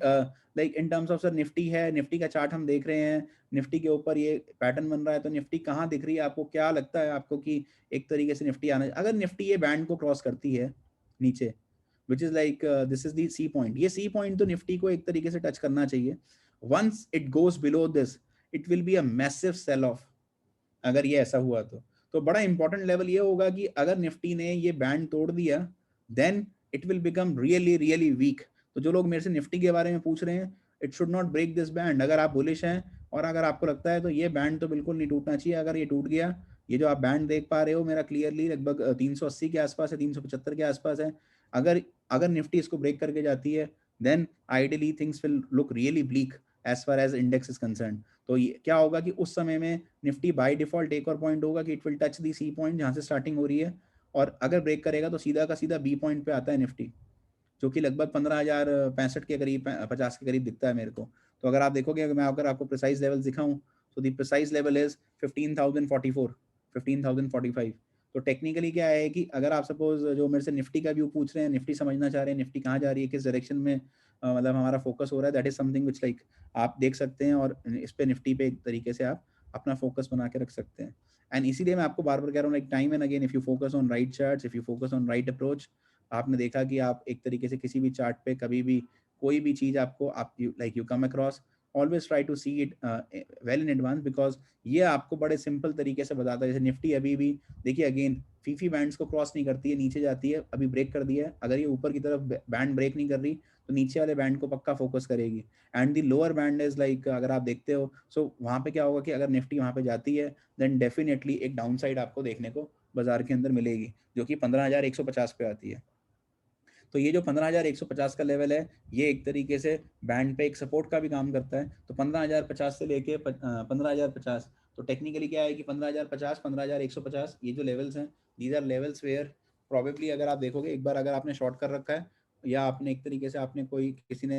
[SPEAKER 2] like in terms of sir Nifty है, निफ्टी का चार्ट हम देख रहे हैं, निफ्टी के ऊपर ये पैटर्न बन रहा है, तो निफ्टी कहाँ दिख रही है आपको, क्या लगता है आपको कि एक तरीके से निफ्टी आना, अगर निफ्टी ये बैंड को क्रॉस करती है नीचे, which is like this is the C point, ये सी पॉइंट तो निफ्टी को एक तरीके से टच करना चाहिए। Once it goes below this it will be a massive sell off. अगर ये ऐसा हुआ तो बड़ा इंपॉर्टेंट लेवल ये होगा कि अगर निफ्टी ने ये बैंड तोड़ दिया then it will become really really weak. तो जो लोग मेरे से निफ्टी के बारे में पूछ रहे हैं, it should not break this band. अगर आप बुलिश हैं और अगर आपको लगता है तो ये बैंड तो बिल्कुल नहीं टूटना चाहिए। अगर ये टूट गया, ये जो आप बैंड देख पा रहे हो मेरा क्लियरली लगभग 380 के आसपास है, 375 के आसपास है, अगर अगर निफ्टी इसको ब्रेक करके जाती है then ideally things will look really bleak as far as index is concern. तो ये क्या होगा कि उस समय में निफ्टी बाय डिफॉल्ट एक और पॉइंट होगा कि it will touch the C point जहां से स्टार्टिंग हो रही है और अगर ब्रेक करेगा तो सीधा का सीधा बी पॉइंट पे आता है निफ्टी, जो कि लगभग 15,065 के करीब, 50 के करीब दिखता है मेरे को। तो अगर आप देखोगे, अगर मैं अगर आपको प्रिसाइज लेवल दिखाऊं, तो दी प्रिसाइज लेवल इज 15,044, 15,045। तो टेक्निकली क्या है कि अगर आप सपोज जो मेरे से निफ्टी का व्यू पूछ रहे हैं, निफ्टी समझना चाह रहे हैं, निफ्टी कहाँ जा रही है, किस डायरेक्शन में मतलब हमारा फोकस हो रहा है, that is something which like आप देख सकते हैं, और इस पे निफ्टी पे एक तरीके से आप अपना फोकस बना के रख सकते हैं। एंड इसीलिए मैं आपको बार बार कह रहा हूँ, like time and again, if you focus on right charts, if you focus on right approach, आपने देखा कि आप एक तरीके से किसी भी चार्ट पे कभी भी कोई भी चीज आपको आप you come across, always try to see it well in advance, because ये आपको बड़े सिंपल तरीके से बताता है। जैसे निफ्टी अभी भी देखिए अगेन फीफी बैंड्स को क्रॉस नहीं करती है, नीचे जाती है, अभी ब्रेक कर दिया है, अगर ये ऊपर की तरफ बैंड ब्रेक नहीं कर रही तो नीचे वाले बैंड को पक्का फोकस करेगी। And the lower band is like, अगर आप देखते हो, सो वहां पे क्या होगा कि अगर निफ्टी वहां पे जाती है, देन डेफिनेटली एक डाउन साइड आपको देखने को बाजार के अंदर मिलेगी, जो कि 15,150 पे आती है। तो ये जो 15,150 का लेवल है, ये एक तरीके से बैंड पे एक सपोर्ट का भी काम करता है। तो 15,050 से लेके 15,050, तो टेक्निकली क्या है कि 15,050, 15,150 ये जो लेवल्स हैं, these are levels where probably, अगर आप देखोगे एक बार, अगर आपने शॉर्ट कर रखा है, या आपने एक तरीके से आपने कोई किसी ने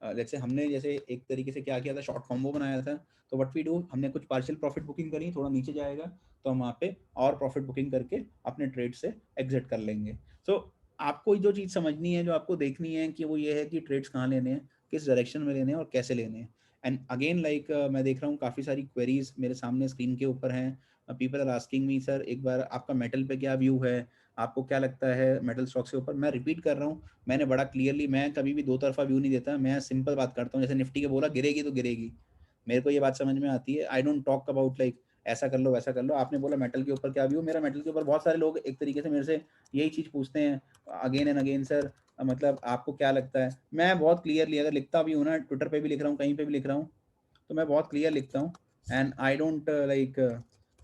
[SPEAKER 2] लेट्स से हमने जैसे एक तरीके से क्या किया था, शॉर्ट कॉम्बो बनाया था, तो व्हाट वी डू, हमने कुछ पार्शियल प्रॉफिट बुकिंग करी, थोड़ा नीचे जाएगा तो हम वहाँ पे और प्रॉफिट बुकिंग करके अपने ट्रेड से एग्जिट कर लेंगे। सो आपको जो चीज़ समझनी है, जो आपको देखनी है, कि वो ये है कि ट्रेड्स कहाँ लेने हैं, किस डायरेक्शन में लेने हैं और कैसे लेने हैं। एंड अगेन लाइक मैं देख रहा हूँ काफ़ी सारी क्वेरीज मेरे सामने स्क्रीन के ऊपर हैं। People are asking me, sir एक बार आपका मेटल पे क्या व्यू है, आपको क्या लगता है मेटल स्टॉक्स के ऊपर। मैं रिपीट कर रहा हूँ, मैंने बड़ा क्लियरली, मैं कभी भी दो तरफा व्यू नहीं देता, मैं सिंपल बात करता हूँ। जैसे निफ्टी के बोला गिरेगी तो गिरेगी, मेरे को ये बात समझ में आती है। I don't talk about like ऐसा कर लो वैसा कर लो। आपने बोला मेटल के ऊपर क्या व्यू, मेरा मेटल के ऊपर, बहुत सारे लोग एक तरीके से मेरे से यही चीज़ पूछते हैं अगेन एंड अगेन, सर मतलब आपको क्या लगता है। मैं बहुत क्लियरली अगर लिखता भी हूँ ना, ट्विटर पे भी लिख रहा हूँ, कहीं पे भी लिख रहा हूँ, तो मैं बहुत क्लियर लिखता हूँ। And I don't like,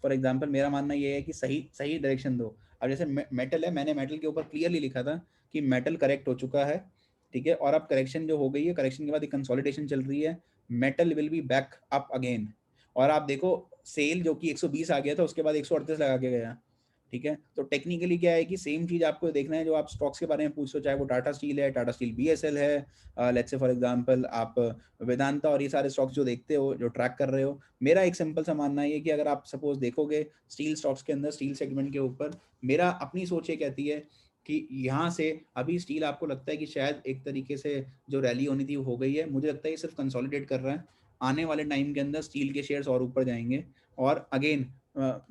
[SPEAKER 2] for example मेरा मानना ये है कि सही सही डायरेक्शन दो। अब जैसे मेटल है, मैंने मेटल के ऊपर क्लियरली लिखा था कि मेटल करेक्ट हो चुका है, ठीक है, और अब करेक्शन जो हो गई है, करेक्शन के बाद एक कंसोलिडेशन चल रही है, metal will be back up again. और आप देखो सेल जो कि 120 आ गया था, उसके बाद 138 लगा के गया, ठीक है। तो टेक्निकली क्या है कि सेम चीज आपको देखना है, जो आप स्टॉक्स के बारे में पूछ रहे हो, चाहे वो टाटा स्टील है, टाटा स्टील बीएसएल है, लेट्स से फॉर एग्जांपल आप वेदांता और ये सारे स्टॉक्स जो देखते हो, जो ट्रैक कर रहे हो, मेरा एक सिंपल सा मानना है कि अगर आप सपोज देखोगे स्टील स्टॉक्स के अंदर, स्टील सेगमेंट के ऊपर, मेरा अपनी सोच ये कहती है कि यहाँ से अभी स्टील आपको लगता है कि शायद एक तरीके से जो रैली होनी थी वो हो गई है, मुझे लगता है ये सिर्फ कंसोलिडेट कर रहा है। आने वाले टाइम के अंदर स्टील के शेयर्स और ऊपर जाएंगे। और अगेन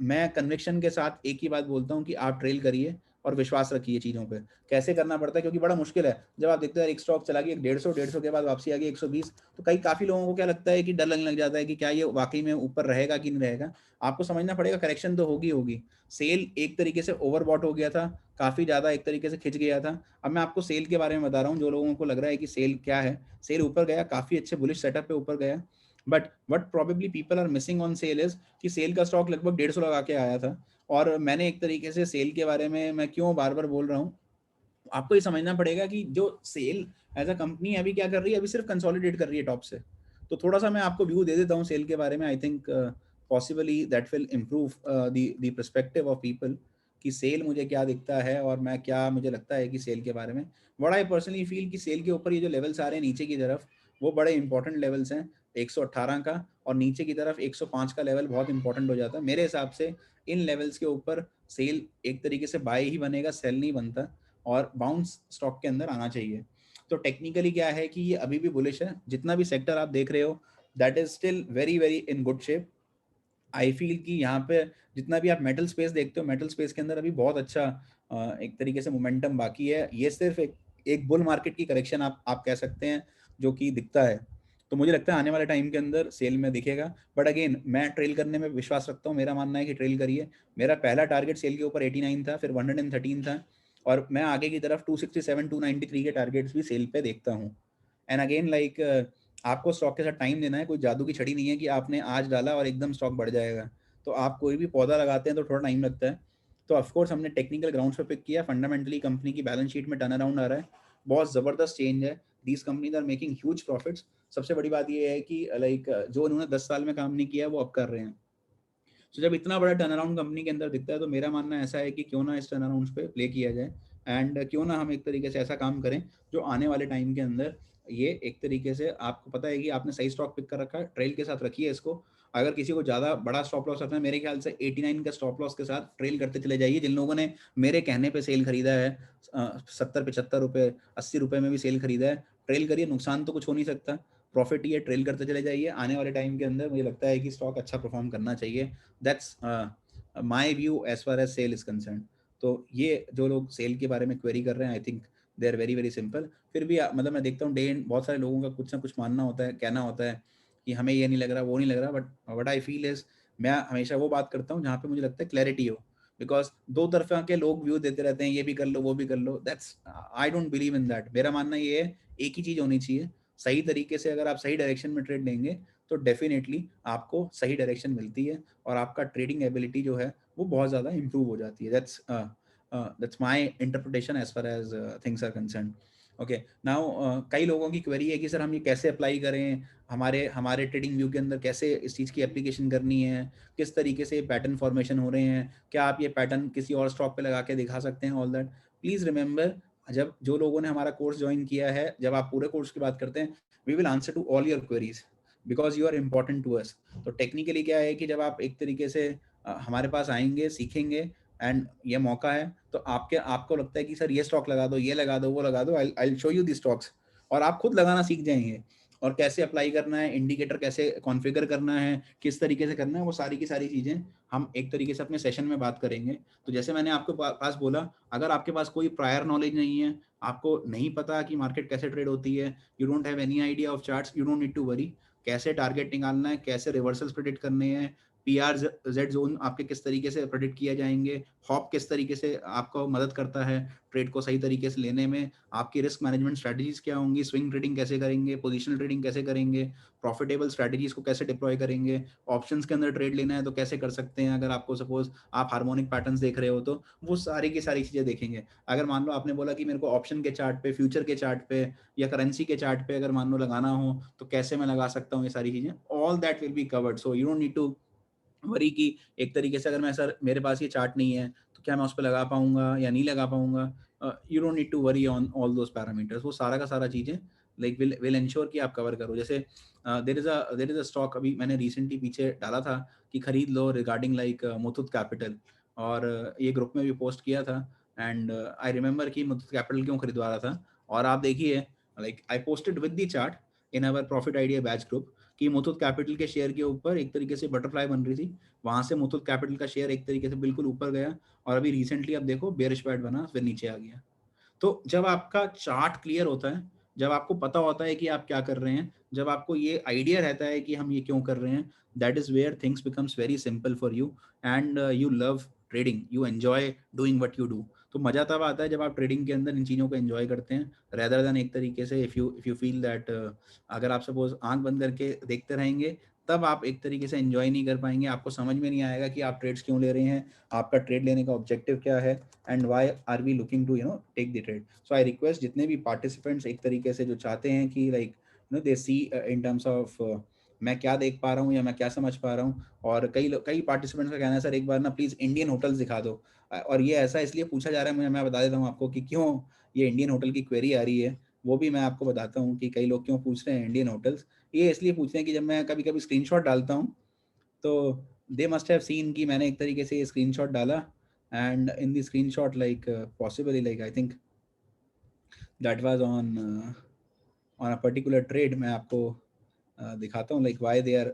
[SPEAKER 2] मैं कन्विक्शन के साथ एक ही बात बोलता हूँ कि आप ट्रेल करिए और विश्वास रखिए चीज़ों पे। कैसे करना पड़ता है, क्योंकि बड़ा मुश्किल है। जब आप देखते हैं एक स्टॉक चला गया 150 के बाद वापसी आ गई 120, तो कई काफ़ी लोगों को क्या लगता है कि डर लगने लग जाता है कि क्या ये वाकई में ऊपर रहेगा कि नहीं रहेगा। आपको समझना पड़ेगा करेक्शन तो होगी होगी। सेल एक तरीके से ओवरबॉट हो गया था, काफ़ी ज़्यादा एक तरीके से खिंच गया था। अब मैं आपको सेल के बारे में बता रहा हूँ, जो लोगों को लग रहा है कि सेल क्या है, सेल ऊपर गया, काफ़ी अच्छे बुलिश सेटअप पे ऊपर गया, but what probably people are missing on SAIL is कि सेल का स्टॉक लगभग 150 लगा के आया था। और मैंने एक तरीके से सेल के बारे में मैं क्यों बार बार बोल रहा हूँ, आपको ये समझना पड़ेगा कि जो सेल एज अ कंपनी अभी क्या कर रही है, अभी सिर्फ कंसोलिडेट कर रही है टॉप से। तो थोड़ा सा मैं आपको व्यू दे देता हूँ सेल के बारे में। I think possibly that will improve the perspective of people कि सेल मुझे क्या दिखता है और मैं क्या मुझे लगता है कि सेल के बारे में। व्हाट आई पर्सनली फील कि सेल के ऊपर ये जो लेवल्स आ रहे हैं नीचे की तरफ, वो बड़े इंपॉर्टेंट लेवल्स हैं। 118 का और नीचे की तरफ 105 का लेवल बहुत इंपॉर्टेंट हो जाता है मेरे हिसाब से। इन लेवल्स के ऊपर सेल एक तरीके से बाय ही बनेगा, सेल नहीं बनता, और बाउंस स्टॉक के अंदर आना चाहिए। तो टेक्निकली क्या है कि ये अभी भी बुलिश है, जितना भी सेक्टर आप देख रहे हो that is still very very in good shape. I feel कि यहाँ पे जितना भी आप मेटल स्पेस देखते हो, मेटल स्पेस के अंदर अभी बहुत अच्छा एक तरीके से मोमेंटम बाकी है। ये सिर्फ एक बुल मार्केट की करेक्शन आप कह सकते हैं, जो कि दिखता है। तो मुझे लगता है आने वाले टाइम के अंदर सेल में दिखेगा। बट अगेन मैं ट्रेल करने में विश्वास रखता हूँ, मेरा मानना है कि ट्रेल करिए। मेरा पहला टारगेट सेल के ऊपर 89 था, फिर 113 था, और मैं आगे की तरफ 267 293 के टारगेट्स भी सेल पे देखता हूँ। एंड अगेन लाइक आपको स्टॉक के साथ टाइम देना है, कोई जादू की छड़ी नहीं है कि आपने आज डाला और एकदम स्टॉक बढ़ जाएगा। तो आप कोई भी पौधा लगाते हैं तो थोड़ा टाइम लगता है। तो ऑफकोर्स हमने टेक्निकल ग्राउंड्स पे पिक किया, फंडामेंटली कंपनी की बैलेंस शीट में टर्न अराउंड आ रहा है, बहुत ज़बरदस्त चेंज है, these companies are making huge profits. सबसे बड़ी बात ये है कि लाइक जो उन्होंने 10 साल में काम नहीं किया वो अब कर रहे हैं। So जब इतना बड़ा टर्न अराउंड कंपनी के अंदर दिखता है तो मेरा मानना ऐसा है कि क्यों ना इस टर्न अराउंड पे प्ले किया जाए, एंड क्यों ना हम एक तरीके से ऐसा काम करें जो आने वाले टाइम के अंदर ये एक तरीके से, आपको पता है कि आपने सही स्टॉक पिक कर रखा है, ट्रेल के साथ रखिए इसको। अगर किसी को ज़्यादा बड़ा स्टॉप लॉस रखना है, मेरे ख्याल से 89 का स्टॉप लॉस के साथ ट्रेल करते चले जाइए। जिन लोगों ने मेरे कहने पे सेल खरीदा है, 70-75 रुपये, 80 रुपये में भी सेल खरीदा है, ट्रेल करिए, नुकसान तो कुछ हो नहीं सकता। प्रॉफिट ही है, ट्रेल करते चले जाइए। आने वाले टाइम के अंदर मुझे लगता है कि स्टॉक अच्छा परफॉर्म करना चाहिए। That's my view as far as SAIL is concern. तो ये जो लोग सेल के बारे में क्वेरी कर रहे हैं, I think they are very very simple. फिर भी मतलब मैं देखता हूँ डे इन बहुत सारे लोगों का कुछ ना कुछ मानना होता है, कहना होता है कि हमें ये नहीं लग रहा, वो नहीं लग रहा, but what I feel is, मैं हमेशा वो बात करता हूँ जहाँ पे मुझे लगता है क्लैरिटी हो। बिकॉज दो तरफा के लोग व्यू देते रहते हैं, ये भी कर लो वो भी कर लो, that's I don't believe in that. मेरा मानना ये है एक ही चीज़ होनी चाहिए। सही तरीके से अगर आप सही डायरेक्शन में ट्रेड लेंगे तो डेफिनेटली आपको सही डायरेक्शन मिलती है और आपका ट्रेडिंग एबिलिटी जो है वो बहुत ज़्यादा इंप्रूव हो जाती है। That's my interpretation as far as things are concern. Okay, now कई लोगों की क्वेरी है कि सर हम ये कैसे अप्लाई करें, हमारे हमारे ट्रेडिंग व्यू के अंदर कैसे इस चीज़ की एप्लीकेशन करनी है, किस तरीके से पैटर्न फॉर्मेशन हो रहे हैं, क्या आप ये पैटर्न किसी और स्टॉक पे लगा के दिखा सकते हैं, ऑल दैट। प्लीज़ रिमेंबर, जब जो लोगों ने हमारा कोर्स ज्वाइन किया है, जब आप पूरे कोर्स की बात करते हैं, we will answer to all your queries because you are important to us. तो टेक्निकली क्या है कि जब आप एक तरीके से हमारे पास आएंगे, सीखेंगे, एंड ये मौका है, तो आपको लगता है कि सर ये स्टॉक लगा दो, ये लगा दो, वो लगा दो, I show you the stocks, और आप खुद लगाना सीख जाएंगे। और कैसे अप्लाई करना है, इंडिकेटर कैसे कॉन्फ़िगर करना है, किस तरीके से करना है, वो सारी की सारी चीज़ें हम एक तरीके से अपने सेशन में बात करेंगे। तो जैसे मैंने आपको पास बोला, अगर आपके पास कोई प्रायर नॉलेज नहीं है, आपको नहीं पता कि मार्केट कैसे ट्रेड होती है, you don't have any idea of charts, you don't need to worry. कैसे टारगेट निकालना है, कैसे रिवर्सल्स प्रेडिक्ट करने हैं, पीआर जेड जोन आपके किस तरीके से प्रेडिक्ट किए जाएंगे, हॉप किस तरीके से आपको मदद करता है ट्रेड को सही तरीके से लेने में, आपकी रिस्क मैनेजमेंट स्ट्रैटेजीज क्या होंगी, स्विंग ट्रेडिंग कैसे करेंगे, पोजिशनल ट्रेडिंग कैसे करेंगे, प्रॉफिटेबल स्ट्रैटेजीज को कैसे डिप्लॉय करेंगे, ऑप्शंस के अंदर ट्रेड लेना है तो कैसे कर सकते हैं, अगर आपको सपोज आप हार्मोनिक पैटर्न्स देख रहे हो तो वो सारी की सारी चीज़ें देखेंगे। अगर मान लो आपने बोला कि मेरे को ऑप्शन के चार्ट पे, फ्यूचर के चार्ट पे या करेंसी के चार्ट पे अगर मान लो लगाना हो तो कैसे मैं लगा सकता हूँ, ये सारी चीज़ें all that will be covered. So you don't need to worry कि एक तरीके से अगर मैं सर मेरे पास ये चार्ट नहीं है तो क्या मैं उस पे लगा पाऊँगा या नहीं लगा पाऊँगा। You don't need to worry on all those parameters. वो सारा का सारा चीज़ें लाइक विल एंश्योर कि आप कवर करो। जैसे देयर इज़ अ स्टॉक अभी मैंने रिसेंटली पीछे डाला था कि खरीद लो रिगार्डिंग लाइक मुथूट कैपिटल, और ये ग्रुप में भी पोस्ट किया था, एंड आई रिमेंबर कि मुथूट कैपिटल क्यों खरीदवा रहा था। और आप देखिए, like I posted with the chart in our profit idea batch group कि मुथूट कैपिटल के शेयर के ऊपर एक तरीके से बटरफ्लाई बन रही थी, वहां से मुथूट कैपिटल का शेयर एक तरीके से बिल्कुल ऊपर गया, और अभी रिसेंटली आप देखो बेयरिश पैड बना फिर नीचे आ गया। तो जब आपका चार्ट क्लियर होता है, जब आपको पता होता है कि आप क्या कर रहे हैं, जब आपको ये आइडिया रहता है कि हम ये क्यों कर रहे हैं, that is where things becomes very simple for you, and you love trading, you enjoy doing what you do. तो मजा तब आता है जब आप ट्रेडिंग के अंदर इन चीज़ों को एंजॉय करते हैं, रेदर देन एक तरीके से इफ यू फील दैट अगर आप सपोज आंख बंद करके देखते रहेंगे तब आप एक तरीके से एंजॉय नहीं कर पाएंगे, आपको समझ में नहीं आएगा कि आप ट्रेड्स क्यों ले रहे हैं, आपका ट्रेड लेने का ऑब्जेक्टिव क्या है, and why are we looking to take the trade. So I request जितने भी पार्टिसिपेंट्स एक तरीके से जो चाहते हैं कि like they see in terms of मैं क्या देख पा रहा हूँ या मैं क्या समझ पा रहा हूँ। और कई पार्टिसिपेंट्स का कहना है सर एक बार ना प्लीज़ इंडियन होटल्स दिखा दो। और ये ऐसा इसलिए पूछा जा रहा है मुझे, मैं बता देता हूँ आपको कि क्यों ये इंडियन होटल की क्वेरी आ रही है, वो भी मैं आपको बताता हूँ कि कई लोग क्यों पूछ रहे हैं इंडियन होटल्स। ये इसलिए पूछते हैं कि जब मैं कभी कभी स्क्रीनशॉट डालता हूँ तो दे मस्ट हैव सीन कि मैंने एक तरीके से ये स्क्रीनशॉट डाला, and in the screenshot like possibly like I think that was on a particular trade. मैं आपको दिखाता हूँ like why they are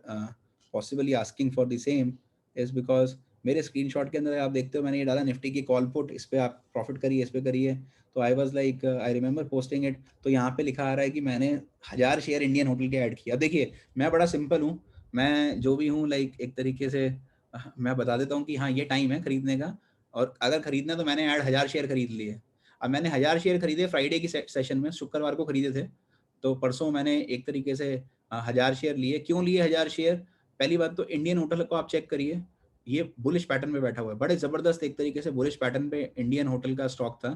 [SPEAKER 2] possibly asking for the same is because मेरे स्क्रीनशॉट के अंदर आप देखते हो मैंने ये डाला निफ्टी की कॉल पुट, इस पे आप प्रॉफिट करिए, इस पे करिए। तो I was like I remember posting it, तो यहाँ पे लिखा आ रहा है कि मैंने 1000 शेयर इंडियन होटल के ऐड किया। देखिए मैं बड़ा सिंपल हूँ, मैं जो भी हूँ लाइक एक तरीके से मैं बता देता हूँ कि हाँ ये टाइम है खरीदने का, और अगर खरीदना है तो मैंने ऐड 1000 शेयर खरीद लिए। अब मैंने 1000 शेयर खरीदे फ्राइडे की सेशन में, शुक्रवार को खरीदे थे, तो परसों मैंने एक तरीके से 1000 शेयर लिए। क्यों लिए 1000 शेयर? पहली बात तो इंडियन होटल को आप चेक करिए, ये बुलिश पैटर्न पे बैठा हुआ है, बड़े जबरदस्त एक तरीके से बुलिश पैटर्न पे इंडियन होटल का स्टॉक था।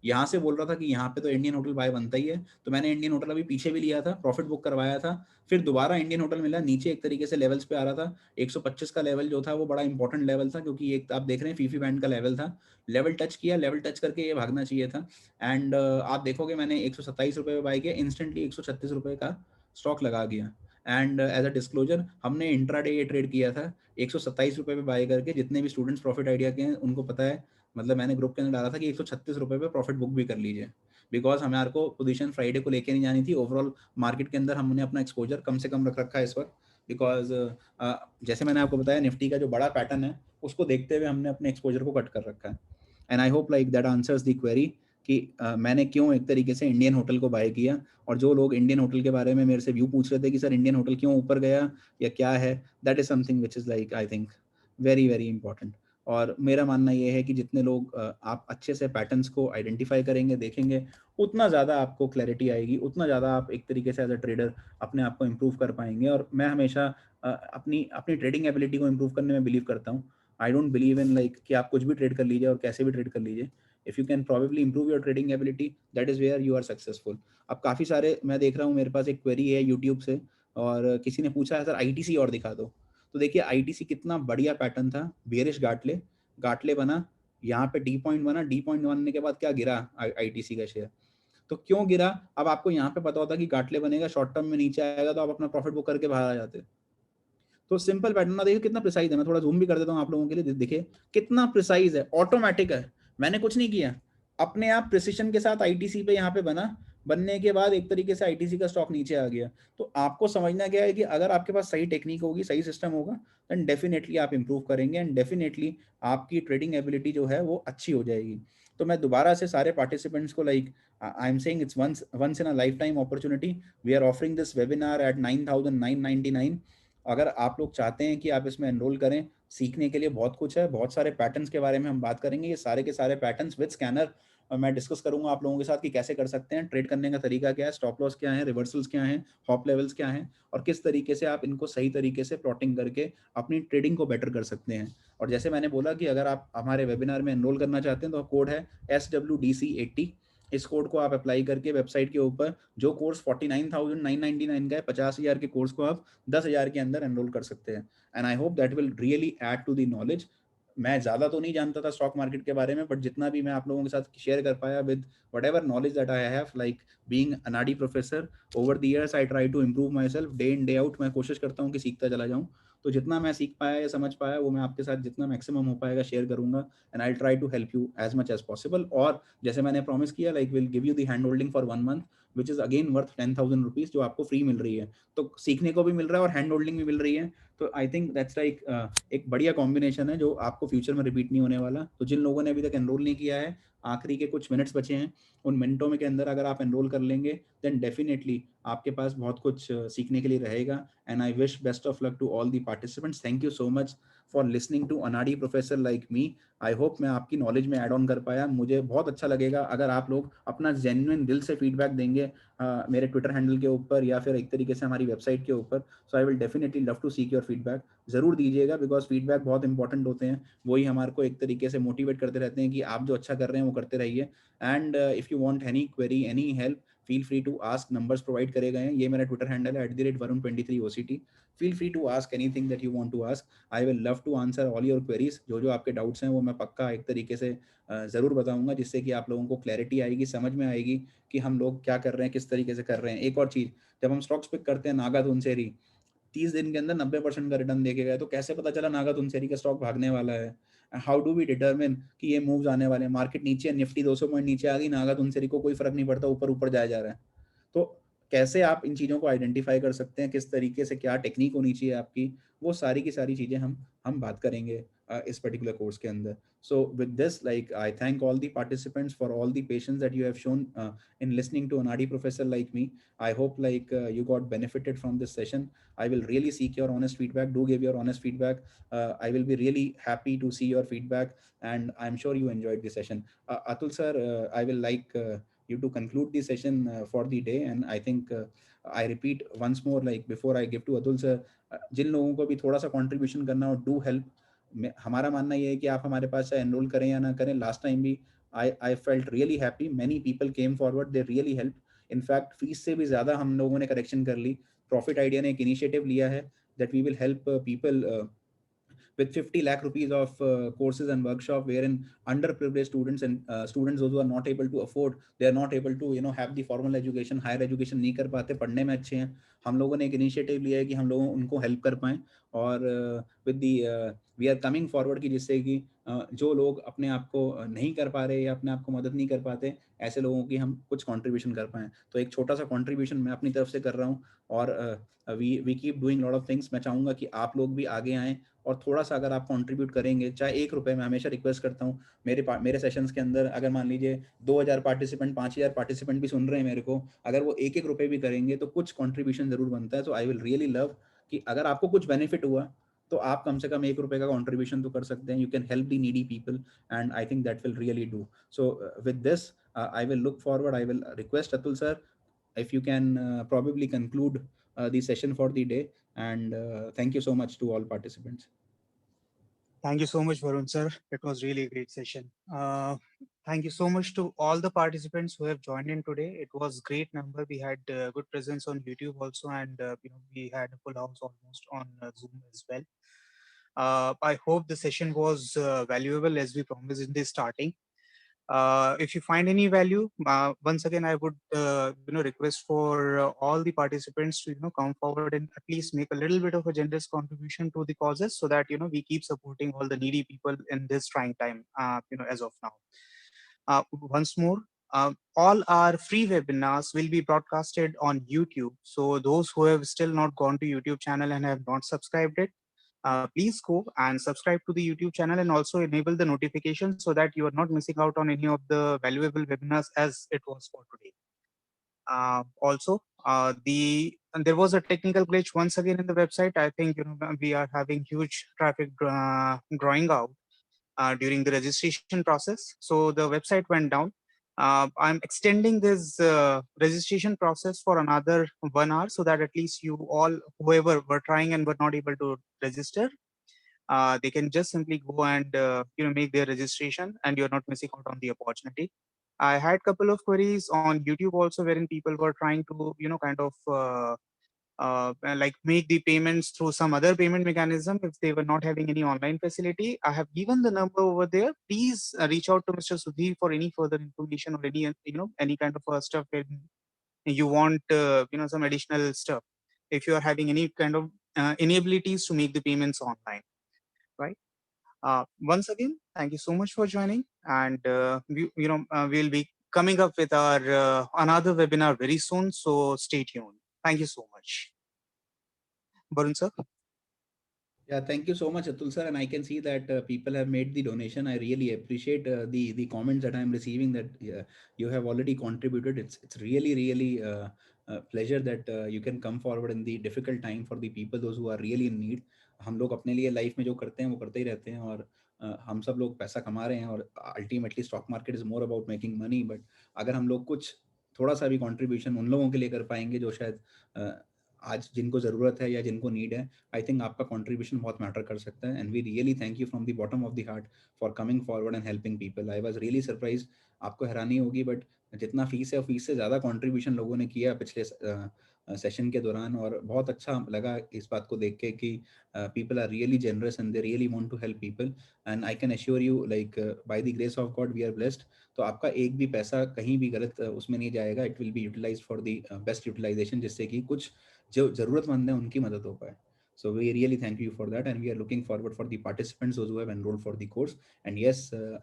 [SPEAKER 2] यहाँ से बोल रहा था कि यहाँ पे तो इंडियन होटल बाय बनता ही है, तो मैंने इंडियन होटल अभी पीछे भी लिया था, प्रॉफिट बुक करवाया था, फिर दोबारा इंडियन होटल मिला, नीचे एक तरीके से लेवल्स पे आ रहा था। 125 का लेवल जो था वो बड़ा इंपॉर्टेंट लेवल था, क्योंकि एक आप देख रहे हैं फीफी बैंड का लेवल था, लेवल टच किया, लेवल टच करके ये भागना चाहिए था। एंड आप देखोगे मैंने 127 रुपये में बाय किया, इंस्टेंटली 136 रुपये का स्टॉक लगा गया। एंड एज अ डिस्क्लोजर, हमने इंट्राडे ये ट्रेड किया था 127 रुपये पे बाय करके। जितने भी स्टूडेंट्स प्रॉफिट आइडिया के हैं उनको पता है, मतलब मैंने ग्रुप के अंदर डाला था कि 136 रुपये पे प्रॉफिट बुक भी कर लीजिए, बिकॉज हमारे को पोजीशन फ्राइडे को लेके नहीं जानी थी। ओवरऑल मार्केट के अंदर हमने अपना एक्सपोजर कम से कम रख रखा है इस वक्त, बिकॉज जैसे मैंने आपको बताया निफ्टी का जो बड़ा पैटर्न है उसको देखते हुए हमने अपने एक्सपोजर को कट कर रखा है। And I hope like that answers the query कि मैंने क्यों एक तरीके से इंडियन होटल को बाय किया। और जो लोग इंडियन होटल के बारे में मेरे से व्यू पूछ रहे थे कि सर इंडियन होटल क्यों ऊपर गया या क्या है, that is something which is like I think very very important. और मेरा मानना ये है कि जितने लोग आप अच्छे से पैटर्न्स को आइडेंटिफाई करेंगे, देखेंगे, उतना ज़्यादा आपको क्लैरिटी आएगी, उतना ज़्यादा आप एक तरीके से एज अ ट्रेडर अपने आप को इम्प्रूव कर पाएंगे। और मैं हमेशा अपनी अपनी ट्रेडिंग एबिलिटी को इम्प्रूव करने में बिलीव करता हूँ। आई डोंट बिलीव इन लाइक कि आप कुछ भी ट्रेड कर लीजिए और कैसे भी ट्रेड कर लीजिए। If you can probably improve your trading ability, that is where you are successful. अब काफ़ी सारे मैं देख रहा हूँ, मेरे पास एक क्वेरी है यूट्यूब से, और किसी ने पूछा है सर आईटीसी और दिखा दो। तो देखिए आईटीसी कितना बढ़िया पैटर्न था, बेरिश गाटले, गाटले बना, यहाँ पे डी पॉइंट बना, डी पॉइंट बनने के बाद क्या गिरा आईटीसी का शेयर। तो क्यों गिरा? अब आपको यहाँ पे पता होता कि गाटले बनेगा, शॉर्ट टर्म में नीचे आएगा, तो आप अपना प्रॉफिट बुक करके बाहर आ जाते। तो सिंपल पैटर्न ना, देखिए कितना प्रिसाइज है। मैं थोड़ा जूम भी कर देता हूँ आप लोगों के लिए, देखिए कितना प्रिसाइज है, ऑटोमेटिक है, मैंने कुछ नहीं किया, अपने आप प्रिसिशन के साथ आईटीसी पे यहाँ पे बना, बनने के बाद एक तरीके से आईटीसी का स्टॉक नीचे आ गया। तो आपको समझना क्या है कि अगर आपके पास सही टेक्निक होगी, सही सिस्टम होगा, देन डेफिनेटली आप इंप्रूव करेंगे एंड डेफिनेटली आपकी ट्रेडिंग एबिलिटी जो है वो अच्छी हो जाएगी। तो मैं दोबारा से सारे पार्टिसिपेंट्स को like I am saying it's once in a life time opportunity. We are offering this webinar at 9,999। अगर आप लोग चाहते हैं कि आप इसमें एनरोल करें, सीखने के लिए बहुत कुछ है, बहुत सारे पैटर्न्स के बारे में हम बात करेंगे। ये सारे के सारे पैटर्न्स विद स्कैनर मैं डिस्कस करूंगा आप लोगों के साथ कि कैसे कर सकते हैं, ट्रेड करने का तरीका क्या है, स्टॉप लॉस क्या है, रिवर्सल्स क्या है, हॉप लेवल्स क्या हैं, और किस तरीके से आप इनको सही तरीके से प्लॉटिंग करके अपनी ट्रेडिंग को बेटर कर सकते हैं। और जैसे मैंने बोला कि अगर आप हमारे वेबिनार में एनरोल करना चाहते हैं तो कोड है SWDC80। इस कोड को आप अप्लाई करके वेबसाइट के ऊपर जो कोर्स 49,999 का है, 50,000 के कोर्स को आप 10,000 के अंदर एनरोल कर सकते हैं। And I hope that will really add to the knowledge. मैं ज़्यादा तो नहीं जानता था स्टॉक मार्केट के बारे में, बट जितना भी मैं आप लोगों के साथ शेयर कर पाया with whatever knowledge that I have, like being an ANADI professor over the years, I try to improve myself day in day out। मैं कोशिश करता हूँ कि सीखता चला जाऊँ। तो जितना मैं सीख पाया या समझ पाया वो मैं आपके साथ जितना मैक्सिमम हो पाएगा शेयर करूंगा। And I try to help you as much as possible. और जैसे मैंने प्रॉमिस किया, like will give you the hand holding for 1 month which is again worth 10,000 rupees, जो आपको फ्री मिल रही है। तो सीखने को भी मिल रहा है और हैंड होल्डिंग भी मिल रही है। तो आई थिंक दैट्स लाइक एक बढ़िया कॉम्बिनेशन है जो आपको फ्यूचर में रिपीट नहीं होने वाला। तो जिन लोगों ने अभी तक एनरोल नहीं किया है, आखिरी के कुछ मिनट्स बचे हैं, उन मिनटों में के अंदर अगर आप एनरोल कर लेंगे देन डेफिनेटली आपके पास बहुत कुछ सीखने के लिए रहेगा। And I wish best of luck to all the participants. Thank you so much for listening to अनाड़ी professor like me. I hope मैं आपकी नॉलेज में ऐड ऑन कर पाया। मुझे बहुत अच्छा लगेगा अगर आप लोग अपना जेन्युइन दिल से फीडबैक देंगे मेरे ट्विटर हैंडल के ऊपर या फिर एक तरीके से हमारी वेबसाइट के ऊपर। So I will definitely love to seek your feedback. ज़रूर दीजिएगा, बिकॉज फीडबैक बहुत इंपॉर्टेंट होते हैं। वही हमारे को एक तरीके से मोटिवेट करते रहते हैं कि आप जो अच्छा कर रहे हैं वो करते रहिए। And if you want any query, any help, feel free to ask. Numbers provide करे गए हैं, ये मेरा ट्विटर हैंडल है @varun23oct। Feel free to ask anything that you want to ask. I will love to answer all your queries. जो जो आपके doubts हैं वो मैं पक्का एक तरीके से ज़रूर बताऊंगा, जिससे कि आप लोगों को क्लैरिटी आएगी, समझ में आएगी कि हम लोग क्या कर रहे हैं, किस तरीके से कर रहे हैं। एक और चीज़, जब हम स्टॉक्स पिक करते हैं नागा धुनसेरी, 30 दिन के अंदर 90% का रिटर्न देके गए, तो कैसे पता चला नागा धुनसेरी का स्टॉक भागने वाला है? हाउ डू वी डिटरमिन कि ये मूव्स आने वाले हैं? मार्केट नीचे, निफ्टी 200 पॉइंट नीचे आ गई, नागा धुनसेरी को कोई फर्क नहीं पड़ता, ऊपर ऊपर जाया जा रहा है। तो कैसे आप इन चीज़ों को आइडेंटिफाई कर सकते हैं, किस तरीके से क्या टेक्निक होनी चाहिए आपकी, वो सारी की सारी चीज़ें हम बात करेंगे इस पर्टिकुलर कोर्स के अंदर। So with this, like I thank all the participants for all the patience that you have shown in listening to an RD professor like me. I hope like you got benefited from this session. I will really seek your honest feedback. Do give your honest feedback. I will be really happy to see your feedback, and I'm sure you enjoyed the session. Atul sir, I will like you to conclude the session for the day, and I think I repeat once more, like before I give to Atul sir, जिन लोगों को भी थोड़ा सा contribution करना हो, do help. हमारा मानना ये है कि आप हमारे पास एनरोल करें या ना करें, लास्ट टाइम भी I felt really happy. Many people came forward, they really helped. In fact, fees से भी ज्यादा हम लोगों ने करेक्शन कर ली. प्रॉफिट आइडिया ने एक इनिशिएटिव लिया है that we will help people with 50 lakh rupees of courses and workshop, wherein underprivileged students and students those who are not able to afford, they are not able to have the formal education, higher education नहीं कर पाते, पढ़ने में अच्छे हैं, हम लोगों ने एक इनिशिएटिव लिया है कि हम लोगों उनको हेल्प कर पाएं. और with the we are coming forward कि जिससे कि जो लोग अपने आप को नहीं कर पा रहे या अपने आप को मदद नहीं कर पाते, ऐसे लोगों की हम कुछ कंट्रीब्यूशन कर पाएं. तो एक छोटा सा कंट्रीब्यूशन मैं अपनी तरफ से कर रहा हूं. और we keep doing lot of things. मैं चाहूंगा कि आप लोग भी आगे आएं और थोड़ा सा अगर आप कंट्रीब्यूट करेंगे, चाहे 1 रुपए, मैं हमेशा रिक्वेस्ट करता हूँ. मेरे सेशंस के अंदर अगर मान लीजिए 2,000 पार्टिसिपेंट, 5,000 पार्टिसिपेंट भी सुन रहे हैं मेरे को, अगर वो 1-1 रुपए भी करेंगे तो कुछ कंट्रीब्यूशन जरूर बनता है. तो आई विल रियली लव कि अगर आपको कुछ बेनिफिट हुआ तो आप कम से कम 1 रुपए का कंट्रीब्यूशन तो कर सकते हैं. You can help the needy people and I think that will really do. So with this I will look forward. I will request Atul sir if you can probably conclude the session for the day, and thank you so much to all participants.
[SPEAKER 1] Thank you so much, Varun sir. It was really a great session. Thank you so much to all the participants who have joined in today. It was great number. We had good presence on YouTube also, and we had a full house almost on Zoom as well. I hope the session was valuable as we promised in the starting. If you find any value, once again I would request for all the participants to come forward and at least make a little bit of a generous contribution to the causes, so that we keep supporting all the needy people in this trying time, as of now. Once more, all our free webinars will be broadcasted on YouTube. So those who have still not gone to YouTube channel and have not subscribed it, please go and subscribe to the YouTube channel and also enable the notifications so that you are not missing out on any of the valuable webinars as it was for today. Also, and there was a technical glitch once again in the website. I think we are having huge traffic drawing out during the registration process. So the website went down. I'm extending this registration process for another 1 hour so that at least you all, whoever were trying and were not able to register, they can just simply go and make their registration, and you're not missing out on the opportunity. I had couple of queries on YouTube also, wherein people were trying to kind of like make the payments through some other payment mechanism if they were not having any online facility. I have given the number over there. Please reach out to Mr. Sudhir for any further information or any any kind of stuff when you want some additional stuff. If you are having any kind of inabilities to make the payments online, right? Once again, thank you so much for joining, and we'll be coming up with our another webinar very soon. So stay tuned. Thank you so much, Varun sir.
[SPEAKER 2] Yeah, thank you so much, Atul sir. And I can see that people have made the donation. I really appreciate the comments that I'm receiving, that you have already contributed. It's really pleasure that you can come forward in the difficult time for the people, those who are really in need. हम लोग अपने लिए life में जो करते हैं वो करते ही रहते हैं, और हम सब लोग पैसा कमा रहे हैं, और ultimately stock market is more about making money. But अगर हम लोग कुछ थोड़ा सा भी कंट्रीब्यूशन उन लोगों के लिए कर पाएंगे जो शायद आज जिनको ज़रूरत है या जिनको नीड है, आई थिंक आपका कंट्रीब्यूशन बहुत मैटर कर सकता है. And we really thank you from the bottom of the heart for coming forward and helping people. I was really surprise. आपको हैरानी होगी, बट जितना फीस है, फीस से ज़्यादा कंट्रीब्यूशन लोगों ने किया पिछले सेशन के दौरान. और बहुत अच्छा लगा इस बात को देख के कि people are really generous and they really want to help people. And I can assure you, like by the grace of God we are blessed. तो आपका एक भी पैसा कहीं भी गलत उसमें नहीं जाएगा. It will be utilize for the best utilization, जिससे कि कुछ जो ज़रूरतमंद है उनकी मदद हो पाए. So we really thank you for that, and we are looking forward for the participants, those who have enrolled for the course. And yes,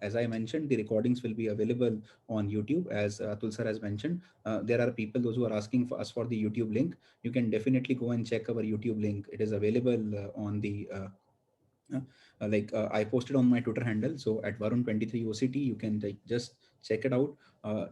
[SPEAKER 2] as I mentioned, the recordings will be available on YouTube, as Atul sir has mentioned. There are people those who are asking for us for the YouTube link. You can definitely go and check our YouTube link. It is available on the I posted on my Twitter handle, so at Varun23OCT you can just check it out.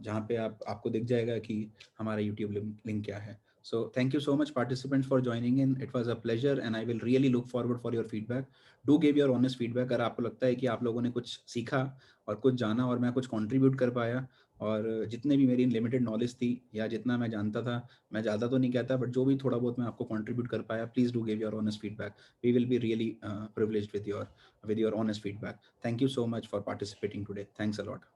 [SPEAKER 2] जहाँ पे आपको दिख जाएगा कि हमारा YouTube link क्या है. So thank you so much participants for joining in. It was a pleasure and I will really look forward for your feedback. Do give your honest feedback. अगर आपको लगता है कि आप लोगों ने कुछ सीखा और कुछ जाना और मैं कुछ contribute कर पाया, और जितने भी मेरी लिमिटेड नॉलेज थी या जितना मैं जानता था, मैं ज़्यादा तो नहीं कहता, बट जो भी थोड़ा बहुत मैं आपको कंट्रीब्यूट कर पाया, please do give your honest feedback. We will be really privileged with your honest feedback. Thank you so much for participating today. Thanks a lot.